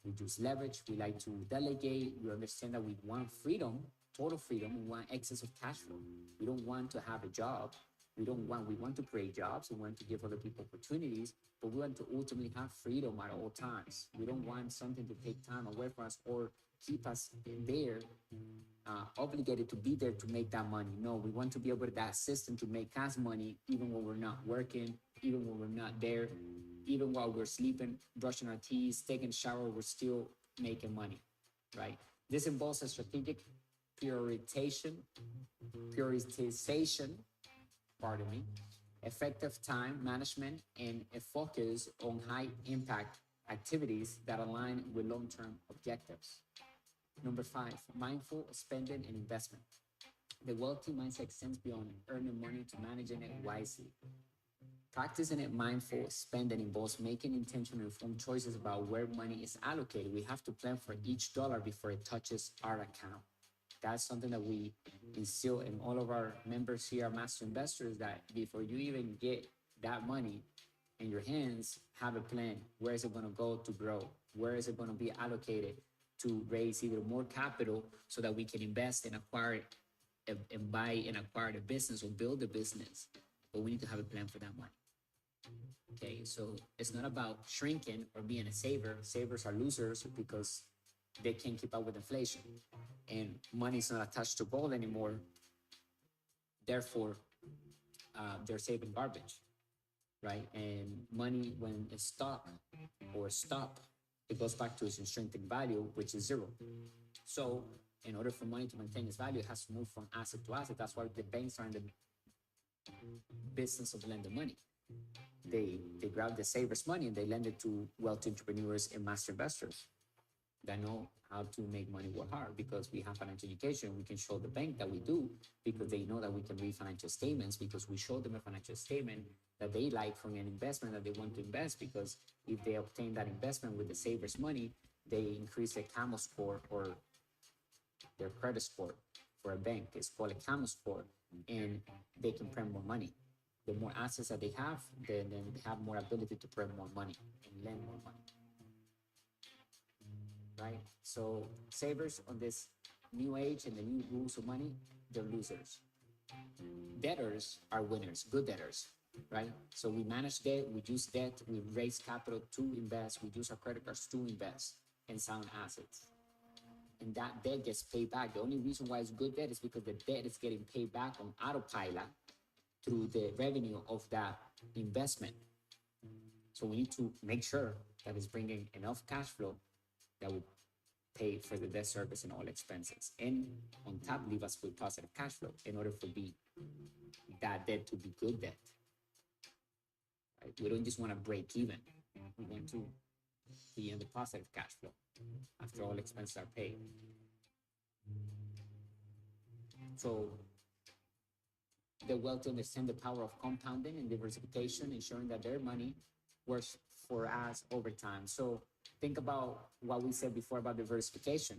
We use leverage. We like to delegate. We understand that we want freedom, total freedom. We want excess of cash flow. We don't want to have a job. We want to create jobs. We want to give other people opportunities, but we want to ultimately have freedom at all times. We don't want something to take time away from us or keep us there, obligated to be there to make that money. No, we want to be able to that system to make us money even when we're not working, even when we're not there, even while we're sleeping, brushing our teeth, taking a shower, we're still making money, right? This involves a strategic prioritization, pardon me, effective time management, and a focus on high impact activities that align with long-term objectives. Number 5, mindful spending and investment. The wealthy mindset extends beyond earning money to managing it wisely. Practicing it mindful spending involves making intentional informed choices about where money is allocated. We have to plan for each dollar before it touches our account. That's something that we instill in all of our members here, our master investors, that before you even get that money in your hands, have a plan. Where is it going to go to grow? Where is it going to be allocated to raise either more capital so that we can invest and acquire and buy and acquire the business or build a business? But we need to have a plan for that money. Okay, so it's not about shrinking or being a saver. Savers are losers because they can't keep up with inflation, and money is not attached to gold anymore. Therefore, they're saving garbage, right? And money, when it's stuck or stop, it goes back to its intrinsic value, which is 0. So in order for money to maintain its value, it has to move from asset to asset. That's why the banks are in the business of lending money. They grab the savers' money and they lend it to wealthy entrepreneurs and master investors that know how to make money work hard. Because we have financial education, we can show the bank that we do, because they know that we can read financial statements, because we show them a financial statement that they like from an investment that they want to invest. Because if they obtain that investment with the savers' money, they increase their CAMO score, or their credit score for a bank. It's called a CAMO score, and they can print more money. The more assets that they have, then they have more ability to print more money and lend more money. Right? So savers on this new age and the new rules of money, they're losers. Debtors are winners, good debtors, right? So we manage debt, we use debt, we raise capital to invest, we use our credit cards to invest in sound assets. And that debt gets paid back. The only reason why it's good debt is because the debt is getting paid back on autopilot through the revenue of that investment. So we need to make sure that it's bringing enough cash flow that would pay for the debt service and all expenses, and on top leave us with positive cash flow in order for that debt to be good debt. Right? We don't just want to break even. We want to be in the positive cash flow after all expenses are paid. So the wealthy understand the power of compounding and diversification, ensuring that their money works for us over time. So think about what we said before about diversification,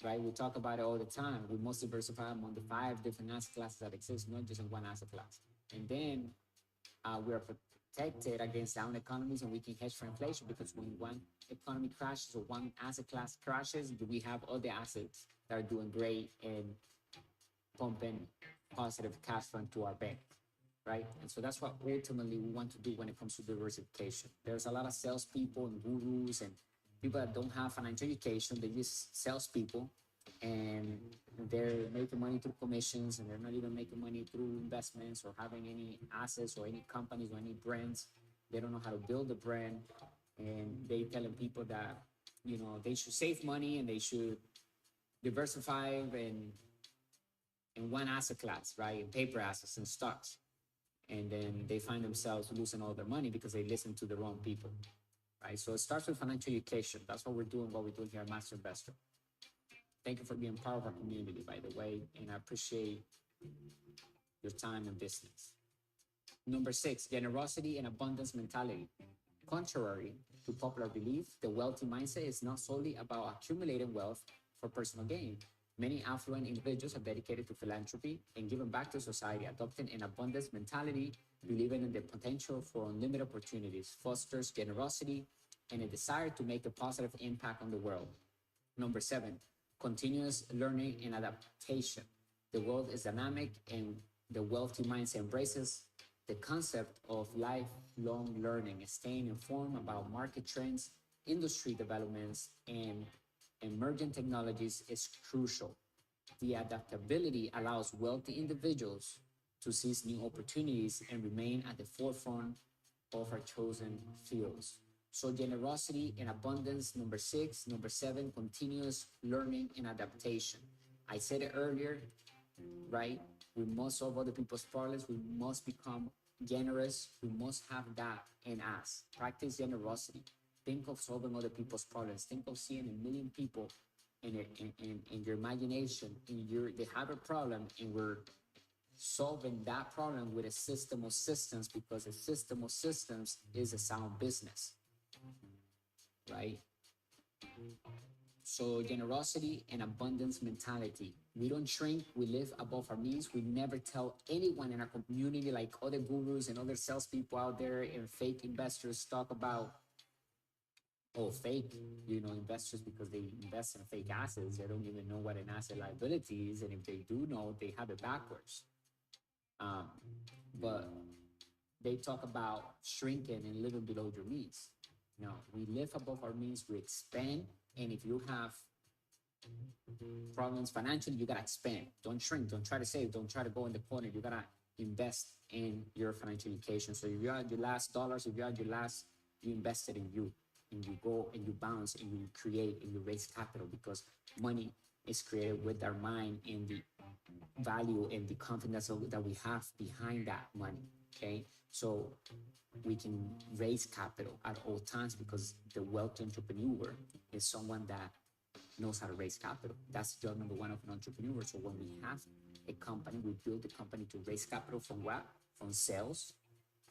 right? We talk about it all the time. We must diversify among the 5 different asset classes that exist, not just in one asset class. And then we are protected against down economies, and we can hedge for inflation, because when one economy crashes or one asset class crashes, we have all the assets that are doing great and pumping positive cash flow into our bank, right? And so that's what ultimately we want to do when it comes to diversification. There's a lot of salespeople and gurus and people that don't have financial education. They're just salespeople, and they're making money through commissions, and they're not even making money through investments or having any assets or any companies or any brands. They don't know how to build a brand, and they telling people that, you know, they should save money and they should diversify in one asset class, right? In paper assets and stocks. And then they find themselves losing all their money because they listen to the wrong people, right? So it starts with financial education. That's what we're doing here at Master Investor. Thank you for being part of our community, by the way, and I appreciate your time and business. Number 6, generosity and abundance mentality. Contrary to popular belief, the wealthy mindset is not solely about accumulating wealth for personal gain. Many affluent individuals are dedicated to philanthropy and giving back to society, adopting an abundance mentality, believing in the potential for unlimited opportunities, fosters generosity and a desire to make a positive impact on the world. Number 7, continuous learning and adaptation. The world is dynamic, and the wealthy mindset embraces the concept of lifelong learning, staying informed about market trends, industry developments, and emerging technologies is crucial. The adaptability allows wealthy individuals to seize new opportunities and remain at the forefront of our chosen fields. So generosity and abundance, number 6. Number 7, continuous learning and adaptation. I said it earlier, right? We must solve other people's problems. We must become generous. We must have that in us. Practice generosity. Think of solving other people's problems. Think of seeing a million people in your imagination. They have a problem, and we're solving that problem with a system of systems, because a system of systems is a sound business, right? So generosity and abundance mentality. We don't shrink, we live above our means. We never tell anyone in our community, like other gurus and other salespeople out there and fake investors talk about, fake, investors, because they invest in fake assets. They don't even know what an asset liability is. And if they do know, they have it backwards. But they talk about shrinking and living below your means. No, we live above our means, we expand. And if you have problems financially, you gotta expand. Don't shrink, don't try to save, don't try to go in the corner. You gotta invest in your financial education. So if you had your last dollars, if you had your last, you invested in you, and you go and you bounce and you create and you raise capital, because money is created with our mind and the value and the confidence that we have behind that money. Okay, so we can raise capital at all times, because the wealthy entrepreneur is someone that knows how to raise capital. That's job number 1 of an entrepreneur. So when we have a company, we build a company to raise capital from what? From sales,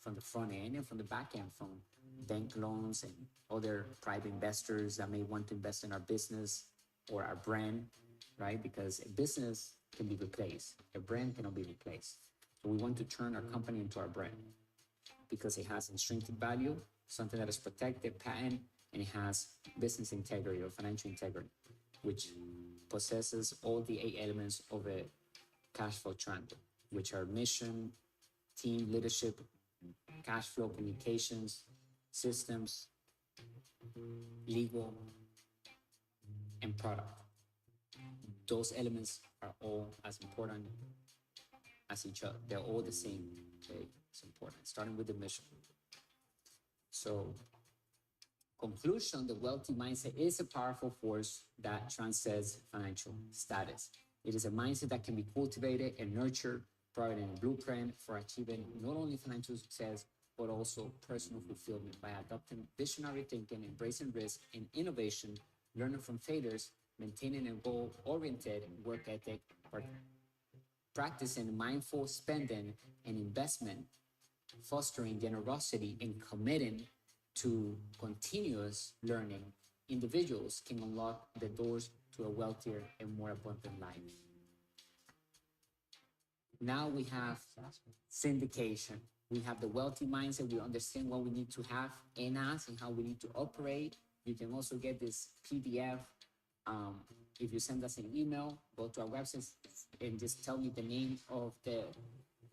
from the front end and from the back end, from bank loans and other private investors that may want to invest in our business or our brand, right? Because a business can be replaced, a brand cannot be replaced. So we want to turn our company into our brand, because it has intrinsic value, something that is protected, patent, and it has business integrity or financial integrity, which possesses all the 8 elements of a cash flow triangle, which are mission, team, leadership, cash flow, communications, systems, legal, and product. Those elements are all as important as each other. They're all the same. Okay, it's important. Starting with the mission. So, conclusion: the wealthy mindset is a powerful force that transcends financial status. It is a mindset that can be cultivated and nurtured, providing a blueprint for achieving not only financial success, but also personal fulfillment by adopting visionary thinking, embracing risk and innovation, learning from failures, maintaining a goal-oriented work ethic, practicing mindful spending and investment, fostering generosity, and committing to continuous learning, individuals can unlock the doors to a wealthier and more abundant life. Now we have syndication. We have the wealthy mindset. We understand what we need to have in us and how we need to operate. You can also get this PDF. If you send us an email, go to our website and just tell me the name of the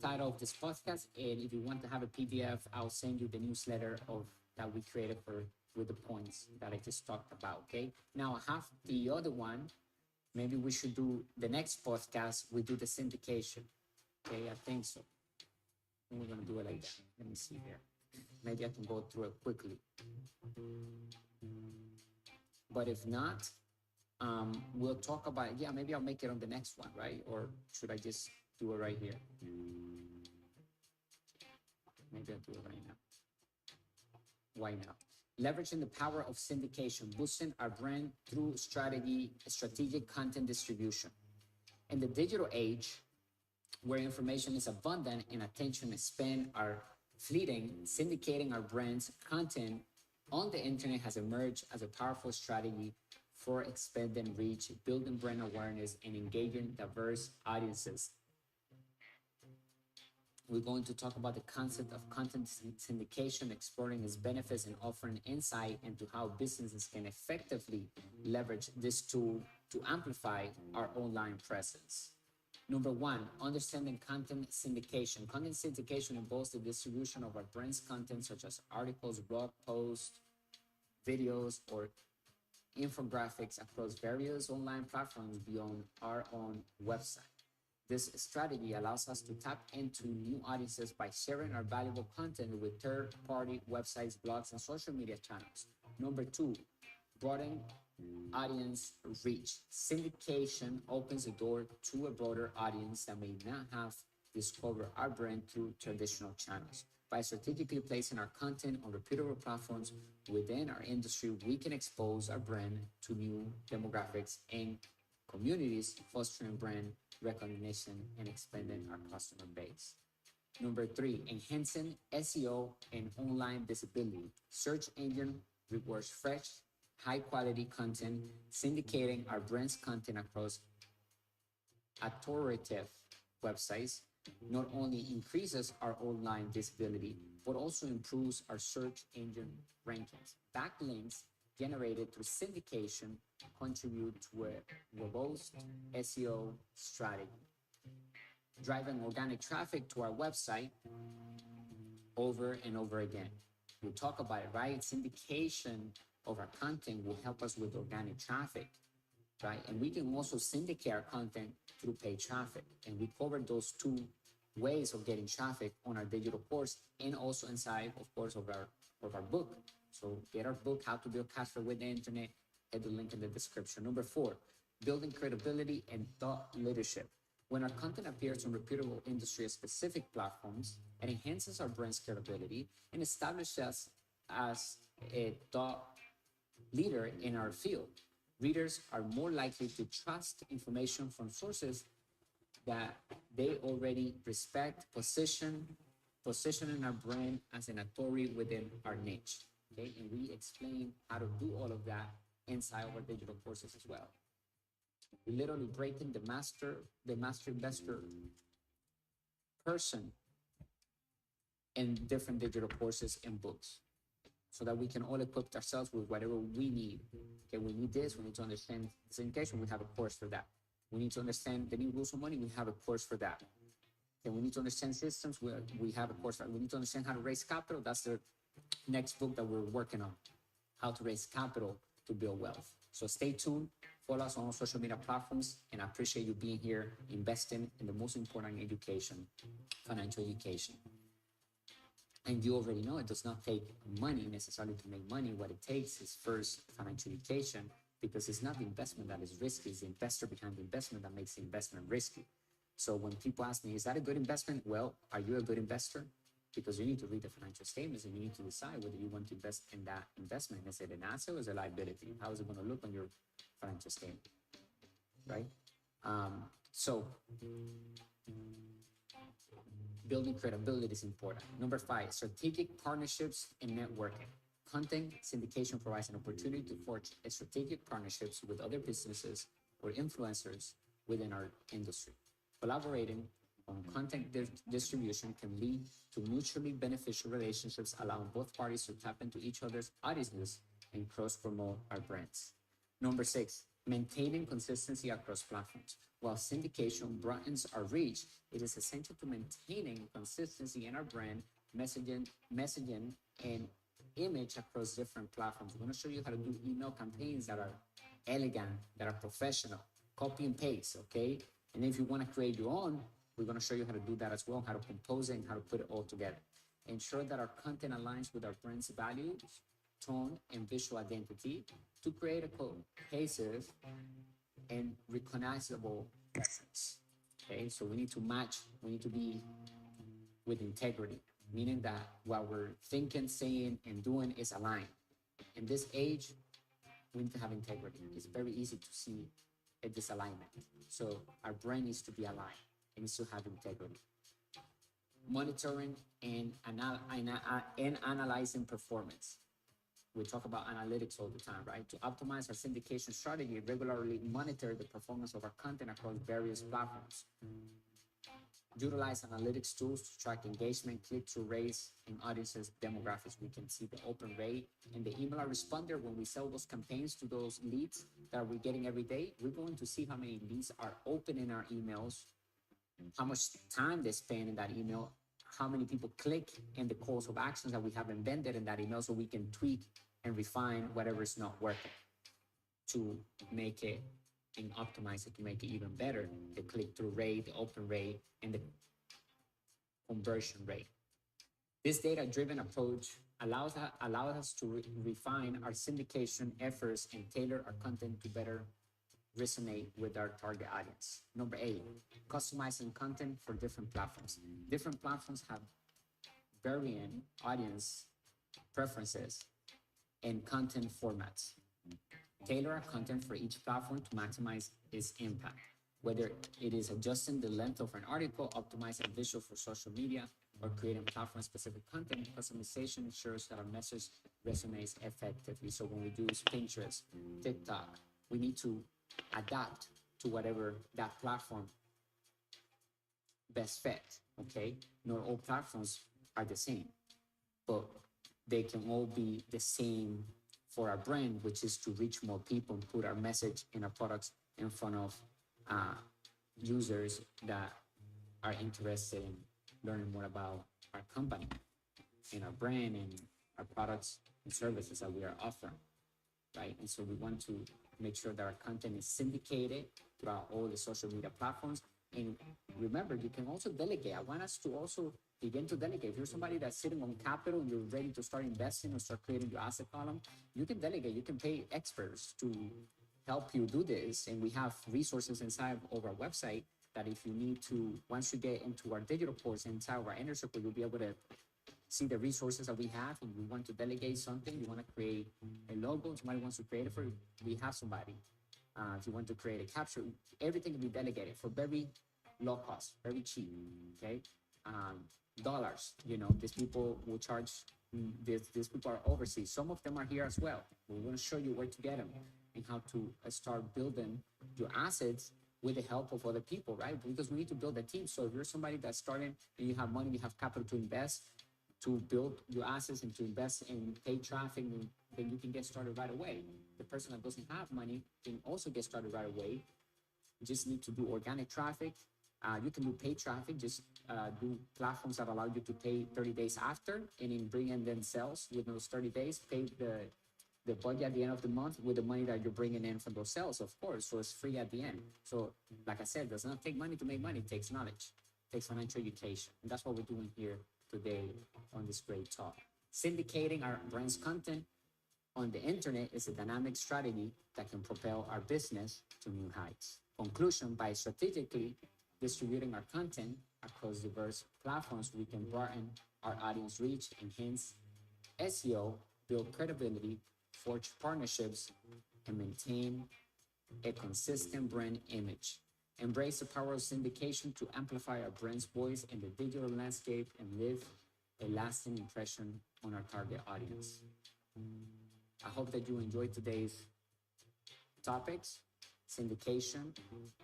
title of this podcast. And if you want to have a PDF, I'll send you the newsletter of that we created for with the points that I just talked about. Okay. Now I have the other one. Maybe we should do the next podcast. We do the syndication. Okay, I think so. And we're gonna do it like that. Let me see here. Maybe I can go through it quickly. But if not, we'll talk about it. Yeah, maybe I'll make it on the next one, right? Or should I just do it right here? Maybe I'll do it right now. Why not? Leveraging the power of syndication, boosting our brand through strategic content distribution. In the digital age, where information is abundant and attention span are fleeting, syndicating our brand's content on the internet has emerged as a powerful strategy for expanding reach, building brand awareness, and engaging diverse audiences. We're going to talk about the concept of content syndication, exploring its benefits and offering insight into how businesses can effectively leverage this tool to amplify our online presence. Number one, understanding content syndication. Content syndication involves the distribution of our brand's content, such as articles, blog posts, videos, or infographics across various online platforms beyond our own website. This strategy allows us to tap into new audiences by sharing our valuable content with third-party websites, blogs, and social media channels. Number two, broaden audience reach. Syndication opens the door to a broader audience that may not have discovered our brand through traditional channels. By strategically placing our content on reputable platforms within our industry, we can expose our brand to new demographics and communities, fostering brand recognition and expanding our customer base. Number three, enhancing SEO and online visibility. Search engine rewards fresh, high quality content, syndicating our brand's content across authoritative websites not only increases our online visibility, but also improves our search engine rankings. Backlinks generated through syndication contribute to a robust SEO strategy, driving organic traffic to our website over and over again. We'll talk about it, right? Syndication of our content will help us with organic traffic, right? And we can also syndicate our content through paid traffic. And we covered those two ways of getting traffic on our digital course and also inside, of course, of our book. So get our book, How to Build Cash Flow with the Internet, hit the link in the description. Number four, building credibility and thought leadership. When our content appears on reputable industry-specific platforms, it enhances our brand's credibility and establishes us as a thought leader in our field. Readers are more likely to trust information from sources that they already respect, positioning our brand as an authority within our niche. Okay, and we explain how to do all of that inside of our digital courses as well. We literally breaking the master investor person in different digital courses and books, so that we can all equip ourselves with whatever we need. Okay, we need this, we need to understand syndication, we have a course for that. We need to understand the new rules of money, we have a course for that. Okay, we need to understand systems, we have a course for that. We need to understand how to raise capital, that's the next book that we're working on, how to raise capital to build wealth. So stay tuned, follow us on all social media platforms, and I appreciate you being here, investing in the most important education, financial education. And you already know it does not take money necessarily to make money. What it takes is first financial education, because it's not the investment that is risky, it's the investor behind the investment that makes the investment risky. So when people ask me, is that a good investment? Well, are you a good investor? Because you need to read the financial statements and you need to decide whether you want to invest in that investment. Is it an asset or is it a liability? How is it going to look on your financial statement, right? So Building credibility is important. Number 5, strategic partnerships and networking. Content syndication provides an opportunity to forge strategic partnerships with other businesses or influencers within our industry. Collaborating on content distribution can lead to mutually beneficial relationships, allowing both parties to tap into each other's audiences and cross-promote our brands. Number 6, maintaining consistency across platforms. While syndication broadens our reach, it is essential to maintaining consistency in our brand, messaging, and image across different platforms. We're going to show you how to do email campaigns that are elegant, that are professional, copy and paste, okay? And if you want to create your own, we're going to show you how to do that as well, how to compose it and how to put it all together. Ensure that our content aligns with our brand's values, tone, and visual identity to create a cohesive and recognizable presence. Okay, so we need to match, we need to be with integrity, meaning that what we're thinking, saying, and doing is aligned. In this age, we need to have integrity. It's very easy to see a disalignment. So our brand needs to be aligned. It needs to have integrity. Monitoring and analyzing performance. We talk about analytics all the time, right? To optimize our syndication strategy, regularly monitor the performance of our content across various platforms. Utilize analytics tools to track engagement, click-through rates, and audiences demographics. We can see the open rate and the email responder when we sell those campaigns to those leads that we're getting every day. We're going to see how many leads are open in our emails, how much time they spend in that email, how many people click, and the calls of actions that we have embedded in that email, so we can tweak and refine whatever is not working to make it and optimize it to make it even better. The click-through rate, the open rate, and the conversion rate. This data-driven approach allows us to refine our syndication efforts and tailor our content to better resonate with our target audience. Number 8, customizing content for different platforms. Different platforms have varying audience preferences and content formats. Tailor our content for each platform to maximize its impact, whether it is adjusting the length of an article, optimizing visual for social media, or creating platform-specific content. Customization ensures that our message resonates effectively. So when we do Pinterest, TikTok, we need to adapt to whatever that platform best fit, okay? Not all platforms are the same, but they can all be the same for our brand, which is to reach more people and put our message and our products in front of users that are interested in learning more about our company and our brand and our products and services that we are offering, right? And so we want to make sure that our content is syndicated throughout all the social media platforms. And remember, you can also delegate. I want us to also begin to delegate. If you're somebody that's sitting on capital and you're ready to start investing or start creating your asset column, you can delegate. You can pay experts to help you do this. And we have resources inside of our website that if you need to, once you get into our digital course inside of our inner circle, you'll be able to see the resources that we have. And you want to delegate something, you want to create a logo, somebody wants to create it for you, we have somebody. If you want to create a capture, everything can be delegated for very low cost, very cheap, okay? Dollars, you know, these people will charge, these people are overseas. Some of them are here as well. We're going to show you where to get them and how to start building your assets with the help of other people, right? Because we need to build a team. So if you're somebody that's starting and you have money, you have capital to invest, to build your assets and to invest in paid traffic, then you can get started right away. The person that doesn't have money can also get started right away. You just need to do organic traffic. You can do paid traffic, just do platforms that allow you to pay 30 days after and then bring in then sales within those 30 days, pay the budget at the end of the month with the money that you're bringing in from those sales, of course. So it's free at the end. So like I said, it does not take money to make money. It takes knowledge, it takes financial education. And that's what we're doing here today on this great talk. Syndicating our brand's content on the internet is a dynamic strategy that can propel our business to new heights. Conclusion, by strategically distributing our content across diverse platforms, we can broaden our audience reach, enhance SEO, build credibility, forge partnerships, and maintain a consistent brand image. Embrace the power of syndication to amplify our brand's voice in the digital landscape and leave a lasting impression on our target audience. I hope that you enjoyed today's topics, syndication,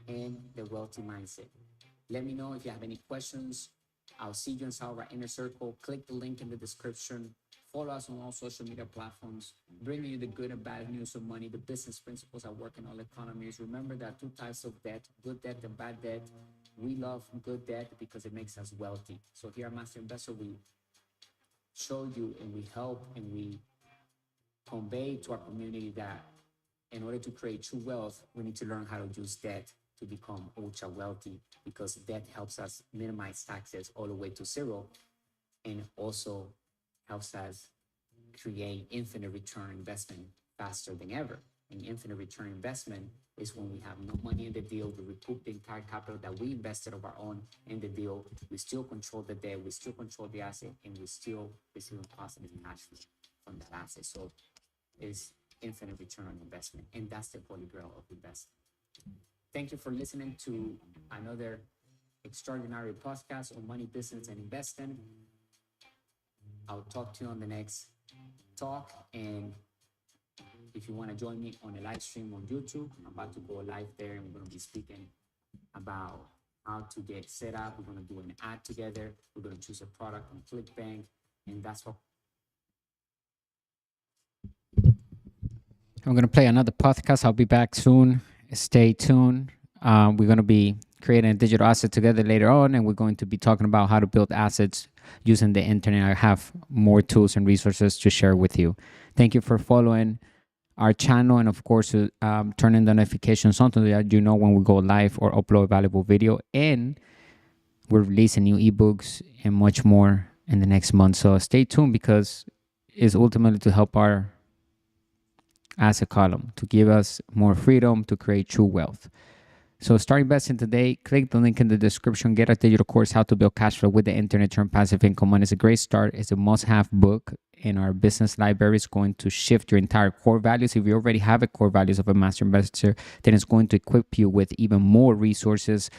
and the wealthy mindset. Let me know if you have any questions. I'll see you inside our inner circle. Click the link in the description. Follow us on all social media platforms, bringing you the good and bad news of money, the business principles that work in all economies. Remember that two types of debt, good debt and bad debt. We love good debt because it makes us wealthy. So here at Master Investor, we show you and we help and we convey to our community that in order to create true wealth, we need to learn how to use debt to become ultra wealthy, because debt helps us minimize taxes all the way to zero, and also helps us create infinite return investment faster than ever. And infinite return investment is when we have no money in the deal, we recoup the entire capital that we invested of our own in the deal. We still control the debt, we still control the asset, and we still receive positive cash flow from that asset. So it's infinite return on investment, and that's the holy grail of investing. Thank you for listening to another extraordinary podcast on money, business, and investing. I'll talk to you on the next talk. And if you want to join me on a live stream on YouTube, I'm about to go live there, and we're going to be speaking about how to get set up. We're going to do an ad together. We're going to choose a product on ClickBank, and that's what I'm going to play another podcast. I'll be back soon. Stay tuned. We're going to be creating a digital asset together later on, and we're going to be talking about how to build assets using the internet. I have more tools and resources to share with you. Thank you for following our channel, and of course, turning the notifications on so that you know when we go live or upload a valuable video. And we're releasing new ebooks and much more in the next month. So stay tuned, because it's ultimately to help our asset column, to give us more freedom to create true wealth. So start investing today. Click the link in the description. Get our digital course, How to Build Cash Flow with the Internet, Turn Passive Income On. It's a great start. It's a must-have book in our business library. It's going to shift your entire core values. If you already have a core values of a master investor, then it's going to equip you with even more resources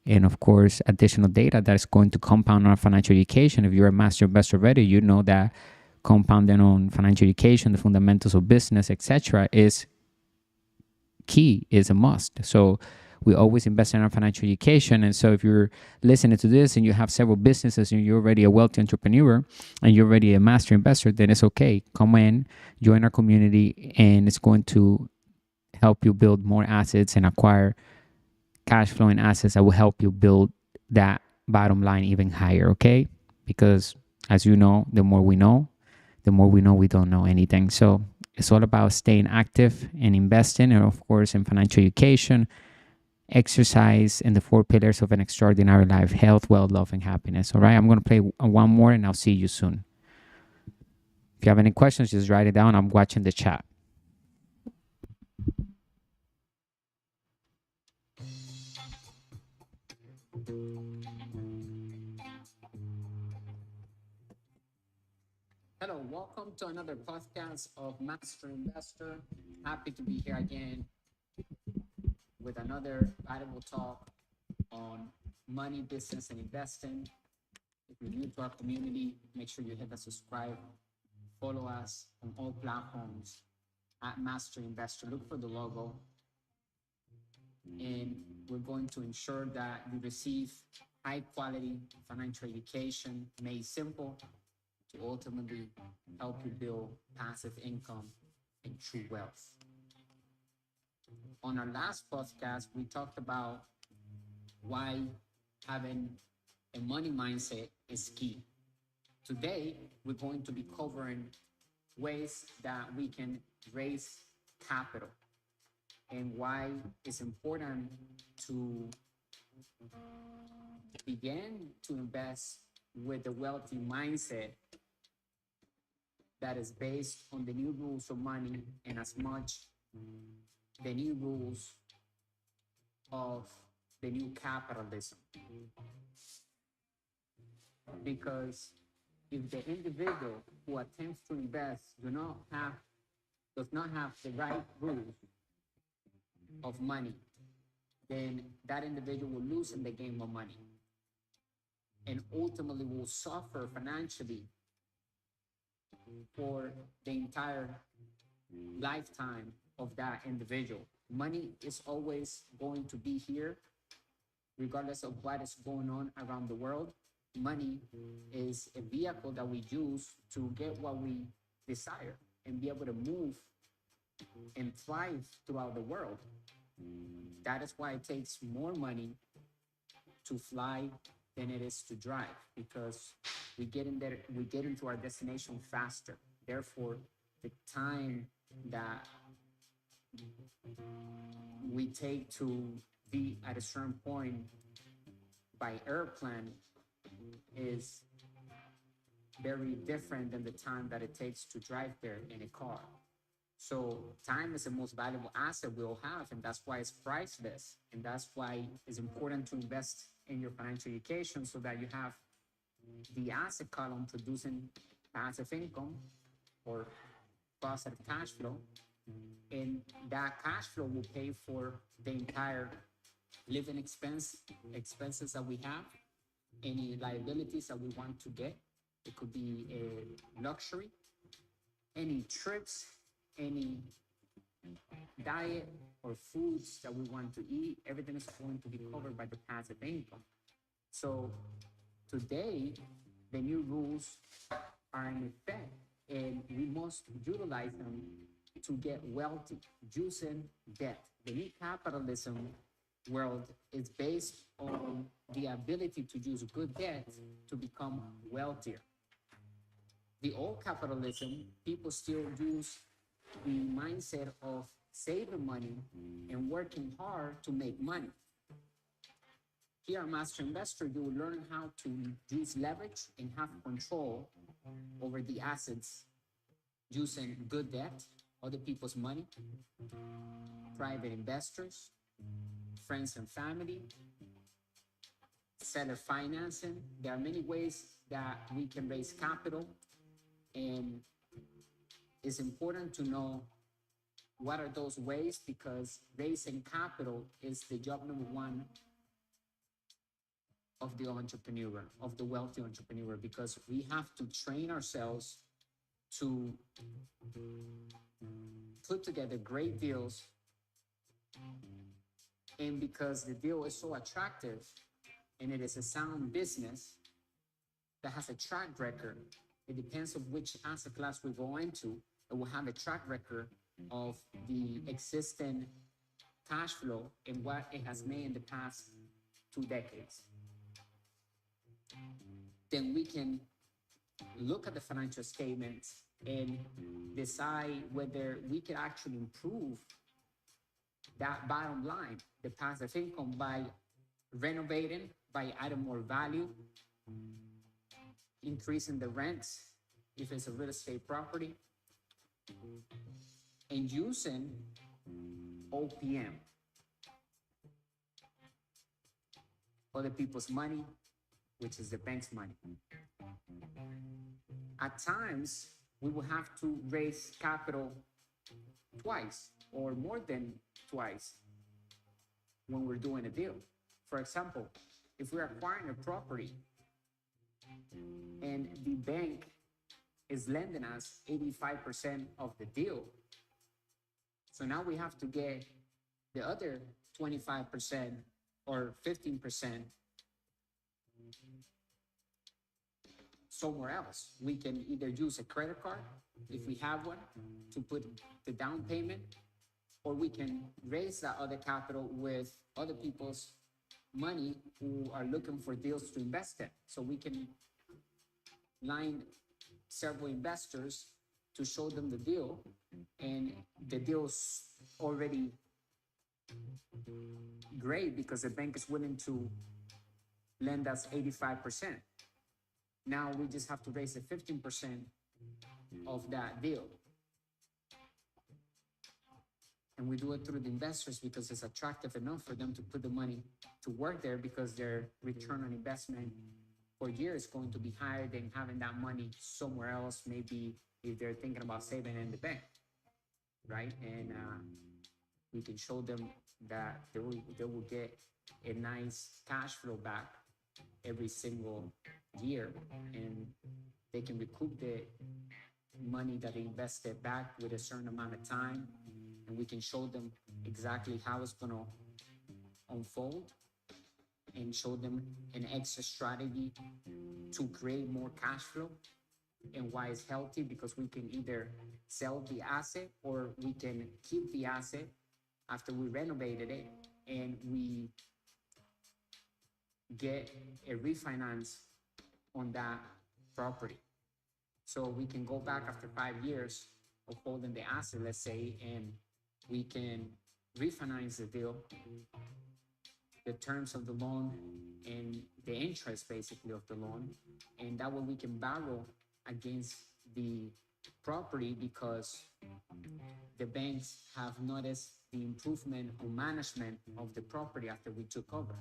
and, of course, additional data that is going to compound on financial education. If you're a master investor already, you know that compounding on financial education, the fundamentals of business, etc., is key, is a must. So we always invest in our financial education. And so if you're listening to this and you have several businesses and you're already a wealthy entrepreneur and you're already a master investor, then it's okay. Come in, join our community, and it's going to help you build more assets and acquire cash flowing assets that will help you build that bottom line even higher, okay? Because as you know, the more we know, we don't know anything. So it's all about staying active and investing, and of course in financial education, exercise, and the 4 pillars of an extraordinary life: health, wealth, love, and happiness. All right, I'm going to play one more, and I'll see you soon. If you have any questions, just write it down. I'm watching the chat. Hello, welcome to another podcast of Master Investor. Happy to be here again with another valuable talk on money, business, and investing. If you're new to our community, make sure you hit the subscribe, follow us on all platforms at Master Investor. Look for the logo, and we're going to ensure that you receive high quality financial education made simple to ultimately help you build passive income and true wealth. On our last podcast, we talked about why having a money mindset is key. Today, we're going to be covering ways that we can raise capital and why it's important to begin to invest with a wealthy mindset that is based on the new rules of money, and as much the new rules of the new capitalism. Because if the individual who attempts to invest does not have the right rules of money, then that individual will lose and they gain more money, and ultimately will suffer financially for the entire lifetime of that individual. Money is always going to be here, regardless of what is going on around the world. Money is a vehicle that we use to get what we desire and be able to move and thrive throughout the world. That is why it takes more money to fly than it is to drive, because we get in there, we get into our destination faster. Therefore, the time that we take to be at a certain point by airplane is very different than the time that it takes to drive there in a car. So time is the most valuable asset we'll have, and that's why it's priceless. And that's why it's important to invest in your financial education so that you have the asset column producing passive income or positive cash flow. And that cash flow will pay for the entire living expenses that we have, any liabilities that we want to get. It could be a luxury, any trips, any diet or foods that we want to eat. Everything is going to be covered by the passive income. So today, the new rules are in effect, and we must utilize them to get wealthy using debt. The new capitalism world is based on the ability to use good debt to become wealthier. The old capitalism, people still use the mindset of saving money and working hard to make money. Here at Master Investor, you will learn how to use leverage and have control over the assets using good debt, other people's money, private investors, friends and family, seller financing. There are many ways that we can raise capital, and it's important to know what are those ways, because raising capital is the job number one of the entrepreneur, of the wealthy entrepreneur, because we have to train ourselves to put together great deals. And because the deal is so attractive and it is a sound business that has a track record, it depends on which asset class we go into, it will have a track record of the existing cash flow and what it has made in the past 2 decades. Then we can look at the financial statements and decide whether we can actually improve that bottom line, the passive income, by renovating, by adding more value, increasing the rents if it's a real estate property, and using OPM, other people's money, which is the bank's money. At times, we will have to raise capital twice or more than twice when we're doing a deal. For example, if we're acquiring a property and the bank is lending us 85% of the deal, so now we have to get the other 25% or 15% somewhere else. We can either use a credit card, if we have one, to put the down payment, or we can raise that other capital with other people's money who are looking for deals to invest in. So we can line several investors to show them the deal, and the deal's already great because the bank is willing to lend us 85%. Now we just have to raise the 15% of that deal. And we do it through the investors because it's attractive enough for them to put the money to work there, because their return on investment for years is going to be higher than having that money somewhere else, maybe if they're thinking about saving in the bank, right? And We can show them that they will get a nice cash flow back every single year, and they can recoup the money that they invested back with a certain amount of time, and we can show them exactly how it's going to unfold and show them an exit strategy to create more cash flow and why it's healthy, because we can either sell the asset or we can keep the asset after we renovated it and we get a refinance on that property. So we can go back after 5 years of holding the asset, let's say, and we can refinance the deal, the terms of the loan and the interest basically of the loan. And that way we can borrow against the property because the banks have noticed the improvement on management of the property after we took over.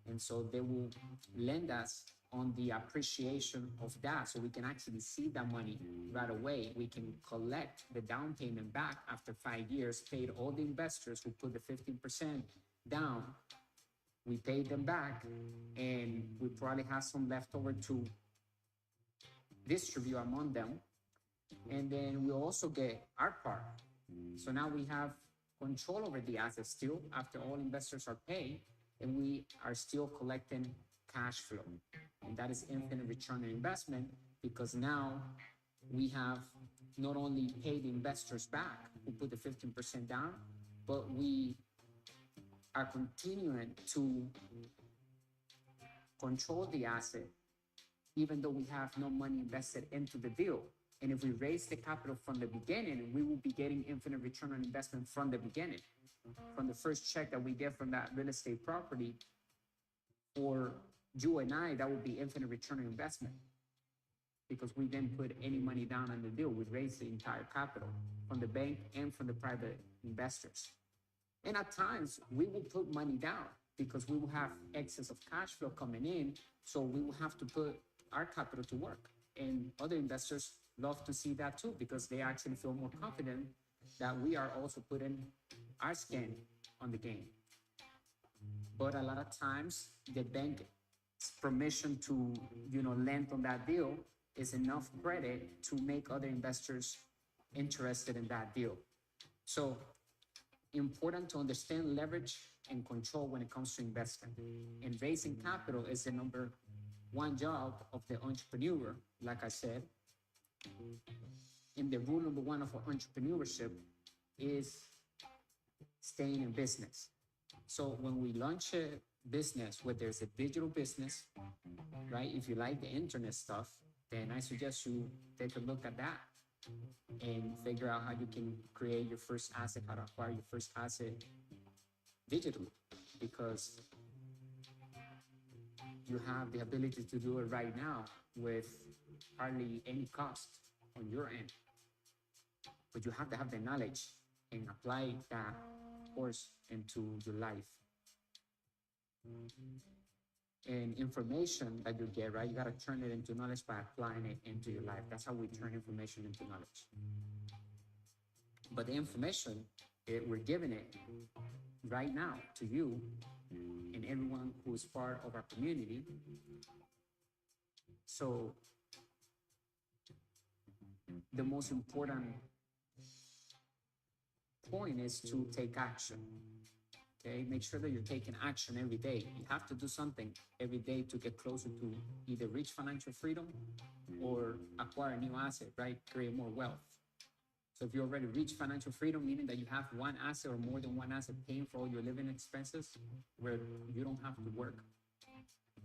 And so they will lend us on the appreciation of that. So we can actually see that money right away. We can collect the down payment back after 5 years, paid all the investors who put the 15% down. We paid them back, and we probably have some left over to distribute among them. And then we also get our part. So now we have control over the assets still after all investors are paid, and we are still collecting cash flow. And that is infinite return on investment, because now we have not only paid investors back who put the 15% down, but we are continuing to control the asset, even though we have no money invested into the deal. And if we raise the capital from the beginning, we will be getting infinite return on investment from the beginning. From the first check that we get from that real estate property, for you and I, that would be infinite return on investment, because we didn't put any money down on the deal. We raised the entire capital from the bank and from the private investors. And at times we will put money down because we will have excess of cash flow coming in. So we will have to put our capital to work. And other investors love to see that too, because they actually feel more confident that we are also putting our skin on the game. But a lot of times the bank's permission to, lend on that deal is enough credit to make other investors interested in that deal. So important to understand leverage and control when it comes to investing. And raising capital is the number one job of the entrepreneur, like I said. And the rule number one of entrepreneurship is staying in business. So when we launch a business, whether it's a digital business, right? If you like the internet stuff, then I suggest you take a look at that and figure out how you can create your first asset, how to acquire your first asset digitally, because you have the ability to do it right now with hardly any cost on your end. But you have to have the knowledge and apply that course into your life. And information that you get, right? You got to turn it into knowledge by applying it into your life. That's how we turn information into knowledge. But the information, we're giving it right now to you and everyone who is part of our community. So the most important point is to take action. Okay, make sure that you're taking action every day. You have to do something every day to get closer to either reach financial freedom or acquire a new asset, right? Create more wealth. So if you already reach financial freedom, meaning that you have one asset or more than one asset paying for all your living expenses, where you don't have to work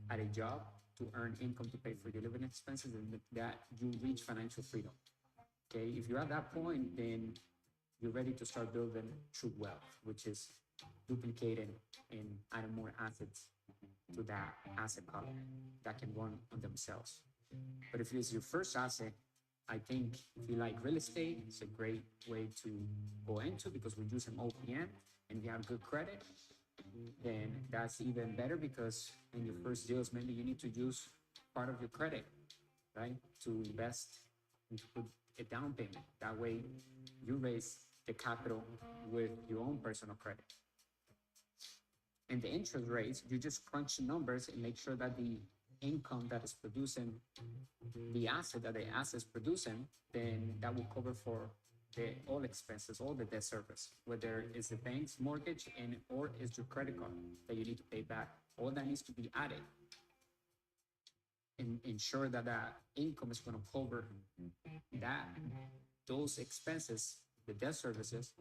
at a job to earn income to pay for your living expenses, and that you reach financial freedom. Okay, if you're at that point, then you're ready to start building true wealth, which is duplicating and adding more assets to that asset column that can run on themselves. But if it's your first asset, I think if you like real estate, it's a great way to go into, because we're using OPM, and if you have good credit, then that's even better, because in your first deals, maybe you need to use part of your credit, right, to invest and to put a down payment. That way you raise the capital with your own personal credit. And the interest rates, you just crunch the numbers and make sure that the income that is producing the asset that the asset is producing, then that will cover for the all expenses, all the debt service, whether it's the bank's mortgage and or is your credit card that you need to pay back. All that needs to be added and ensure that that income is going to cover that those expenses, the debt services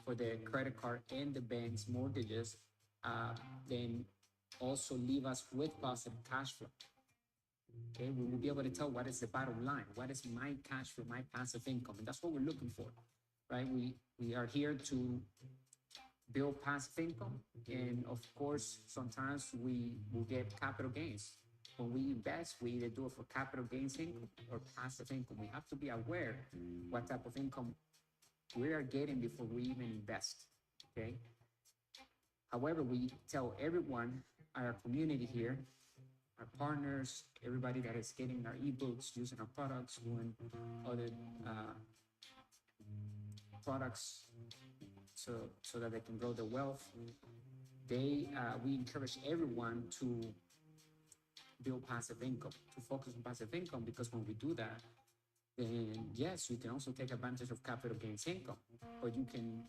for the credit card and the bank's mortgages, then also leave us with positive cash flow. Okay, we will be able to tell what is the bottom line, what is my cash flow, my passive income, and that's what we're looking for, right? We are here to build passive income, and of course, sometimes we will get capital gains. When we invest, we either do it for capital gains income or passive income. We have to be aware what type of income we are getting before we even invest. Okay. However, we tell everyone, our community here, our partners, everybody that is getting our ebooks, using our products, doing other products so that they can grow their wealth. We encourage everyone to build passive income, to focus on passive income, because when we do that, then yes, you can also take advantage of capital gains income, but you can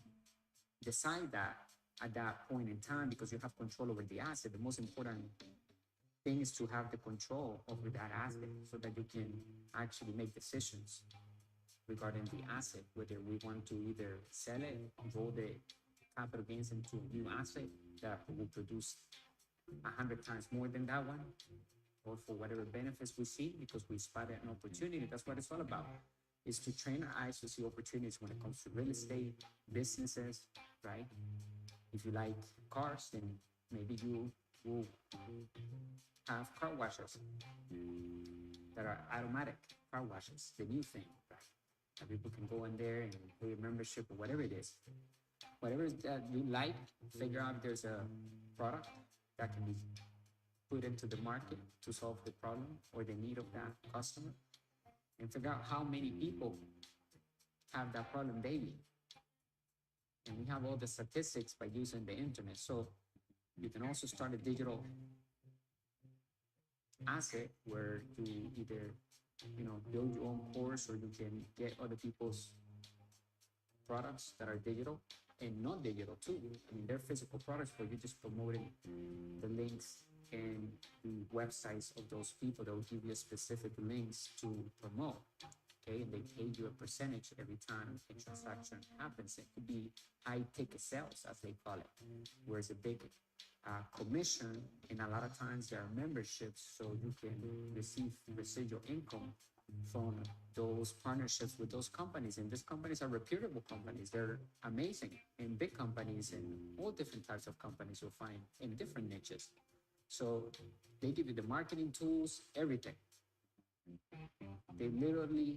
decide that at that point in time because you have control over the asset. The most important thing is to have the control over that asset so that you can actually make decisions regarding the asset, whether we want to either sell it, roll the capital gains into a new asset that will produce 100 times more than that one, or for whatever benefits we see because we spotted an opportunity. That's what it's all about, is to train our eyes to see opportunities when it comes to real estate, businesses, right? If you like cars, then maybe you will have car washes that are automatic car washes, the new thing, right? That people can go in there and pay a membership or whatever it is. Whatever that you like, figure out if there's a product that can be put into the market to solve the problem or the need of that customer, and figure out how many people have that problem daily. And we have all the statistics by using the internet. So you can also start a digital asset where you either, build your own course, or you can get other people's products that are digital and not digital too. I mean, they're physical products, but you're just promoting the links and the websites of those people that will give you specific links to promote. Okay, and they pay you a percentage every time a transaction happens. It could be high ticket sales, as they call it, where it's a big commission, and a lot of times there are memberships, so you can receive residual income from those partnerships with those companies. And these companies are reputable companies. They're amazing, and big companies, and all different types of companies you'll find in different niches. So they give you the marketing tools, everything. They literally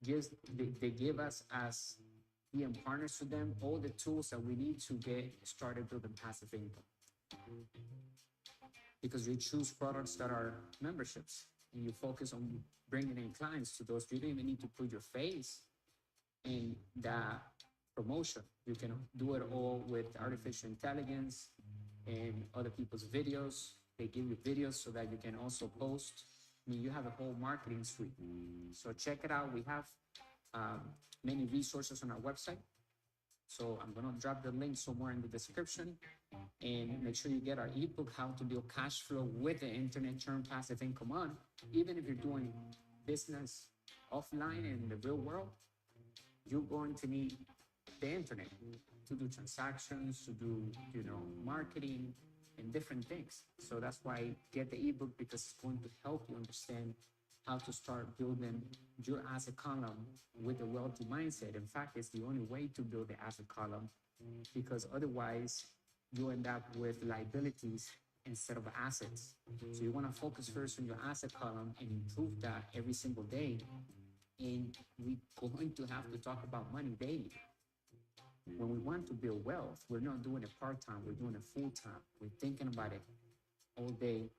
they give us, as being partners to them, all the tools that we need to get started building passive income. Because you choose products that are memberships and you focus on bringing in clients to those. You don't even need to put your face in that promotion. You can do it all with artificial intelligence and other people's videos. They give you videos so that you can also post. I mean, you have a whole marketing suite. So check it out. We have many resources on our website. So I'm going to drop the link somewhere in the description, and make sure you get our ebook, How to Build Cash Flow with the Internet, Turn Passive Income On. Even if you're doing business offline in the real world, you're going to need the internet to do transactions, to do, marketing and different things. So that's why get the ebook, because it's going to help you understand how to start building your asset column with a wealthy mindset. In fact, it's the only way to build the asset column, because otherwise you end up with liabilities instead of assets. So you want to focus first on your asset column and improve that every single day. And we're going to have to talk about money daily. When we want to build wealth, we're not doing it part-time, we're doing it full-time. We're thinking about it all day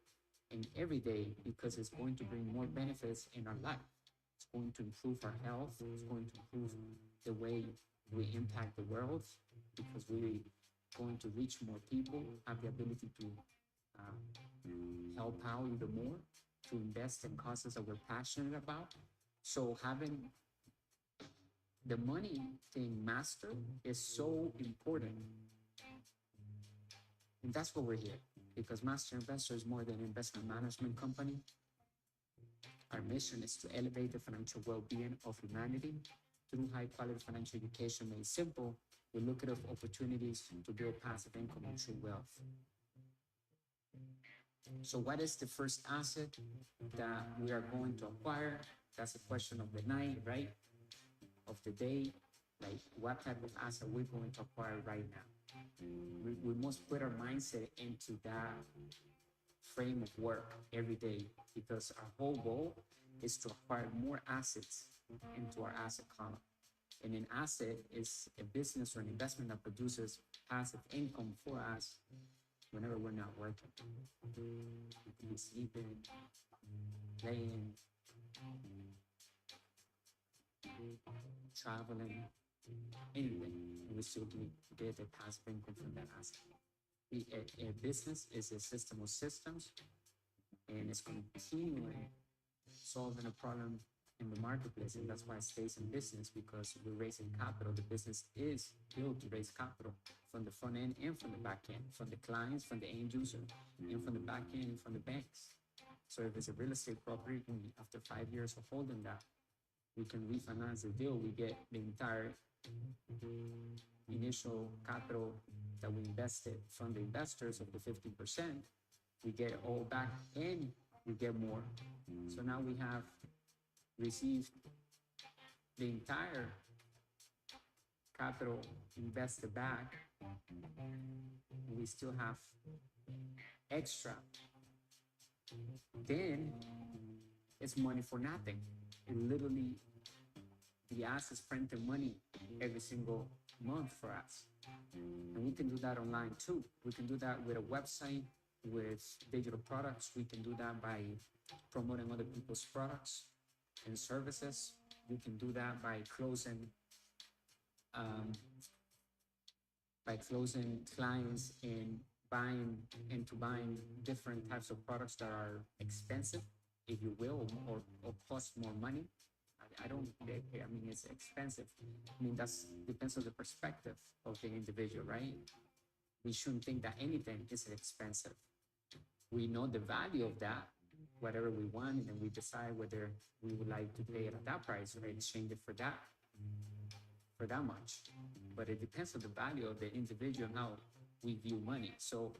and every day, because it's going to bring more benefits in our life. It's going to improve our health. It's going to improve the way we impact the world because we're going to reach more people, have the ability to help out even more, to invest in causes that we're passionate about. So having the money thing mastered is so important. And that's what we're here, because Master Investor is more than an investment management company. Our mission is to elevate the financial well-being of humanity through high-quality financial education made simple with lucrative opportunities to build passive income and true wealth. So what is the first asset that we are going to acquire? That's the question of the night, right? Of the day. Like, what type of asset we're going to acquire right now? We must put our mindset into that frame of work every day, because our whole goal is to acquire more assets into our asset column. And an asset is a business or an investment that produces passive income for us whenever we're not working. We could be sleeping, playing, traveling, anything, and we still get a passive income from that asset. A business is a system of systems, and it's continually solving a problem in the marketplace, and that's why it stays in business, because we're raising capital. The business is built to raise capital from the front end and from the back end, from the clients, from the end user, and from the back end and from the banks. So if it's a real estate property, after 5 years of holding that, we can refinance the deal. We get the entire initial capital that we invested from the investors of the 15%. We get it all back and we get more. So now we have received the entire capital invested back, and we still have extra. Then it's money for nothing. It literally, the assets printing money every single month for us. And we can do that online too. We can do that with a website, with digital products. We can do that by promoting other people's products and services. We can do that by closing clients and buying different types of products that are expensive, if you will, or cost more money. I mean, it's expensive. I mean, that's depends on the perspective of the individual, right? We shouldn't think that anything is expensive. We know the value of that, whatever we want, and then we decide whether we would like to pay it at that price or exchange it for that much. But it depends on the value of the individual and how we view money. So,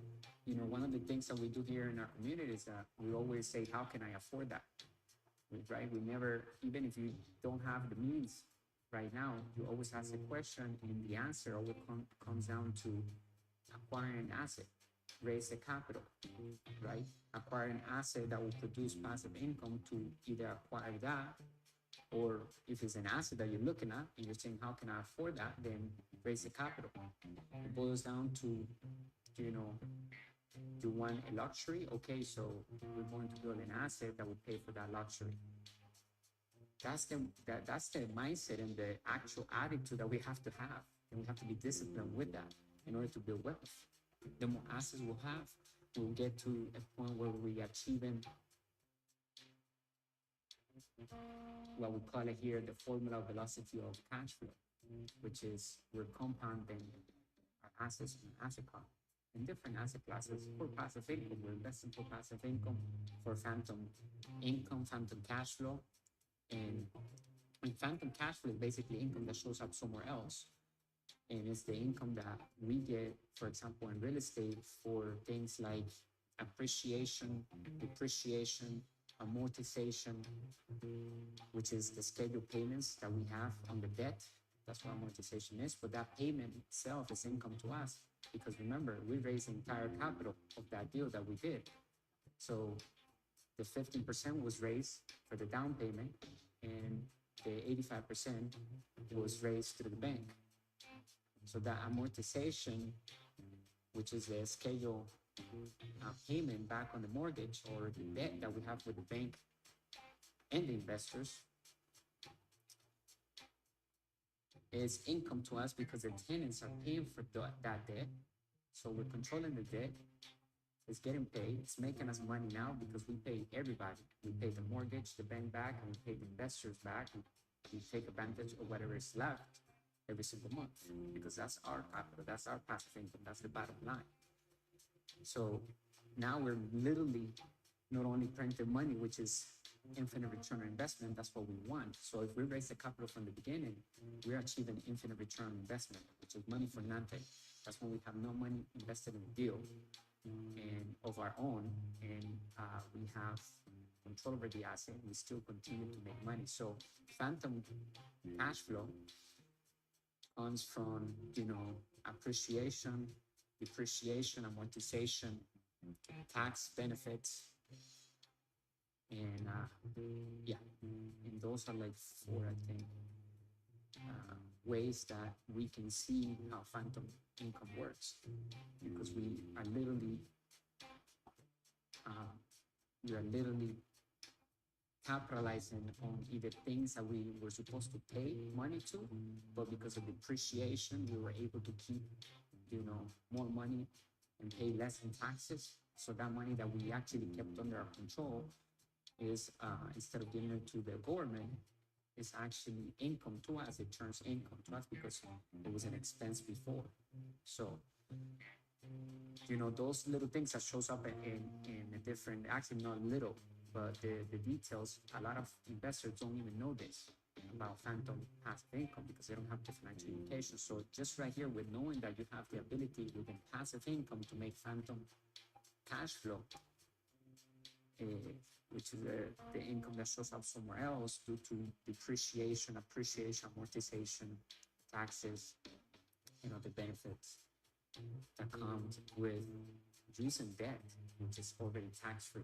one of the things that we do here in our community is that we always say, how can I afford that? Right? We never, even if you don't have the means right now, you always ask the question, and the answer always comes down to acquiring an asset, raise the capital, right? Acquire an asset that will produce passive income to either acquire that, or if it's an asset that you're looking at and you're saying, how can I afford that? Then raise the capital. It boils down to, you want a luxury? Okay, so we're going to build an asset that will pay for that luxury. That's the mindset and the actual attitude that we have to have. And we have to be disciplined with that in order to build wealth. The more assets we'll have, we'll get to a point where we're achieving what we call it here, the formula of velocity of cash flow, which is we're compounding our assets in asset class in different asset classes for passive income. We're investing for passive income, for phantom income, phantom cash flow. And phantom cash flow is basically income that shows up somewhere else. And it's the income that we get, for example, in real estate for things like appreciation, depreciation, amortization, which is the scheduled payments that we have on the debt. That's what amortization is. But that payment itself is income to us, because remember, we raised the entire capital of that deal that we did. So the 15% was raised for the down payment, and the 85% was raised through the bank. So that amortization, which is a scheduled payment back on the mortgage or the debt that we have with the bank and the investors, is income to us because the tenants are paying for that debt. So we're controlling the debt. It's getting paid. It's making us money now because we pay everybody. We pay the mortgage, the bank back, and we pay the investors back. We take advantage of whatever is left every single month because that's our capital. That's our passive income. That's the bottom line. So now we're literally not only printing money, which is infinite return on investment, that's what we want. So if we raise the capital from the beginning, we're achieving infinite return on investment, which is money for nothing. That's when we have no money invested in a deal and of our own, and we have control over the asset. We still continue to make money. So phantom cash flow comes from, appreciation, depreciation, amortization, tax benefits, and and those are like four, I think, ways that we can see how phantom income works, because we are literally capitalizing on either things that we were supposed to pay money to, but because of depreciation, we were able to keep, more money and pay less in taxes. So that money that we actually kept under our control is, instead of giving it to the government, is actually income to us. It turns income to us because it was an expense before. So, those little things that shows up in a different, actually not little, but the details, a lot of investors don't even know this about phantom passive income because they don't have the financial education. So just right here, with knowing that you have the ability within passive income to make phantom cash flow, which is the income that shows up somewhere else due to depreciation, appreciation, amortization, taxes, the benefits that comes with using debt, which is already tax-free.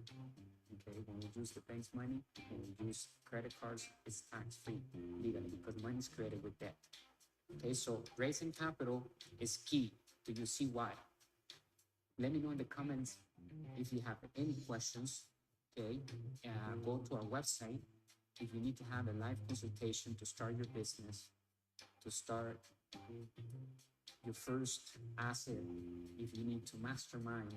Okay, when we use the bank's money, when we use credit cards, it's tax-free legally because money is created with debt. Okay, so raising capital is key. Do you see why? Let me know in the comments if you have any questions. Okay, go to our website if you need to have a live consultation to start your business, to start your first asset, if you need to mastermind,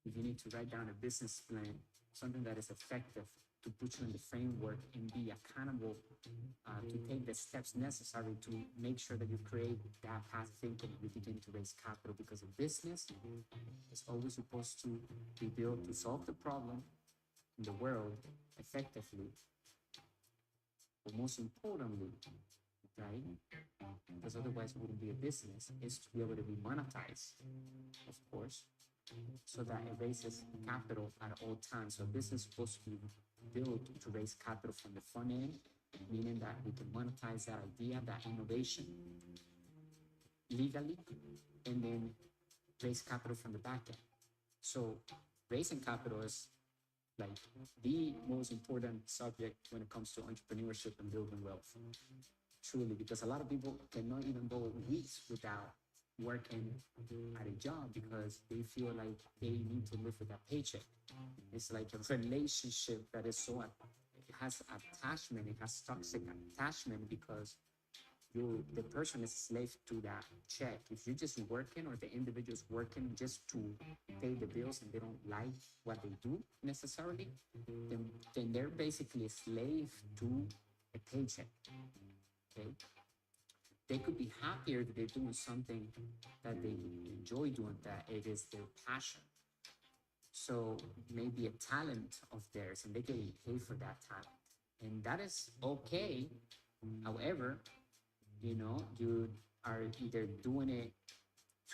if you need to write down a business plan, something that is effective to put you in the framework and be accountable to take the steps necessary to make sure that you create that passive income, you begin to raise capital, because a business is always supposed to be built to solve the problem in the world effectively, but most importantly, right? Because otherwise it wouldn't be a business, is to be able to be monetized, of course, so that it raises capital at all times. So a business is supposed to be built to raise capital from the front end, meaning that we can monetize that idea, that innovation legally, and then raise capital from the back end. So raising capital is like the most important subject when it comes to entrepreneurship and building wealth. Truly, because a lot of people cannot even go weeks without working at a job because they feel like they need to live with a paycheck. It's like a relationship that is so, it has attachment, it has toxic attachment, because the person is a slave to that check. If you're just working, or the individual's working just to pay the bills and they don't like what they do necessarily, then they're basically a slave to a paycheck. Okay, they could be happier that they're doing something that they enjoy doing, that it is their passion. So maybe a talent of theirs, and they're getting paid for that talent, and that is okay. However, you are either doing it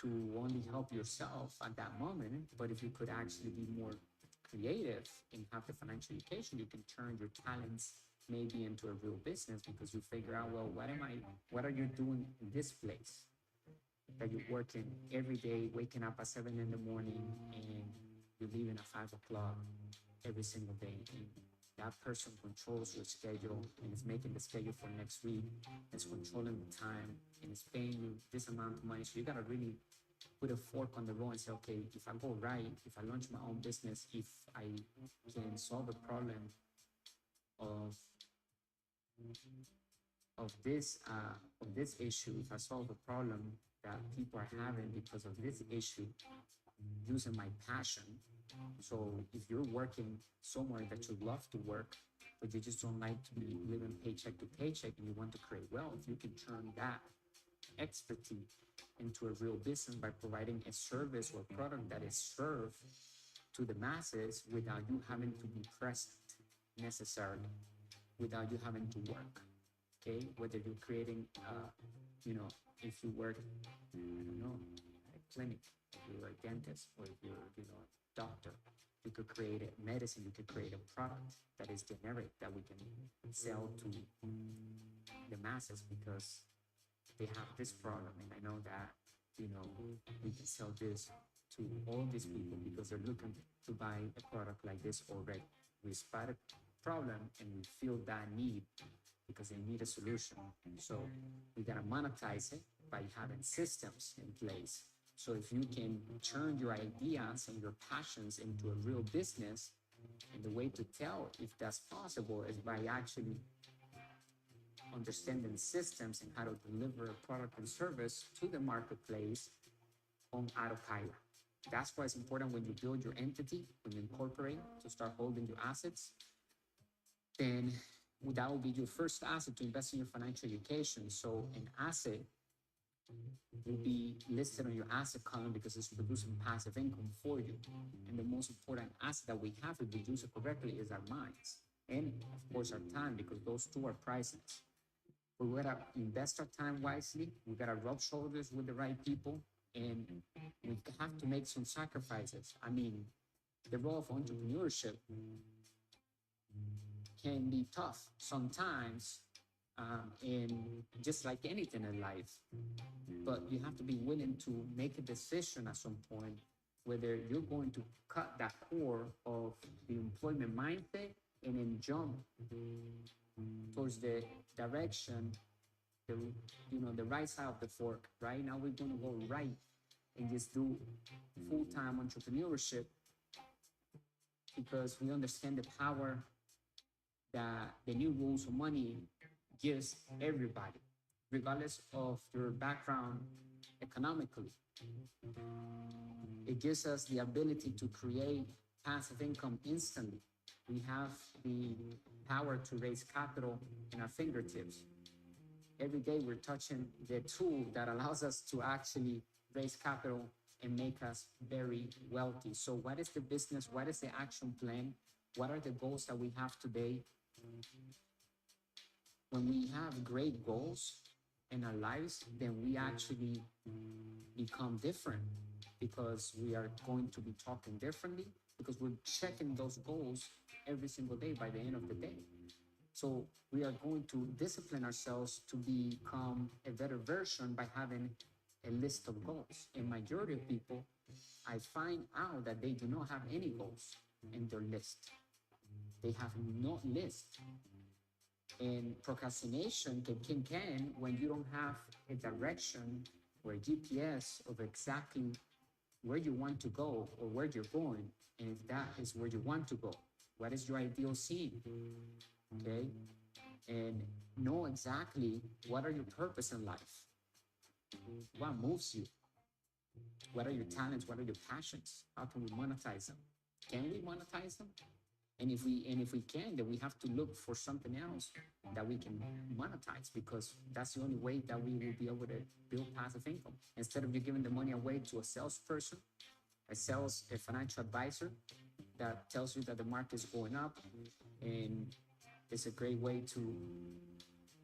to only help yourself at that moment, but if you could actually be more creative and have the financial education, you can turn your talents maybe into a real business, because you figure out, well, what are you doing in this place that you're working every day, waking up at 7 in the morning and you're leaving at 5 o'clock every single day, and that person controls your schedule and is making the schedule for next week, it's controlling the time, and it's paying you this amount of money. So you got to really put a fork on the road and say, okay, if I go right, if I launch my own business, if I can solve a problem of of this issue, if I solve a problem that people are having because of this issue, using my passion. So if you're working somewhere that you love to work, but you just don't like to be living paycheck to paycheck and you want to create wealth, you can turn that expertise into a real business by providing a service or product that is served to the masses without you having to be present necessarily, without you having to work. Okay, whether you're creating, you know, if you work, I don't know, at a clinic, if you're a dentist, or if you're, a doctor, you could create a medicine, you could create a product that is generic that we can sell to the masses because they have this problem, and I know that, we can sell this to all these people because they're looking to buy a product like this already. We spot a problem and we feel that need because they need a solution. So we gotta monetize it by having systems in place. So if you can turn your ideas and your passions into a real business, and the way to tell if that's possible is by actually understanding systems and how to deliver a product and service to the marketplace on autopilot. That's why it's important when you build your entity, when you incorporate to start holding your assets, then that will be your first asset to invest in your financial education. So an asset will be listed on your asset column because it's producing passive income for you. And the most important asset that we have, if we use it correctly, is our minds. And of course, our time, because those two are priceless. But we gotta invest our time wisely. We gotta rub shoulders with the right people, and we have to make some sacrifices. I mean, the role of entrepreneurship can be tough sometimes, and just like anything in life. But you have to be willing to make a decision at some point whether you're going to cut that core of the employment mindset and then jump towards the direction, the right side of the fork. Right now, we're going to go right and just do full-time entrepreneurship because we understand the power that the new rules of money gives everybody, regardless of your background economically. It gives us the ability to create passive income instantly. We have the power to raise capital in our fingertips. Every day we're touching the tool that allows us to actually raise capital and make us very wealthy. So what is the business? What is the action plan? What are the goals that we have today? When we have great goals in our lives, then we actually become different because we are going to be talking differently because we're checking those goals every single day by the end of the day. So we are going to discipline ourselves to become a better version by having a list of goals. And majority of people, I find out that they do not have any goals in their list. They have no list. And procrastination can when you don't have a direction or a GPS of exactly where you want to go or where you're going. And if that is where you want to go, what is your ideal scene? Okay. And know exactly what are your purpose in life. What moves you? What are your talents? What are your passions? How can we monetize them? Can we monetize them? And if we can, then we have to look for something else that we can monetize because that's the only way that we will be able to build passive income. Instead of you giving the money away to a salesperson, a financial advisor that tells you that the market is going up and it's a great way to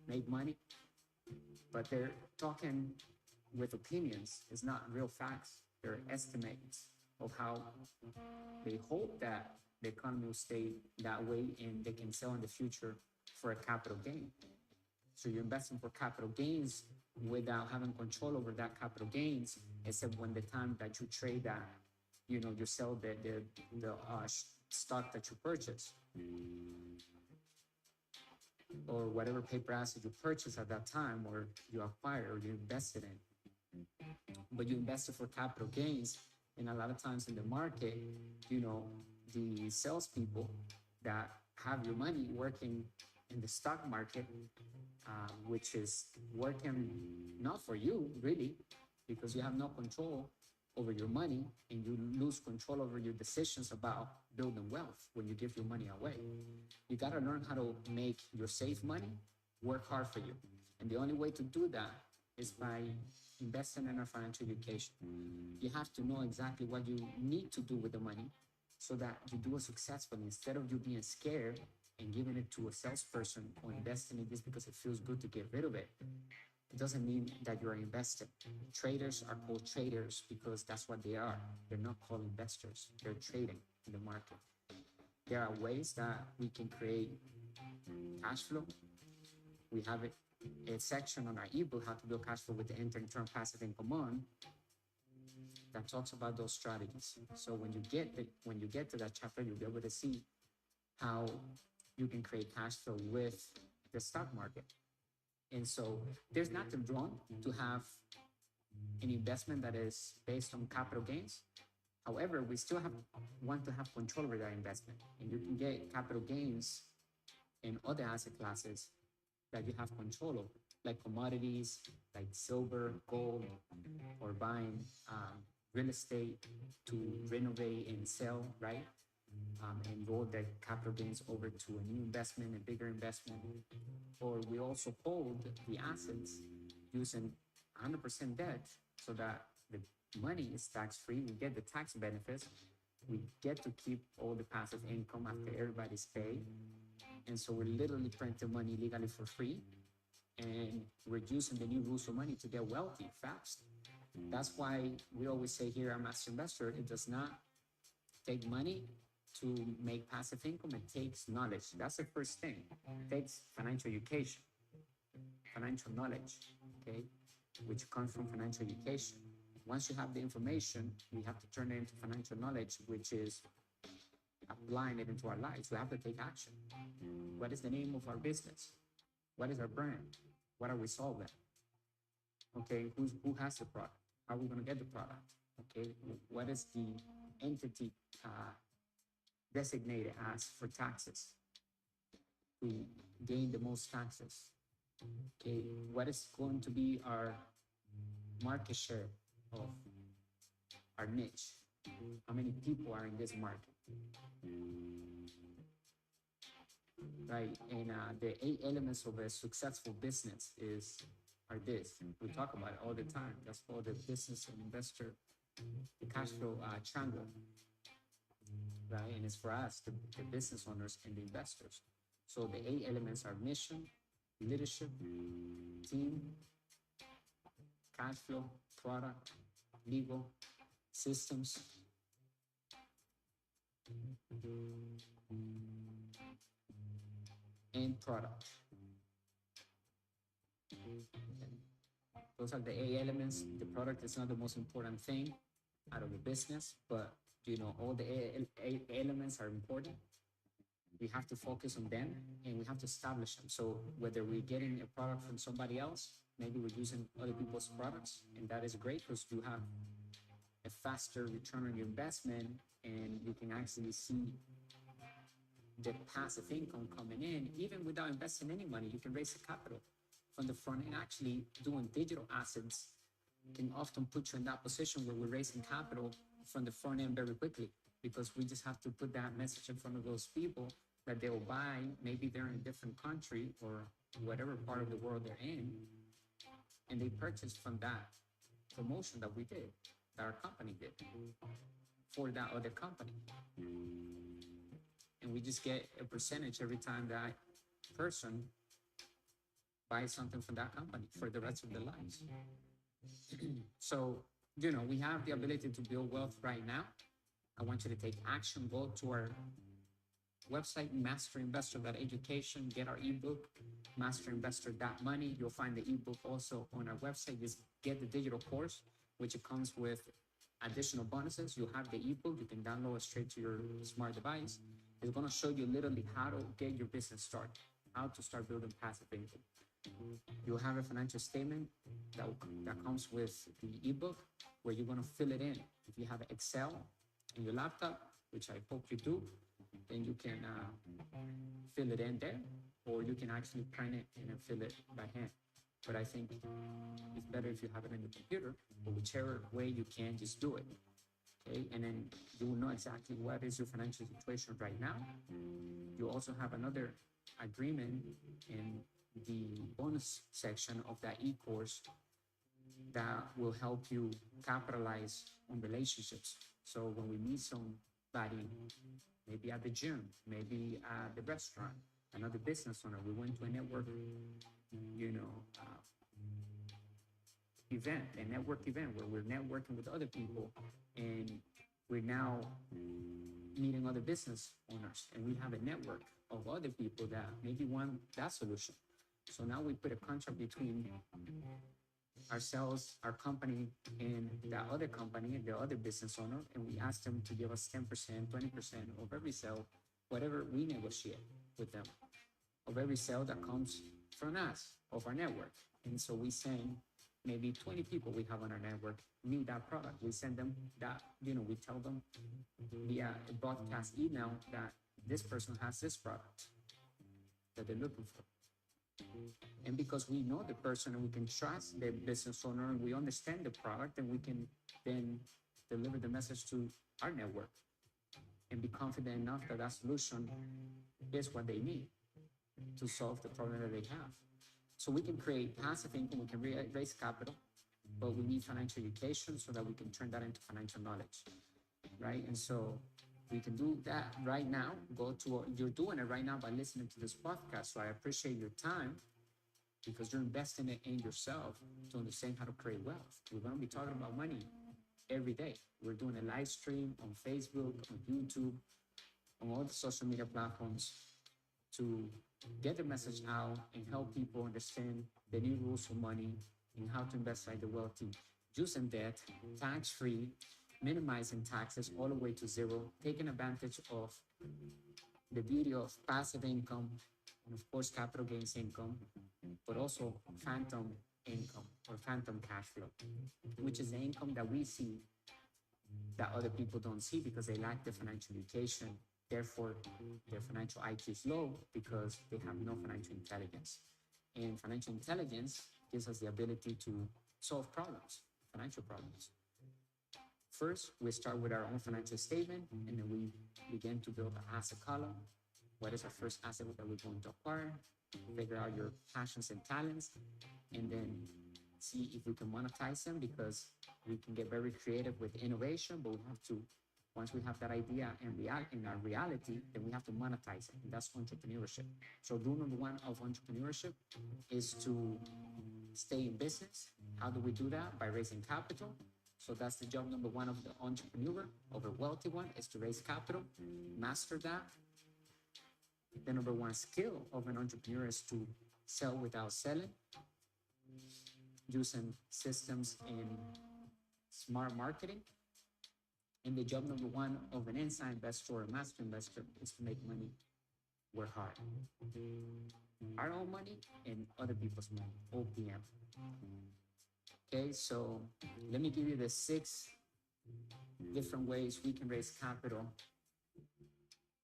make money, but they're talking with opinions. It's not real facts. They're estimates of how they hope that the economy will stay that way and they can sell in the future for a capital gain. So you're investing for capital gains without having control over that capital gains, except when the time that you trade that, you sell the stock that you purchase or whatever paper asset you purchase at that time or you acquire or you invested in. But you invested for capital gains, and a lot of times in the market, the salespeople that have your money working in the stock market, which is working not for you really, because you have no control over your money and you lose control over your decisions about building wealth when you give your money away. You got to learn how to make your safe money work hard for you. And the only way to do that is by investing in a financial education. You have to know exactly what you need to do with the money so that you do it successfully, instead of you being scared and giving it to a salesperson or investing in this because it feels good to get rid of it. It doesn't mean that you're investing. Traders are called traders because that's what they are. They're not called investors. They're trading in the market. There are ways that we can create cash flow. We have a section on our ebook, How to Build Cash Flow with the Enter and Turn Passive Income On, that talks about those strategies. So when you get to that chapter, you'll be able to see how you can create cash flow with the stock market. And so there's nothing wrong to have an investment that is based on capital gains. However, we still want to have control over that investment. And you can get capital gains in other asset classes that you have control over, like commodities, like silver, gold, or buying real estate to renovate and sell, right? And roll the capital gains over to a new investment, a bigger investment. Or we also hold the assets using 100% debt so that the money is tax-free. We get the tax benefits. We get to keep all the passive income after everybody's paid. And so we're literally printing money legally for free. And we're using the new rules of money to get wealthy fast. That's why we always say here at Master Investor, it does not take money to make passive income. It takes knowledge. That's the first thing. It takes financial education, financial knowledge, okay, which comes from financial education. Once you have the information, we have to turn it into financial knowledge, which is applying it into our lives. We have to take action. What is the name of our business? What is our brand? What are we solving? Okay, who has the product? How are we going to get the product? Okay, what is the entity designated as for taxes to gain the most taxes? Okay, what is going to be our market share of our niche? How many people are in this market? Right, and the 8 elements of a successful business are this. We talk about it all the time. That's called the business and investor, the cash flow triangle, right? And it's for us, the business owners and the investors. So the 8 elements are mission, leadership, team, cash flow, product, legal, systems, and product. Those are the 8 elements. The product is not the most important thing out of the business, but all the 8 elements are important. We have to focus on them and we have to establish them. So whether we're getting a product from somebody else, maybe we're using other people's products, and that is great because you have a faster return on your investment and you can actually see the passive income coming in. Even without investing any money, you can raise the capital from the front end. Actually, doing digital assets can often put you in that position where we're raising capital from the front end very quickly, because we just have to put that message in front of those people that they will buy. Maybe they're in a different country or whatever part of the world they're in, and they purchase from that promotion that we did, that our company did for that other company. And we just get a percentage every time that person buys something from that company for the rest of their lives. So, we have the ability to build wealth right now. I want you to take action. Go to our website, MASTERINVESTOR.education, get our ebook, MASTERINVESTOR.money. You'll find the ebook also on our website. Just get the digital course, which it comes with additional bonuses. You'll have the ebook. You can download it straight to your smart device. It's going to show you literally how to get your business started, how to start building passive income. You'll have a financial statement that comes with the ebook, where you're going to fill it in. If you have Excel in your laptop, which I hope you do, then you can fill it in there. or you can actually print it and then fill it by hand. But I think it's better if you have it on the computer, or whichever way you can, just do it. Okay, and then you will know exactly what is your financial situation right now. You also have another agreement in the bonus section of that e-course that will help you capitalize on relationships. So when we meet somebody, maybe at the gym, maybe at the restaurant, another business owner, we went to a network, event, a network event where we're networking with other people, and we're now meeting other business owners, and we have a network of other people that maybe want that solution. So now we put a contract between ourselves, our company, and that other company, the other business owner, and we ask them to give us 10%, 20% of every sale, whatever we negotiate with them, of every sale that comes from us, of our network. And so we send maybe 20 people we have on our network need that product. We send them that, we tell them via a broadcast email that this person has this product that they're looking for. And because we know the person and we can trust the business owner and we understand the product, and we can then deliver the message to our network and be confident enough that that solution is what they need to solve the problem that they have. So we can create passive income, we can raise capital, but we need financial education so that we can turn that into financial knowledge, right? And so we can do that right now. You're doing it right now by listening to this podcast. So I appreciate your time, because you're investing it in yourself to understand how to create wealth. We're going to be talking about money every day. We're doing a live stream on Facebook, on YouTube, on all the social media platforms to get the message out and help people understand the new rules for money and how to invest like the wealthy, using debt, tax-free, minimizing taxes all the way to zero, taking advantage of the beauty of passive income, and of course capital gains income, but also phantom income or phantom cash flow, which is the income that we see that other people don't see because they lack the financial education. Therefore, their financial IQ is low because they have no financial intelligence. And financial intelligence gives us the ability to solve problems, financial problems. First, we start with our own financial statement, and then we begin to build an asset column. What is our first asset that we're going to acquire? Figure out your passions and talents, and then see if we can monetize them, because we can get very creative with innovation, but we have to, once we have that idea in our reality, then we have to monetize it, and that's entrepreneurship. So rule number one of entrepreneurship is to stay in business. How do we do that? By raising capital. So that's the job number one of the entrepreneur, of a wealthy one, is to raise capital, master that. The number one skill of an entrepreneur is to sell without selling, using systems in smart marketing. And the job number one of an inside investor or a master investor is to make money work hard. Our own money and other people's money, OPM. Okay, so let me give you the 6 different ways we can raise capital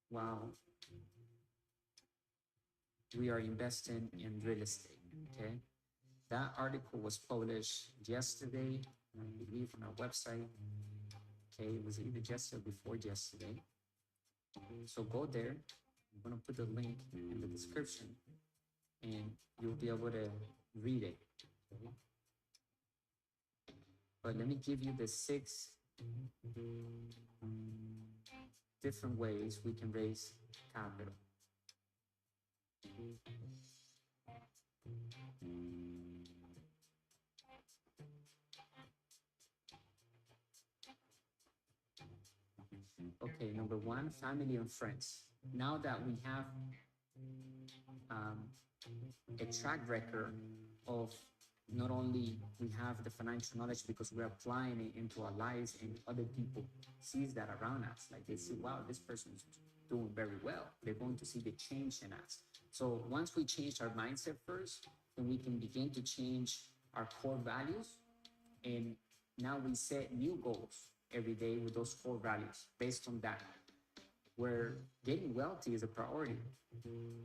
while we are investing in real estate. Okay, that article was published yesterday, I believe, on our website. Okay, it was either yesterday or before yesterday. So go there. I'm going to put the link in the description, and you'll be able to read it. Okay? But let me give you the 6 different ways we can raise capital. Okay, number one, family and friends. Now that we have a track record of not only we have the financial knowledge because we're applying it into our lives, and other people sees that around us, like they see, wow, this person's doing very well. They're going to see the change in us. So once we change our mindset first, then we can begin to change our core values, and now we set new goals every day with those core values based on that. where getting wealthy is a priority,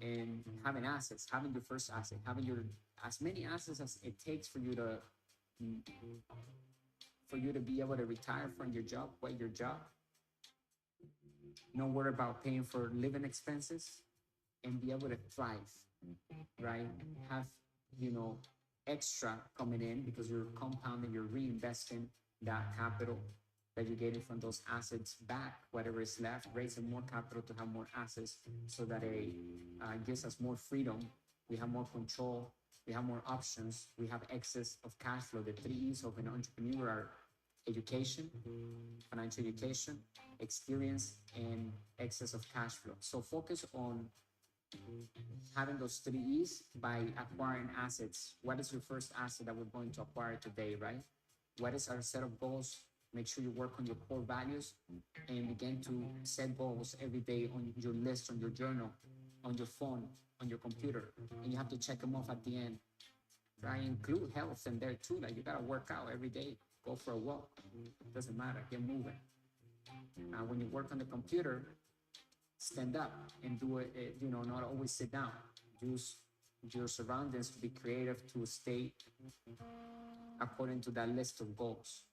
and having assets, having your first asset, having your as many assets as it takes for you to be able to retire from your job, quit your job, no worry about paying for living expenses, and be able to thrive, right? Have, you know, extra coming in because you're compounding, you're reinvesting that capital that you're getting from those assets back, whatever is left, raising more capital to have more assets so that it gives us more freedom. We have more control. We have more options. We have excess of cash flow. The three E's of an entrepreneur are education, financial education, experience, and excess of cash flow. So focus on having those three E's by acquiring assets. What is your first asset that we're going to acquire today, right? What is our set of goals? Make sure you work on your core values and begin to set goals every day on your list, on your journal, on your phone, on your computer. And you have to check them off at the end. Try and include health in there too. Like you gotta work out every day. Go for a walk. It doesn't matter. Get moving. When you work on the computer, stand up and do it, not always sit down. Use your surroundings to be creative, to stay according to that list of goals.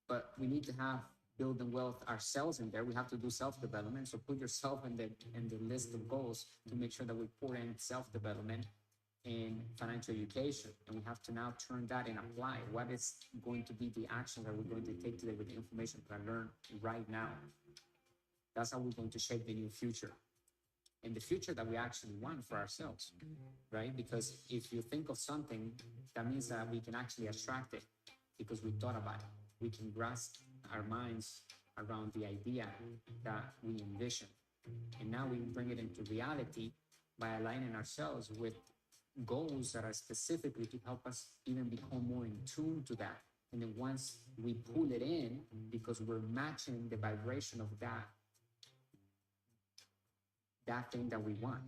But we need to have building wealth ourselves in there. We have to do self-development. So put yourself in the list of goals to make sure that we pour in self-development and financial education. And we have to now turn that and apply. What is going to be the action that we're going to take today with the information that I learned right now? That's how we're going to shape the new future and the future that we actually want for ourselves, right? Because if you think of something, that means that we can actually attract it because we thought about it. We can grasp our minds around the idea that we envision. And now we bring it into reality by aligning ourselves with goals that are specifically to help us even become more in tune to that. And then once we pull it in, because we're matching the vibration of that thing that we want,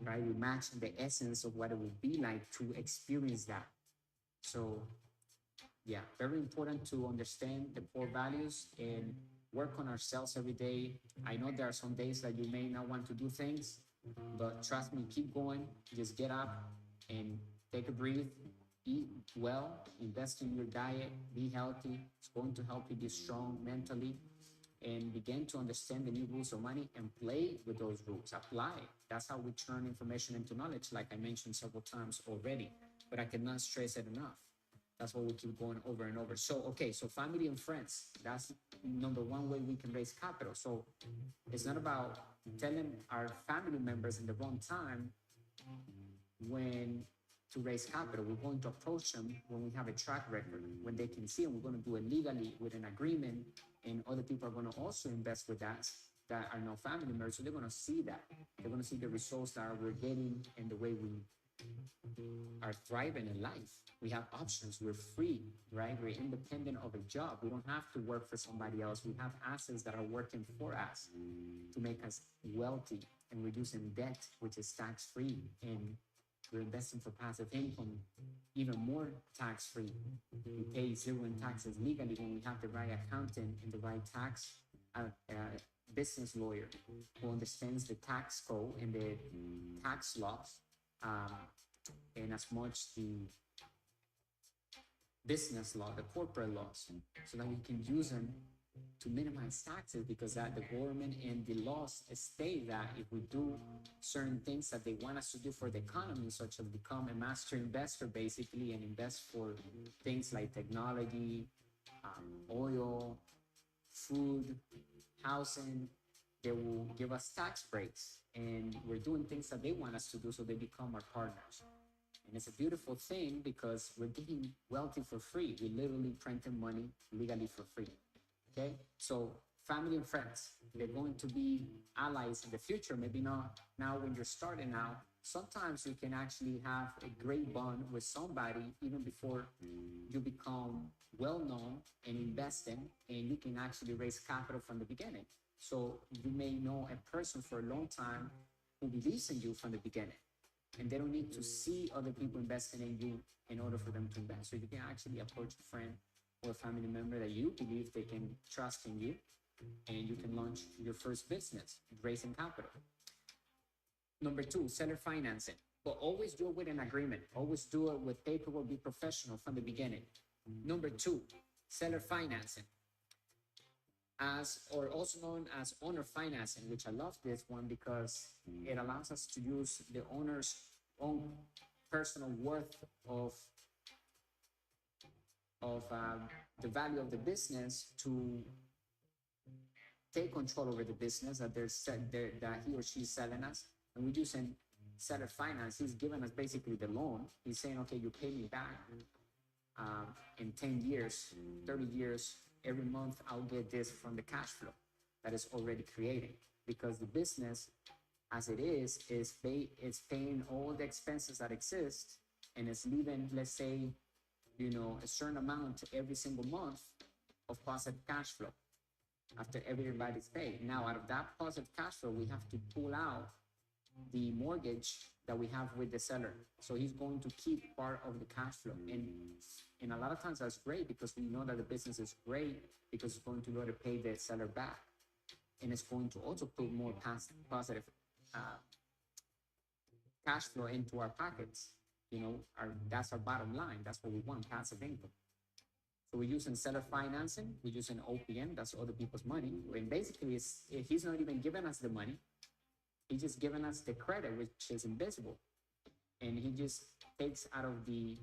right? We match the essence of what it would be like to experience that. So yeah, very important to understand the core values and work on ourselves every day. I know there are some days that you may not want to do things, but trust me, keep going. Just get up and take a breath, eat well, invest in your diet, be healthy. It's going to help you be strong mentally and begin to understand the new rules of money and play with those rules. Apply. That's how we turn information into knowledge, like I mentioned several times already, but I cannot stress it enough. That's why we keep going over and over. So, okay, so family and friends, that's number one way we can raise capital. So it's not about telling our family members in the wrong time when to raise capital. We're going to approach them when we have a track record, when they can see, and we're going to do it legally with an agreement, and other people are going to also invest with that are no family members. So they're going to see that. They're going to see the results that we're getting and the way we are thriving in life. We have options. We're free, right? We're independent of a job. We don't have to work for somebody else. We have assets that are working for us to make us wealthy and reducing debt, which is tax-free. And we're investing for passive income, even more tax-free. We pay zero in taxes legally when we have the right accountant and the right tax business lawyer who understands the tax code and the tax laws, and as much the business law, the corporate laws, so that we can use them to minimize taxes, because that the government and the laws state that if we do certain things that they want us to do for the economy, such as become a master investor basically and invest for things like technology, oil, food, housing, they will give us tax breaks, and we're doing things that they want us to do, so they become our partners. And it's a beautiful thing because we're getting wealthy for free. We literally printing money legally for free. Okay, so family and friends, they're going to be allies in the future. Maybe not now when you're starting out. Sometimes you can actually have a great bond with somebody even before you become well known and investing, and you can actually raise capital from the beginning. So you may know a person for a long time who believes in you from the beginning, and they don't need to see other people investing in you in order for them to invest. So you can actually approach a friend or a family member that you believe they can trust in you and you can launch your first business, raising capital. Number two, seller financing. But always do it with an agreement. Always do it with paperwork. Be professional from the beginning. Number two, seller financing, or also known as owner financing, which I love this one because it allows us to use the owner's own personal worth of the value of the business to take control over the business that that he or she is selling us. And we're using seller finance. He's giving us basically the loan. He's saying, okay, you pay me back in 10 years, 30 years, every month I'll get this from the cash flow that is already created, because the business as it is paying all the expenses that exist, and it's leaving, let's say, a certain amount every single month of positive cash flow after everybody's paid. Now, out of that positive cash flow, we have to pull out the mortgage that we have with the seller. So he's going to keep part of the cash flow. And a lot of times that's great because we know that the business is great because it's going to go to pay the seller back. And it's going to also put more positive cash flow into our pockets. That's our bottom line. That's what we want, passive income. So we're using seller financing. We're using OPM. That's other people's money. And basically, he's not even giving us the money. He's just giving us the credit, which is invisible. And he just takes out of the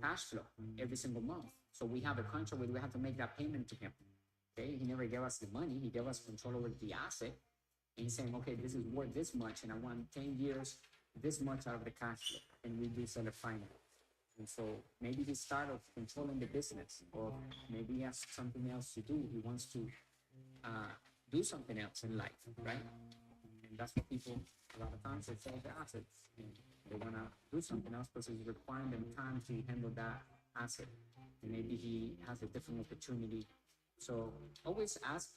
cash flow every single month. So we have a contract where we have to make that payment to him. Okay, he never gave us the money. He gave us control over the asset. And he's saying, okay, this is worth this much, and I want 10 years, this much out of the cash flow. And we do seller finance. And so maybe he started controlling the business, or maybe he has something else to do. He wants to do something else in life, right? And that's what people, a lot of times, they sell the assets. And they want to do something else because it's requiring them time to handle that asset. And maybe he has a different opportunity. So always ask,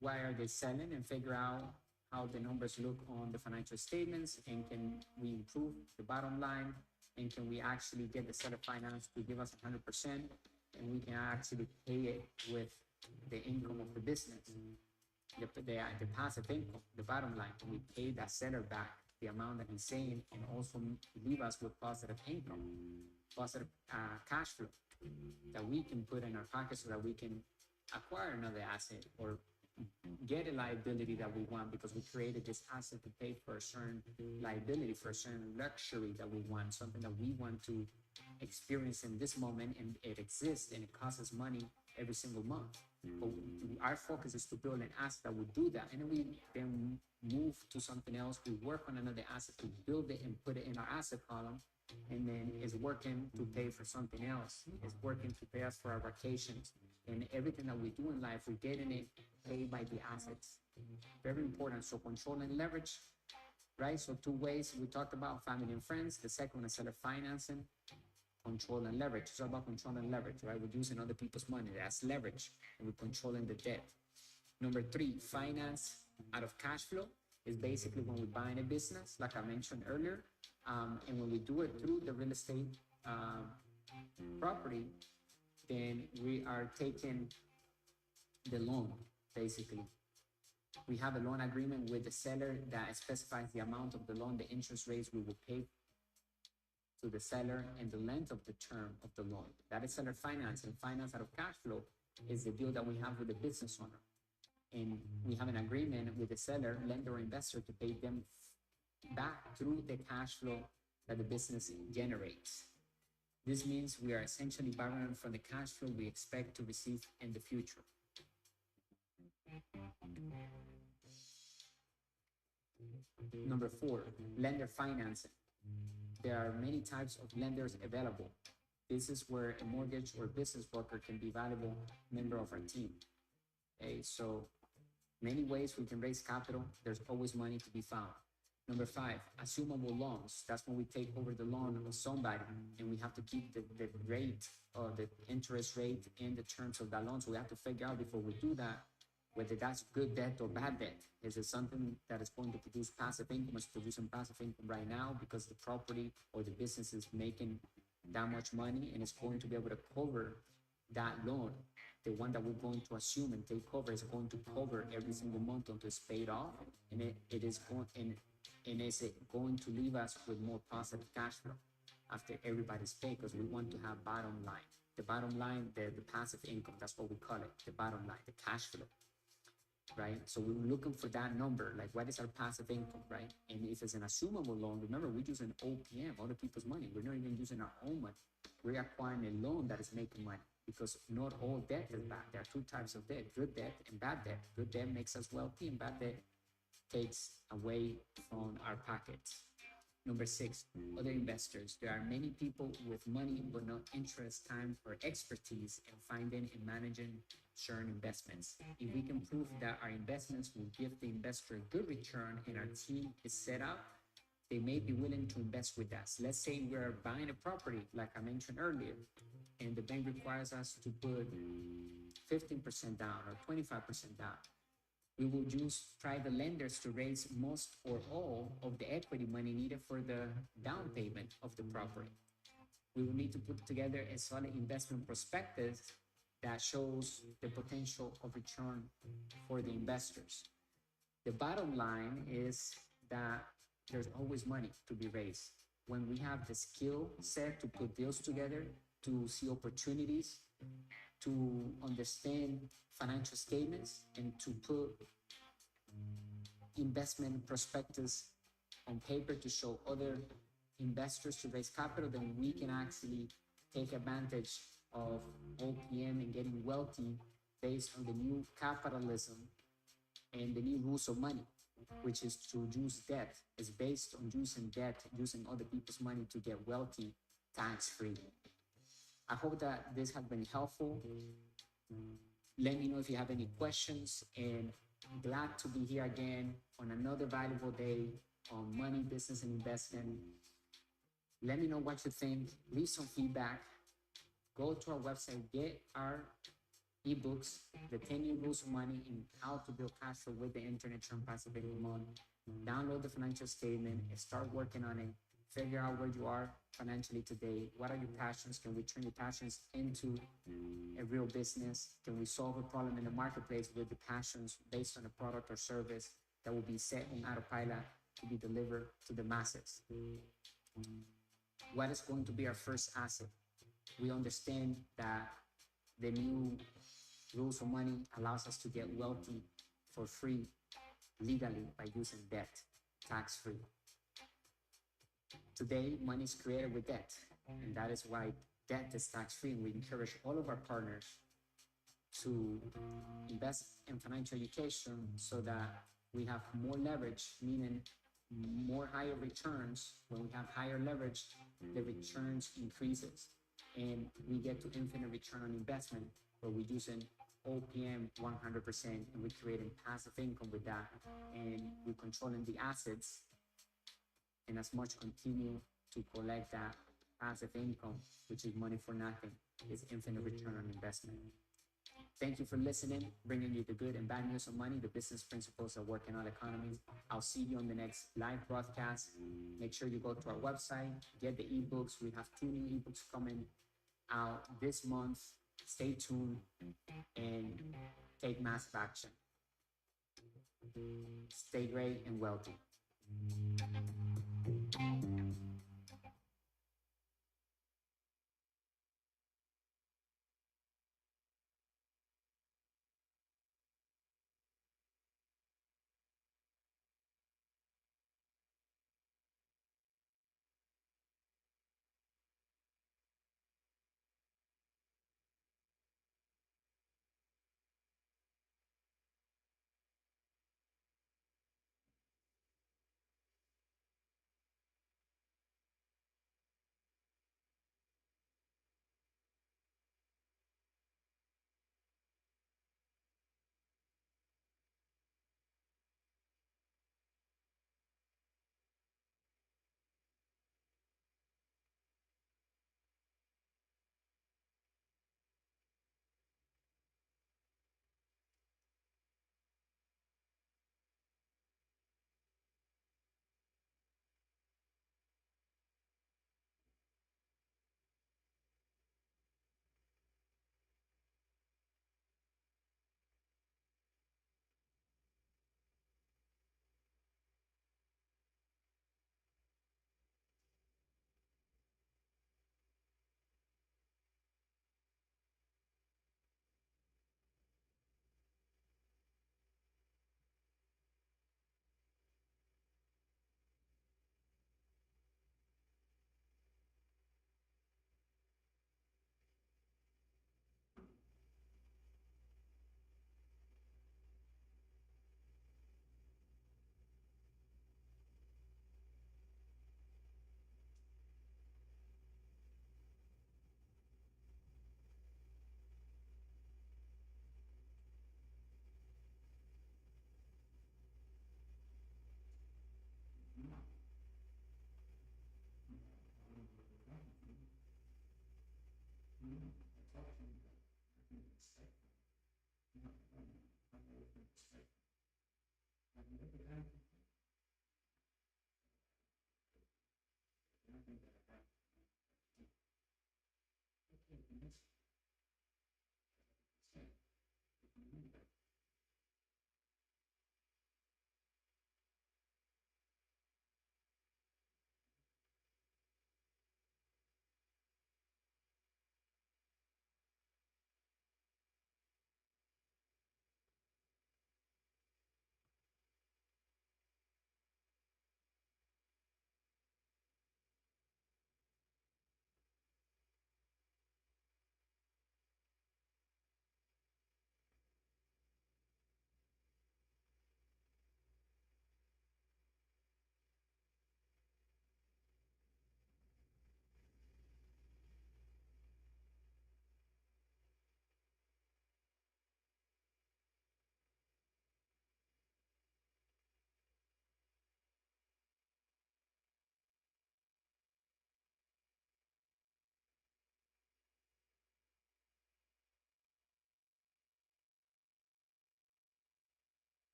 why are they selling, and figure out how the numbers look on the financial statements, and can we improve the bottom line, and can we actually get the seller finance to give us 100%, and we can actually pay it with the income of the business, the passive income, the bottom line. Can we pay that seller back the amount that he's saying, and also leave us with positive income, positive cash flow that we can put in our pocket so that we can acquire another asset or get a liability that we want, because we created this asset to pay for a certain liability, for a certain luxury that we want, something that we want to experience in this moment, and it exists and it costs us money every single month. But our focus is to build an asset that would do that, and then we move to something else. We work on another asset to build it and put it in our asset column, and then it's working to pay for something else. It's working to pay us for our vacations, and everything that we do in life, we're getting it paid by the assets. Very important. So control and leverage, right? So two ways we talked about: family and friends. The second one is seller financing. Control and leverage. It's all about control and leverage, right? We're using other people's money. That's leverage, and we're controlling the debt. Number three, finance out of cash flow is basically when we're buying a business, like I mentioned earlier, and when we do it through the real estate property, then we are taking the loan, basically. We have a loan agreement with the seller that specifies the amount of the loan, the interest rates we will pay to the seller, and the length of the term of the loan. That is seller finance. And finance out of cash flow is the deal that we have with the business owner. And we have an agreement with the seller, lender, or investor to pay them back through the cash flow that the business generates. This means we are essentially borrowing from the cash flow we expect to receive in the future. Number four, lender financing. There are many types of lenders available. This is where a mortgage or business broker can be a valuable member of our team. Okay, so many ways we can raise capital. There's always money to be found. Number five, assumable loans. That's when we take over the loan of somebody, and we have to keep the rate or the interest rate in the terms of that loan. So we have to figure out before we do that whether that's good debt or bad debt. Is it something that is going to produce passive income? It's producing passive income right now because the property or the business is making that much money, and it's going to be able to cover that loan. the one that we're going to assume and take over is going to cover every single month until it's paid off, and it is going and is it going to leave us with more positive cash flow after everybody's paid, because we want to have bottom line. The bottom line, the passive income, that's what we call it, the bottom line, the cash flow, right? So we're looking for that number, like what is our passive income, right? And if it's an assumable loan, remember, we're using OPM, other people's money. We're not even using our own money. We're acquiring a loan that is making money, because not all debt is bad. There are two types of debt, good debt and bad debt. Good debt makes us wealthy, and bad debt takes away from our pockets. Number 6, other investors. There are many people with money but no interest, time, or expertise in finding and managing certain investments. If we can prove that our investments will give the investor a good return and our team is set up, they may be willing to invest with us. Let's say we're buying a property, like I mentioned earlier, and the bank requires us to put 15% down or 25% down. We will use private lenders to raise most or all of the equity money needed for the down payment of the property. We will need to put together a solid investment prospectus that shows the potential of return for the investors. The bottom line is that there's always money to be raised. When we have the skill set to put deals together, to see opportunities, to understand financial statements, and to put investment prospectus on paper to show other investors to raise capital, then we can actually take advantage of OPM and getting wealthy based on the new capitalism and the new rules of money, which is to use debt. It's based on using debt, using other people's money to get wealthy tax-free. I hope that this has been helpful. Let me know if you have any questions, and glad to be here again on another valuable day on money, business, and investment. Let me know what you think. Leave some feedback. Go to our website, get our ebooks, the 10 New Rules of Money and How to Build Cash Flow with the Internet, Turn Passive Income On. Download the financial statement and start working on it. Figure out where you are financially today. What are your passions? Can we turn your passions into a real business? Can we solve a problem in the marketplace with the passions based on a product or service that will be set on autopilot to be delivered to the masses? What is going to be our first asset? We understand that the new rules of money allows us to get wealthy for free legally by using debt, tax-free. Today, money is created with debt, and that is why debt is tax-free. And we encourage all of our partners to invest in financial education so that we have more leverage, meaning more higher returns. When we have higher leverage, the returns increases, and we get to infinite return on investment, where we're using OPM 100%, and we're creating passive income with that, and we're controlling the assets, and as much continue to collect that passive income, which is money for nothing, is infinite return on investment. Thank you for listening, bringing you the good and bad news of money, the business principles that work in all economies. I'll see you on the next live broadcast. Make sure you go to our website, get the ebooks. We have 2 new ebooks coming out this month. Stay tuned and take massive action. Stay great and wealthy.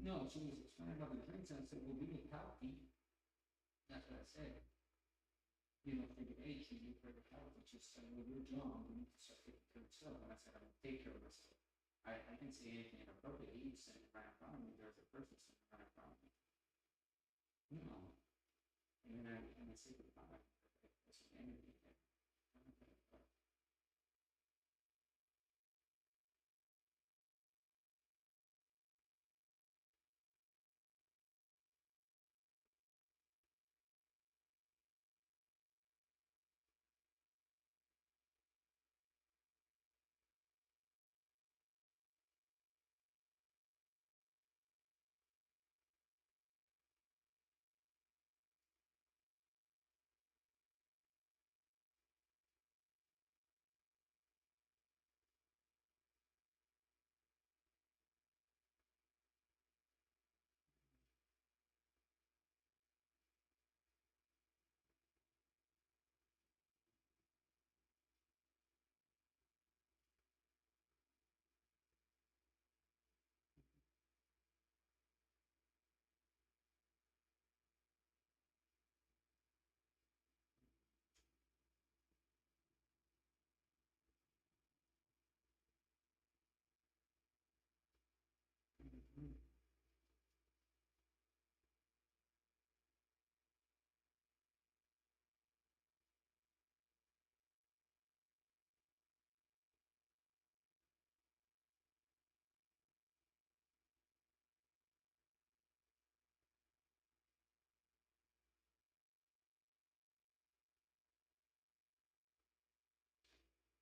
No, she was explaining about the drinks, and I said, well, we need healthy. That's what I said. You know, for your age, you need for the health. It's just, well, you're young, you need to start taking care of yourself. And I said, I'm going to take care of myself. I didn't say anything inappropriate. He was sitting right in front of me. There's a person sitting right in front of me. You know, and I said goodbye. That's an interview.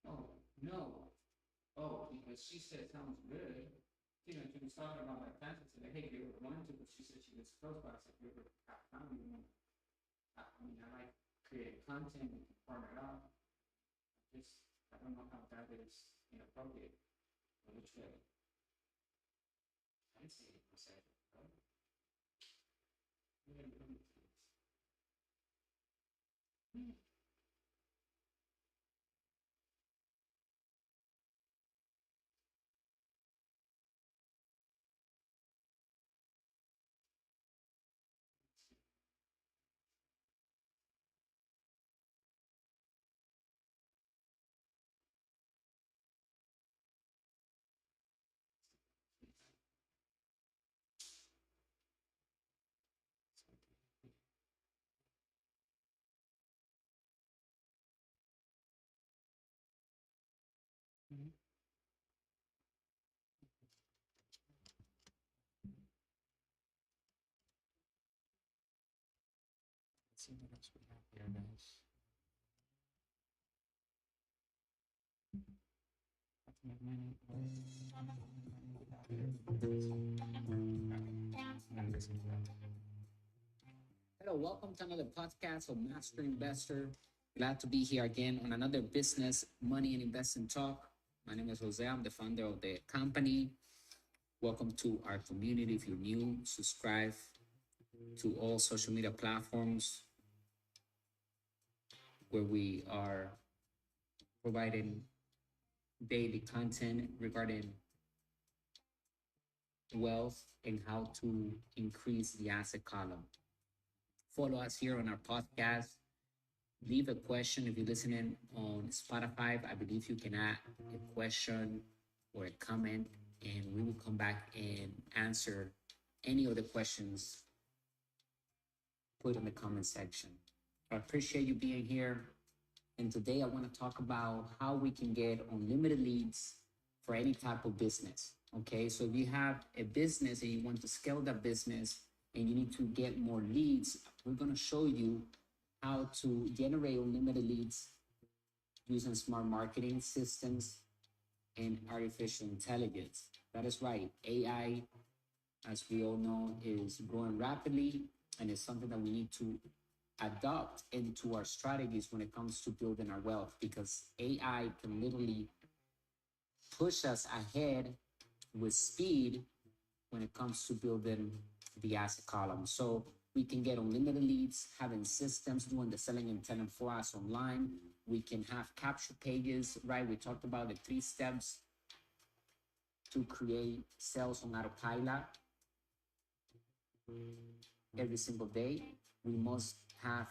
Oh, no. Oh, because she said sounds good. You know, she was talking about my cancer today. Hey, you were going to, but she said she was close by. I said, you ever got time? I mean, I like creating content and farm it out. Just, I don't know how that is inappropriate. Or which way? I didn't say it for a second. Mm-hmm. Let's see what else we have here, guys. Hello, welcome to another podcast of Master Investor. Glad to be here again on another business, money, and investing talk. My name is Jose. I'm the founder of the company. Welcome to our community. If you're new, subscribe to all social media platforms where we are providing daily content regarding wealth and how to increase the asset column. Follow us here on our podcast. Leave a question if you're listening on Spotify. I believe you can add a question or a comment, and we will come back and answer any of the questions put in the comment section. I appreciate you being here. And today I want to talk about how we can get unlimited leads for any type of business. Okay, so if you have a business and you want to scale that business and you need to get more leads, we're going to show you how to generate unlimited leads using smart marketing systems and artificial intelligence. That is right. AI, as we all know, is growing rapidly, and it's something that we need to adopt into our strategies when it comes to building our wealth, because AI can literally push us ahead with speed when it comes to building the asset column. So we can get unlimited leads, having systems doing the selling intent for us online. We can have capture pages, right? We talked about the 3 steps to create sales on autopilot. every single day, we must have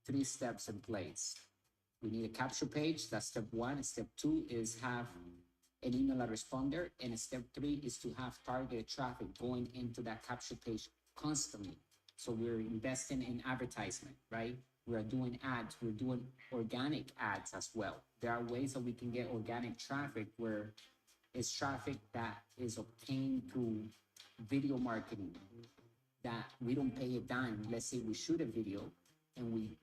3 steps in place. We need a capture page. That's step 1. Step 2 is have an email responder. And step 3 is to have targeted traffic going into that capture page constantly. So we're investing in advertisement, right? We're doing ads. We're doing organic ads as well. There are ways that we can get organic traffic where it's traffic that is obtained through video marketing that we don't pay a dime. Let's say we shoot a video and we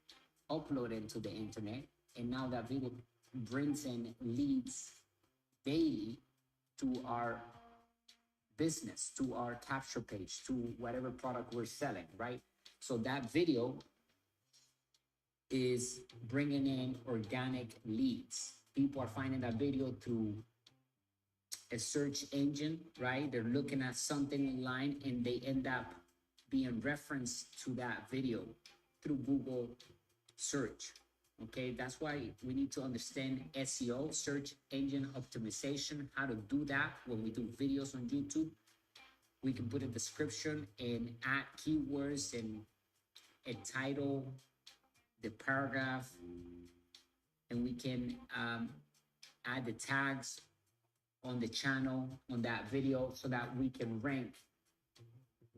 upload it to the internet, and now that video brings in leads daily to our business, to our capture page, to whatever product we're selling, right? So that video is bringing in organic leads. People are finding that video through a search engine, right? They're looking at something online and they end up being referenced to that video through Google search. Okay, that's why we need to understand SEO, search engine optimization, how to do that. When we do videos on YouTube, we can put a description and add keywords and a title, the paragraph, and we can add the tags on the channel, on that video, so that we can rank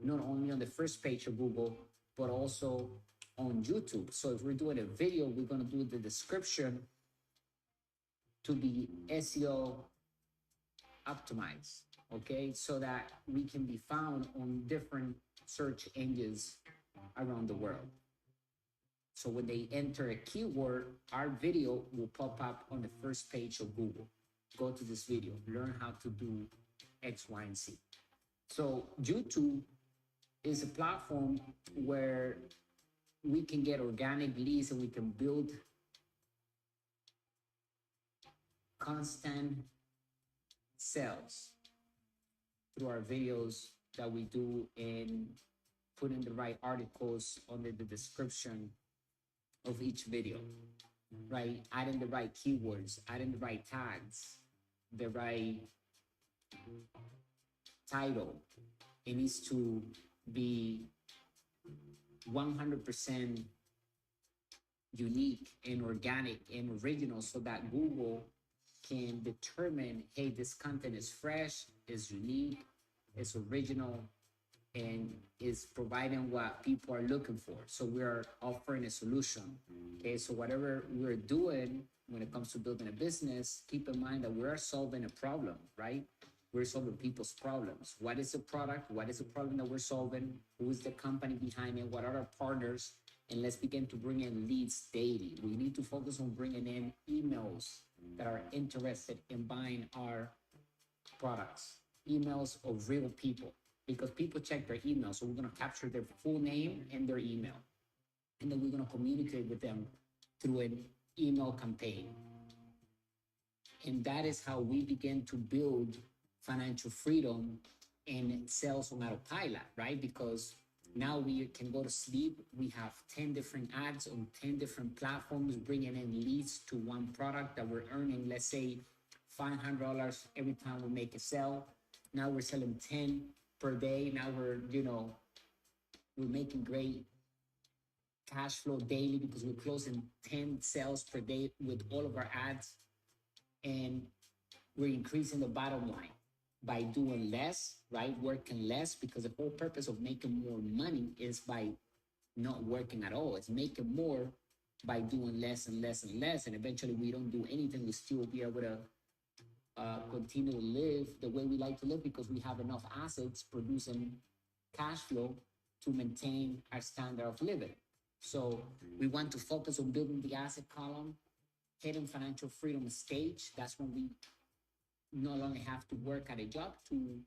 not only on the first page of Google, but also on YouTube. So if we're doing a video, we're going to do the description to be SEO optimized, okay? So that we can be found on different search engines around the world. So when they enter a keyword, our video will pop up on the first page of Google. Go to this video, learn how to do X, Y, and Z. So YouTube is a platform where we can get organic leads and we can build constant sales through our videos that we do and putting the right articles under the description of each video, right? Adding the right keywords, adding the right tags, the right title. It needs to be 100% unique and organic and original so that Google can determine, hey, this content is fresh, is unique, is original, and is providing what people are looking for. So we're offering a solution. Okay, so whatever we're doing when it comes to building a business, keep in mind that we're solving a problem, right? We're solving people's problems. What is the product? What is the problem that we're solving? Who is the company behind it? What are our partners? And let's begin to bring in leads daily. We need to focus on bringing in emails that are interested in buying our products, emails of real people, because people check their email. So we're going to capture their full name and their email. And then we're going to communicate with them through an email campaign. And that is how we begin to build financial freedom and sales on autopilot, right? Because now we can go to sleep. We have 10 different ads on 10 different platforms, bringing in leads to one product that we're earning, let's say $500 every time we make a sale. Now we're selling 10 per day. Now we're making great cash flow daily because we're closing 10 sales per day with all of our ads. And we're increasing the bottom line by doing less, right? Working less, because the whole purpose of making more money is by not working at all. It's making more by doing less and less and less. And eventually we don't do anything. We still be able to continue to live the way we like to live because we have enough assets producing cash flow to maintain our standard of living. So we want to focus on building the asset column, hitting financial freedom stage. That's when we no longer have to work at a job to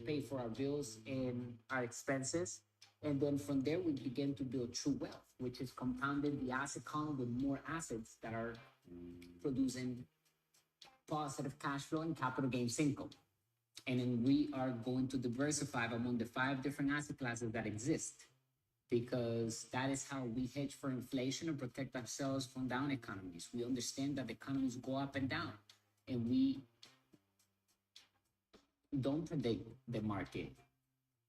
pay for our bills and our expenses. And then from there, we begin to build true wealth, which is compounding the asset column with more assets that are producing positive cash flow and capital gains income. And then we are going to diversify among the 5 different asset classes that exist, because that is how we hedge for inflation and protect ourselves from down economies. We understand that the economies go up and down, and we don't predict the market.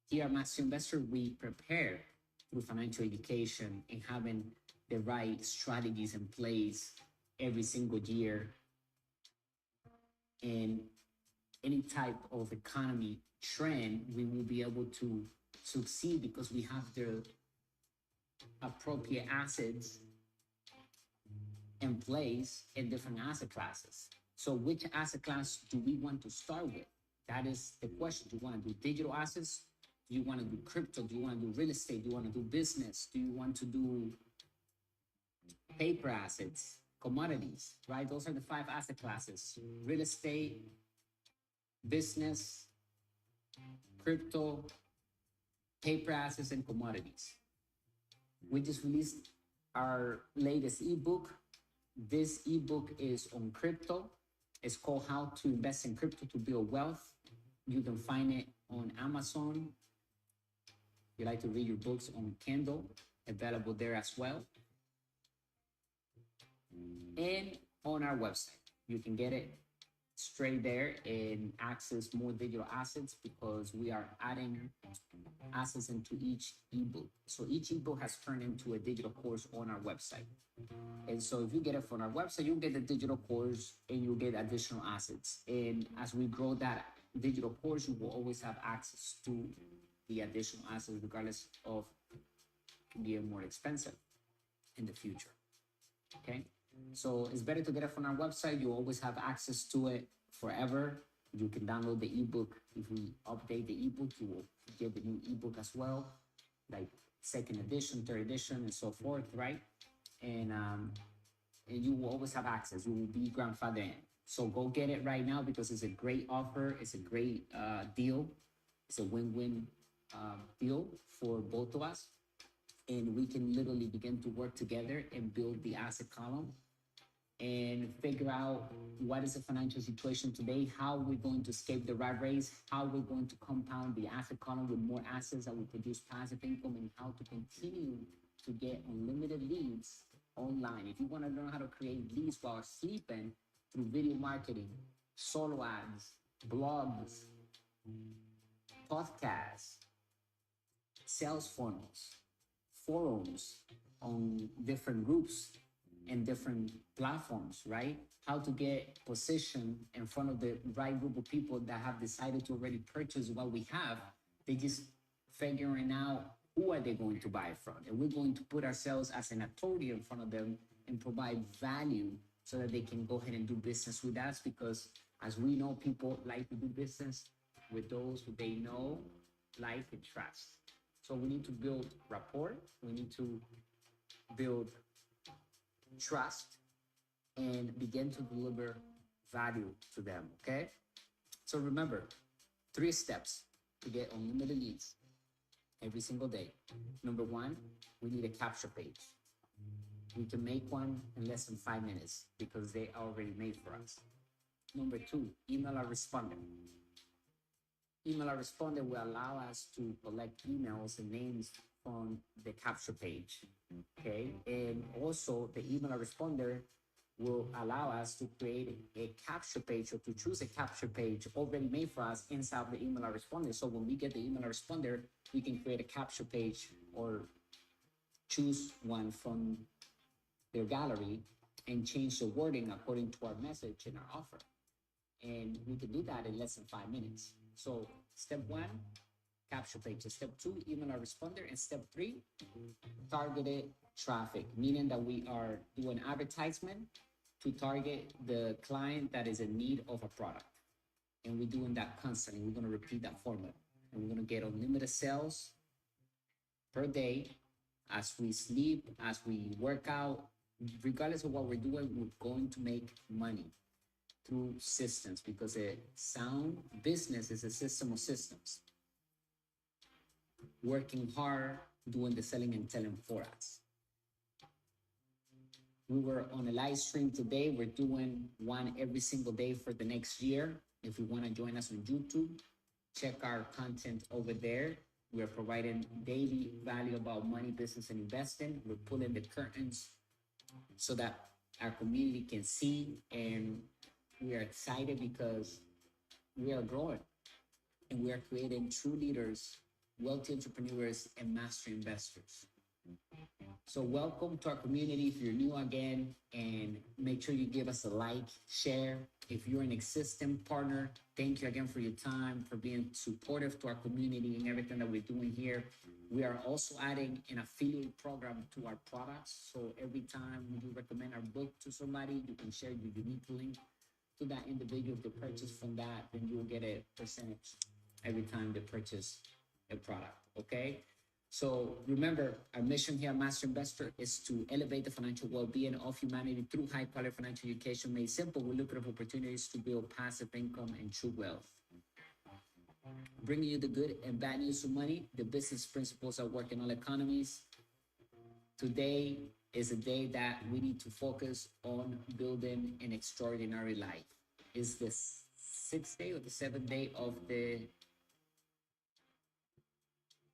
Here at Master Investor, we prepare through financial education and having the right strategies in place every single year in any type of economy trend, we will be able to succeed because we have the appropriate assets in place in different asset classes. So which asset class do we want to start with? That is the question. Do you want to do digital assets? Do you want to do crypto? Do you want to do real estate? Do you want to do business? Do you want to do paper assets, commodities, right? Those are the 5 asset classes: real estate, business, crypto, paper assets, and commodities. We just released our latest ebook. This ebook is on crypto. It's called How to Invest in Crypto to Build Wealth. You can find it on Amazon. If you like to read your books on Kindle, available there as well. And on our website, you can get it straight there and access more digital assets because we are adding assets into each ebook. So each ebook has turned into a digital course on our website. And so if you get it from our website, you'll get the digital course and you'll get additional assets. And as we grow that digital course, you will always have access to the additional assets, regardless of being more expensive in the future. Okay. So it's better to get it from our website. You always have access to it forever. You can download the ebook. If we update the ebook, you will get the new ebook as well, like second edition, third edition, and so forth, right? And you will always have access. You will be grandfathered in. So go get it right now because it's a great offer. It's a great deal. It's a win-win deal for both of us. And we can literally begin to work together and build the asset column and figure out what is the financial situation today, how we're going to escape the rat race, how we're going to compound the asset column with more assets that will produce passive income, and how to continue to get unlimited leads online. If you want to learn how to create leads while sleeping through video marketing, solo ads, blogs, podcasts, sales funnels, forums on different groups and different platforms, right? How to get positioned in front of the right group of people that have decided to already purchase what we have. They just figuring out who are they going to buy from. And we're going to put ourselves as an authority in front of them and provide value so that they can go ahead and do business with us because as we know, people like to do business with those who they know, like, and trust. So we need to build rapport. We need to build trust and begin to deliver value to them, okay? So remember, 3 steps to get unlimited leads every single day. Number 1, we need a capture page. We can make one in less than 5 minutes because they are already made for us. Number 2, email our respondent. Email our respondent will allow us to collect emails and names from the capture page, okay? And also the email responder will allow us to create a capture page or to choose a capture page already made for us inside the email responder. So when we get the email responder, we can create a capture page or choose one from their gallery and change the wording according to our message and our offer. And we can do that in less than 5 minutes. So step 1, capture pages. Step 2, email a responder. And step 3, targeted traffic, meaning that we are doing advertisement to target the client that is in need of a product. And we're doing that constantly. We're going to repeat that formula. And we're going to get unlimited sales per day as we sleep, as we work out. Regardless of what we're doing, we're going to make money through systems because a sound business is a system of systems. Working hard, doing the selling and telling for us. We were on a live stream today. We're doing one every single day for the next year. If you want to join us on YouTube, check our content over there. We're providing daily value about money, business, and investing. We're pulling the curtains so that our community can see, and we are excited because we are growing and we are creating true leaders wealthy entrepreneurs, and master investors. So welcome to our community if you're new again, and make sure you give us a like, share. If you're an existing partner, thank you again for your time, for being supportive to our community and everything that we're doing here. We are also adding an affiliate program to our products. So every time you recommend our book to somebody, you can share your unique link to that individual. If they purchase from that, then you will get a percentage every time they purchase a product. Okay. So remember, our mission here at Master Investor is to elevate the financial well-being of humanity through high-quality financial education made simple with lucrative opportunities to build passive income and true wealth. Bringing you the good and bad news of money, the business principles that work in all economies. Today is a day that we need to focus on building an extraordinary life. It's the sixth day or the seventh day of the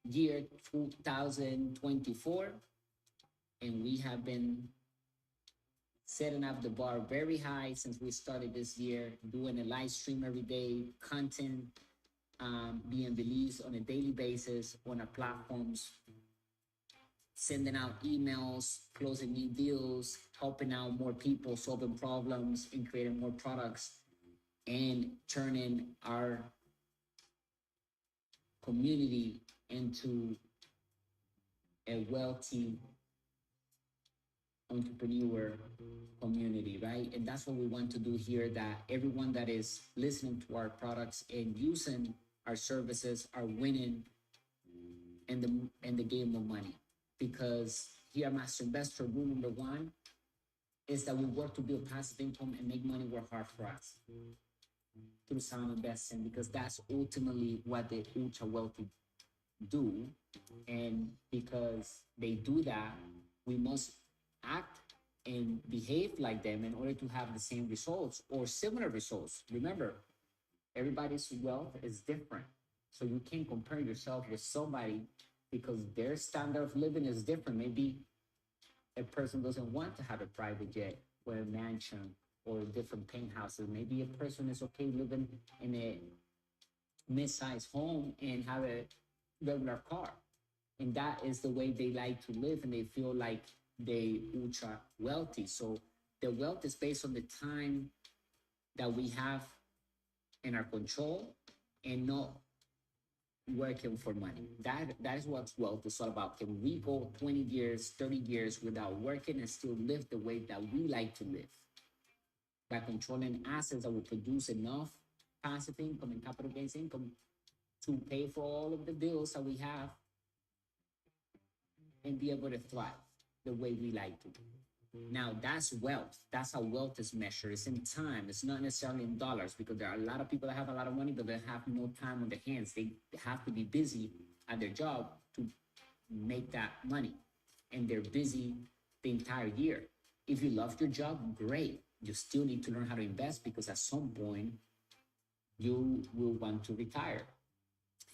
year 2024, and we have been setting up the bar very high since we started this year, doing a live stream every day, content being released on a daily basis on our platforms, sending out emails, closing new deals, helping out more people, solving problems, and creating more products, and turning our community into a wealthy entrepreneur community, right? And that's what we want to do here, that everyone that is listening to our products and using our services are winning in the game of money. Because here at Master Investor, rule number one is that we work to build passive income and make money work hard for us through sound investing, because that's ultimately what the ultra wealthy do. And because they do that, we must act and behave like them in order to have the same results or similar results. Remember, everybody's wealth is different. So you can't compare yourself with somebody because their standard of living is different. Maybe a person doesn't want to have a private jet or a mansion or different penthouses. Maybe a person is okay living in a mid-sized home and have a regular car. And that is the way they like to live, and they feel like they ultra wealthy. So the wealth is based on the time that we have in our control and not working for money. That is what wealth is all about. Can we go 20 years, 30 years without working and still live the way that we like to live? By controlling assets that will produce enough passive income and capital gains income to pay for all of the bills that we have and be able to thrive the way we like to. Now, that's wealth. That's how wealth is measured. It's in time. It's not necessarily in dollars, because there are a lot of people that have a lot of money, but they have no time on their hands. They have to be busy at their job to make that money. And they're busy the entire year. If you love your job, great. You still need to learn how to invest, because at some point you will want to retire.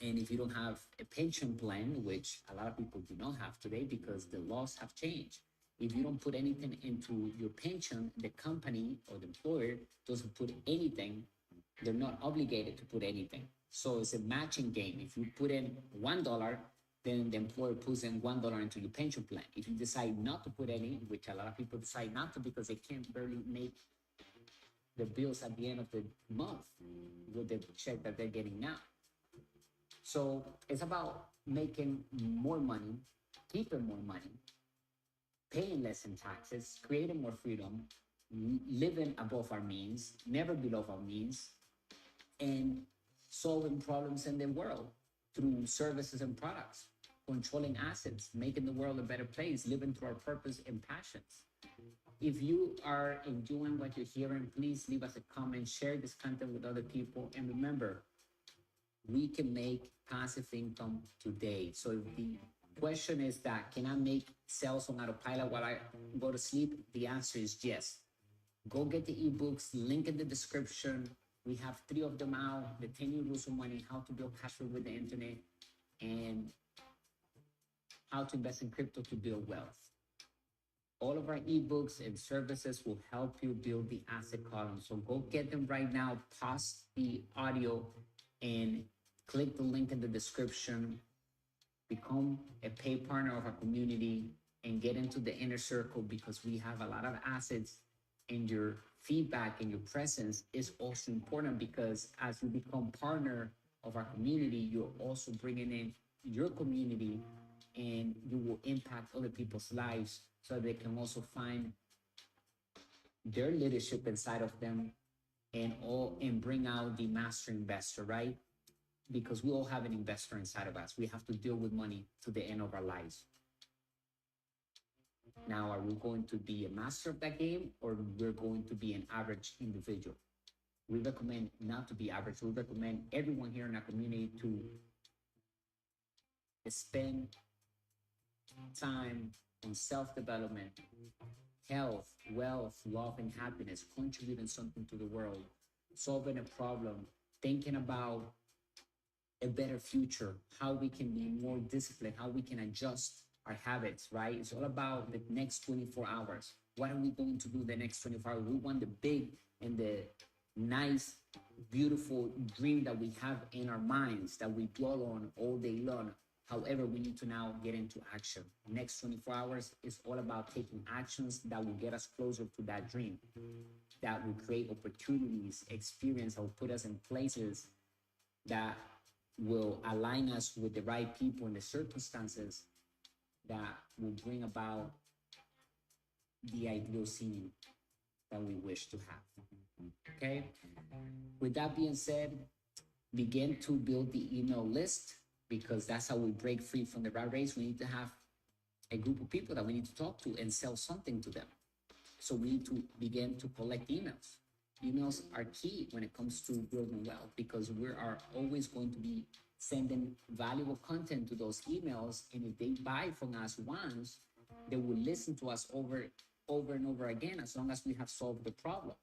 And if you don't have a pension plan, which a lot of people do not have today because the laws have changed, if you don't put anything into your pension, the company or the employer doesn't put anything, they're not obligated to put anything. So it's a matching game. If you put in $1, then the employer puts in $1 into your pension plan. If you decide not to put any, which a lot of people decide not to because they can't barely make the bills at the end of the month with the check that they're getting now. So it's about making more money, keeping more money, paying less in taxes, creating more freedom, living above our means, never below our means, and solving problems in the world through services and products, controlling assets, making the world a better place, living through our purpose and passions. If you are enjoying what you're hearing, please leave us a comment, share this content with other people, and remember, we can make passive income today. So if the question is that, can I make sales on autopilot while I go to sleep? The answer is yes. Go get the ebooks, link in the description. We have 3 of them out: the 10 new rules of money, how to build cash flow with the internet, and how to invest in crypto to build wealth. All of our ebooks and services will help you build the asset column. So go get them right now, pause the audio, and click the link in the description become a pay partner of our community, and get into the inner circle, because we have a lot of assets, and your feedback and your presence is also important, because as you become partner of our community, you're also bringing in your community, and you will impact other people's lives so they can also find their leadership inside of them, and bring out the master investor, right? Because we all have an investor inside of us. We have to deal with money to the end of our lives. Now, are we going to be a master of that game, or we're going to be an average individual? We recommend not to be average. We recommend everyone here in our community to spend time on self-development, health, wealth, love, and happiness, contributing something to the world, solving a problem, thinking about a better future, how we can be more disciplined, how we can adjust our habits, right? It's all about the next 24 hours. What are we going to do the next 24 hours? We want the big and the nice, beautiful dream that we have in our minds that we dwell on all day long. However, we need to now get into action. Next 24 hours is all about taking actions that will get us closer to that dream, that will create opportunities, experience, that will put us in places that will align us with the right people and the circumstances that will bring about the ideal scene that we wish to have. Okay? With that being said, begin to build the email list, because that's how we break free from the rat race. We need to have a group of people that we need to talk to and sell something to them. So we need to begin to collect emails. Emails are key when it comes to building wealth, because we are always going to be sending valuable content to those emails. And if they buy from us once, they will listen to us over and over again, as long as we have solved the problem.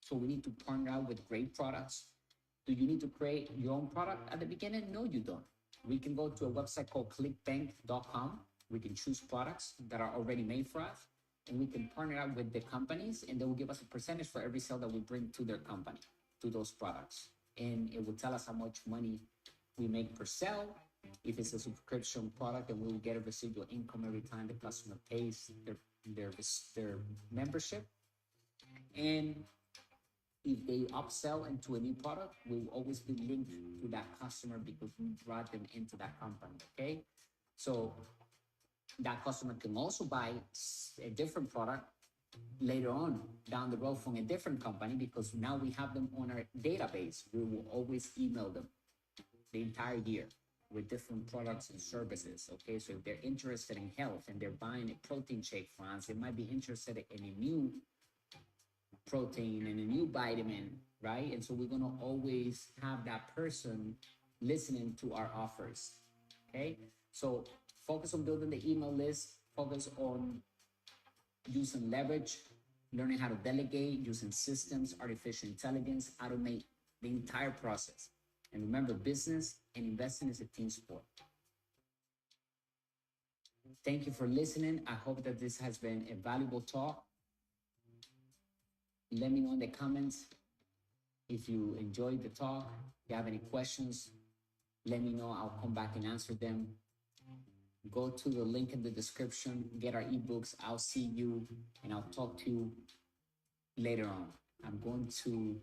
So we need to partner out with great products. Do you need to create your own product at the beginning? No, you don't. We can go to a website called clickbank.com. We can choose products that are already made for us, and we can partner up with the companies, and they will give us a percentage for every sale that we bring to their company, to those products. And it will tell us how much money we make per sale. If it's a subscription product, then we will get a residual income every time the customer pays their membership. And if they upsell into a new product, we will always be linked to that customer, because we brought them into that company. Okay, so that customer can also buy a different product later on down the road from a different company, because now we have them on our database. We will always email them the entire year with different products and services. Okay, so if they're interested in health and they're buying a protein shake from us, they might be interested in a new protein and a new vitamin, right? And so we're going to always have that person listening to our offers. Okay, so focus on building the email list, focus on using leverage, learning how to delegate, using systems, artificial intelligence, automate the entire process. And remember, business and investing is a team sport. Thank you for listening. I hope that this has been a valuable talk. Let me know in the comments if you enjoyed the talk. If you have any questions, let me know. I'll come back and answer them. Go to the link in the description, get our ebooks. I'll see you, and I'll talk to you later on. I'm going to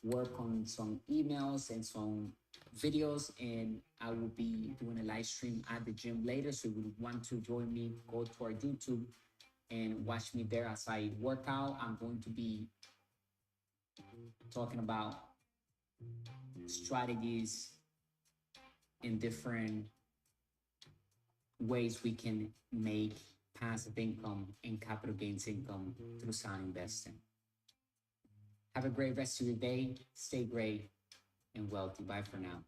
work on some emails and some videos, and I will be doing a live stream at the gym later. So if you want to join me, go to our YouTube and watch me there as I work out. I'm going to be talking about strategies in different ways we can make passive income and capital gains income through sound investing. Have a great rest of your day. Stay great and wealthy. Bye for now.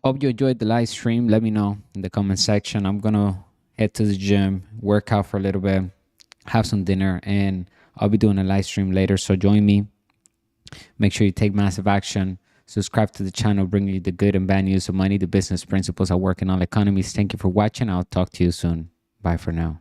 Hope you enjoyed the live stream. Let me know in the comment section. I'm gonna head to the gym, work out for a little bit, have some dinner, and I'll be doing a live stream later. So join me. Make sure you take massive action. Subscribe to the channel, bringing you the good and bad news of money, the business principles I work in all economies. Thank you for watching. I'll talk to you soon. Bye for now.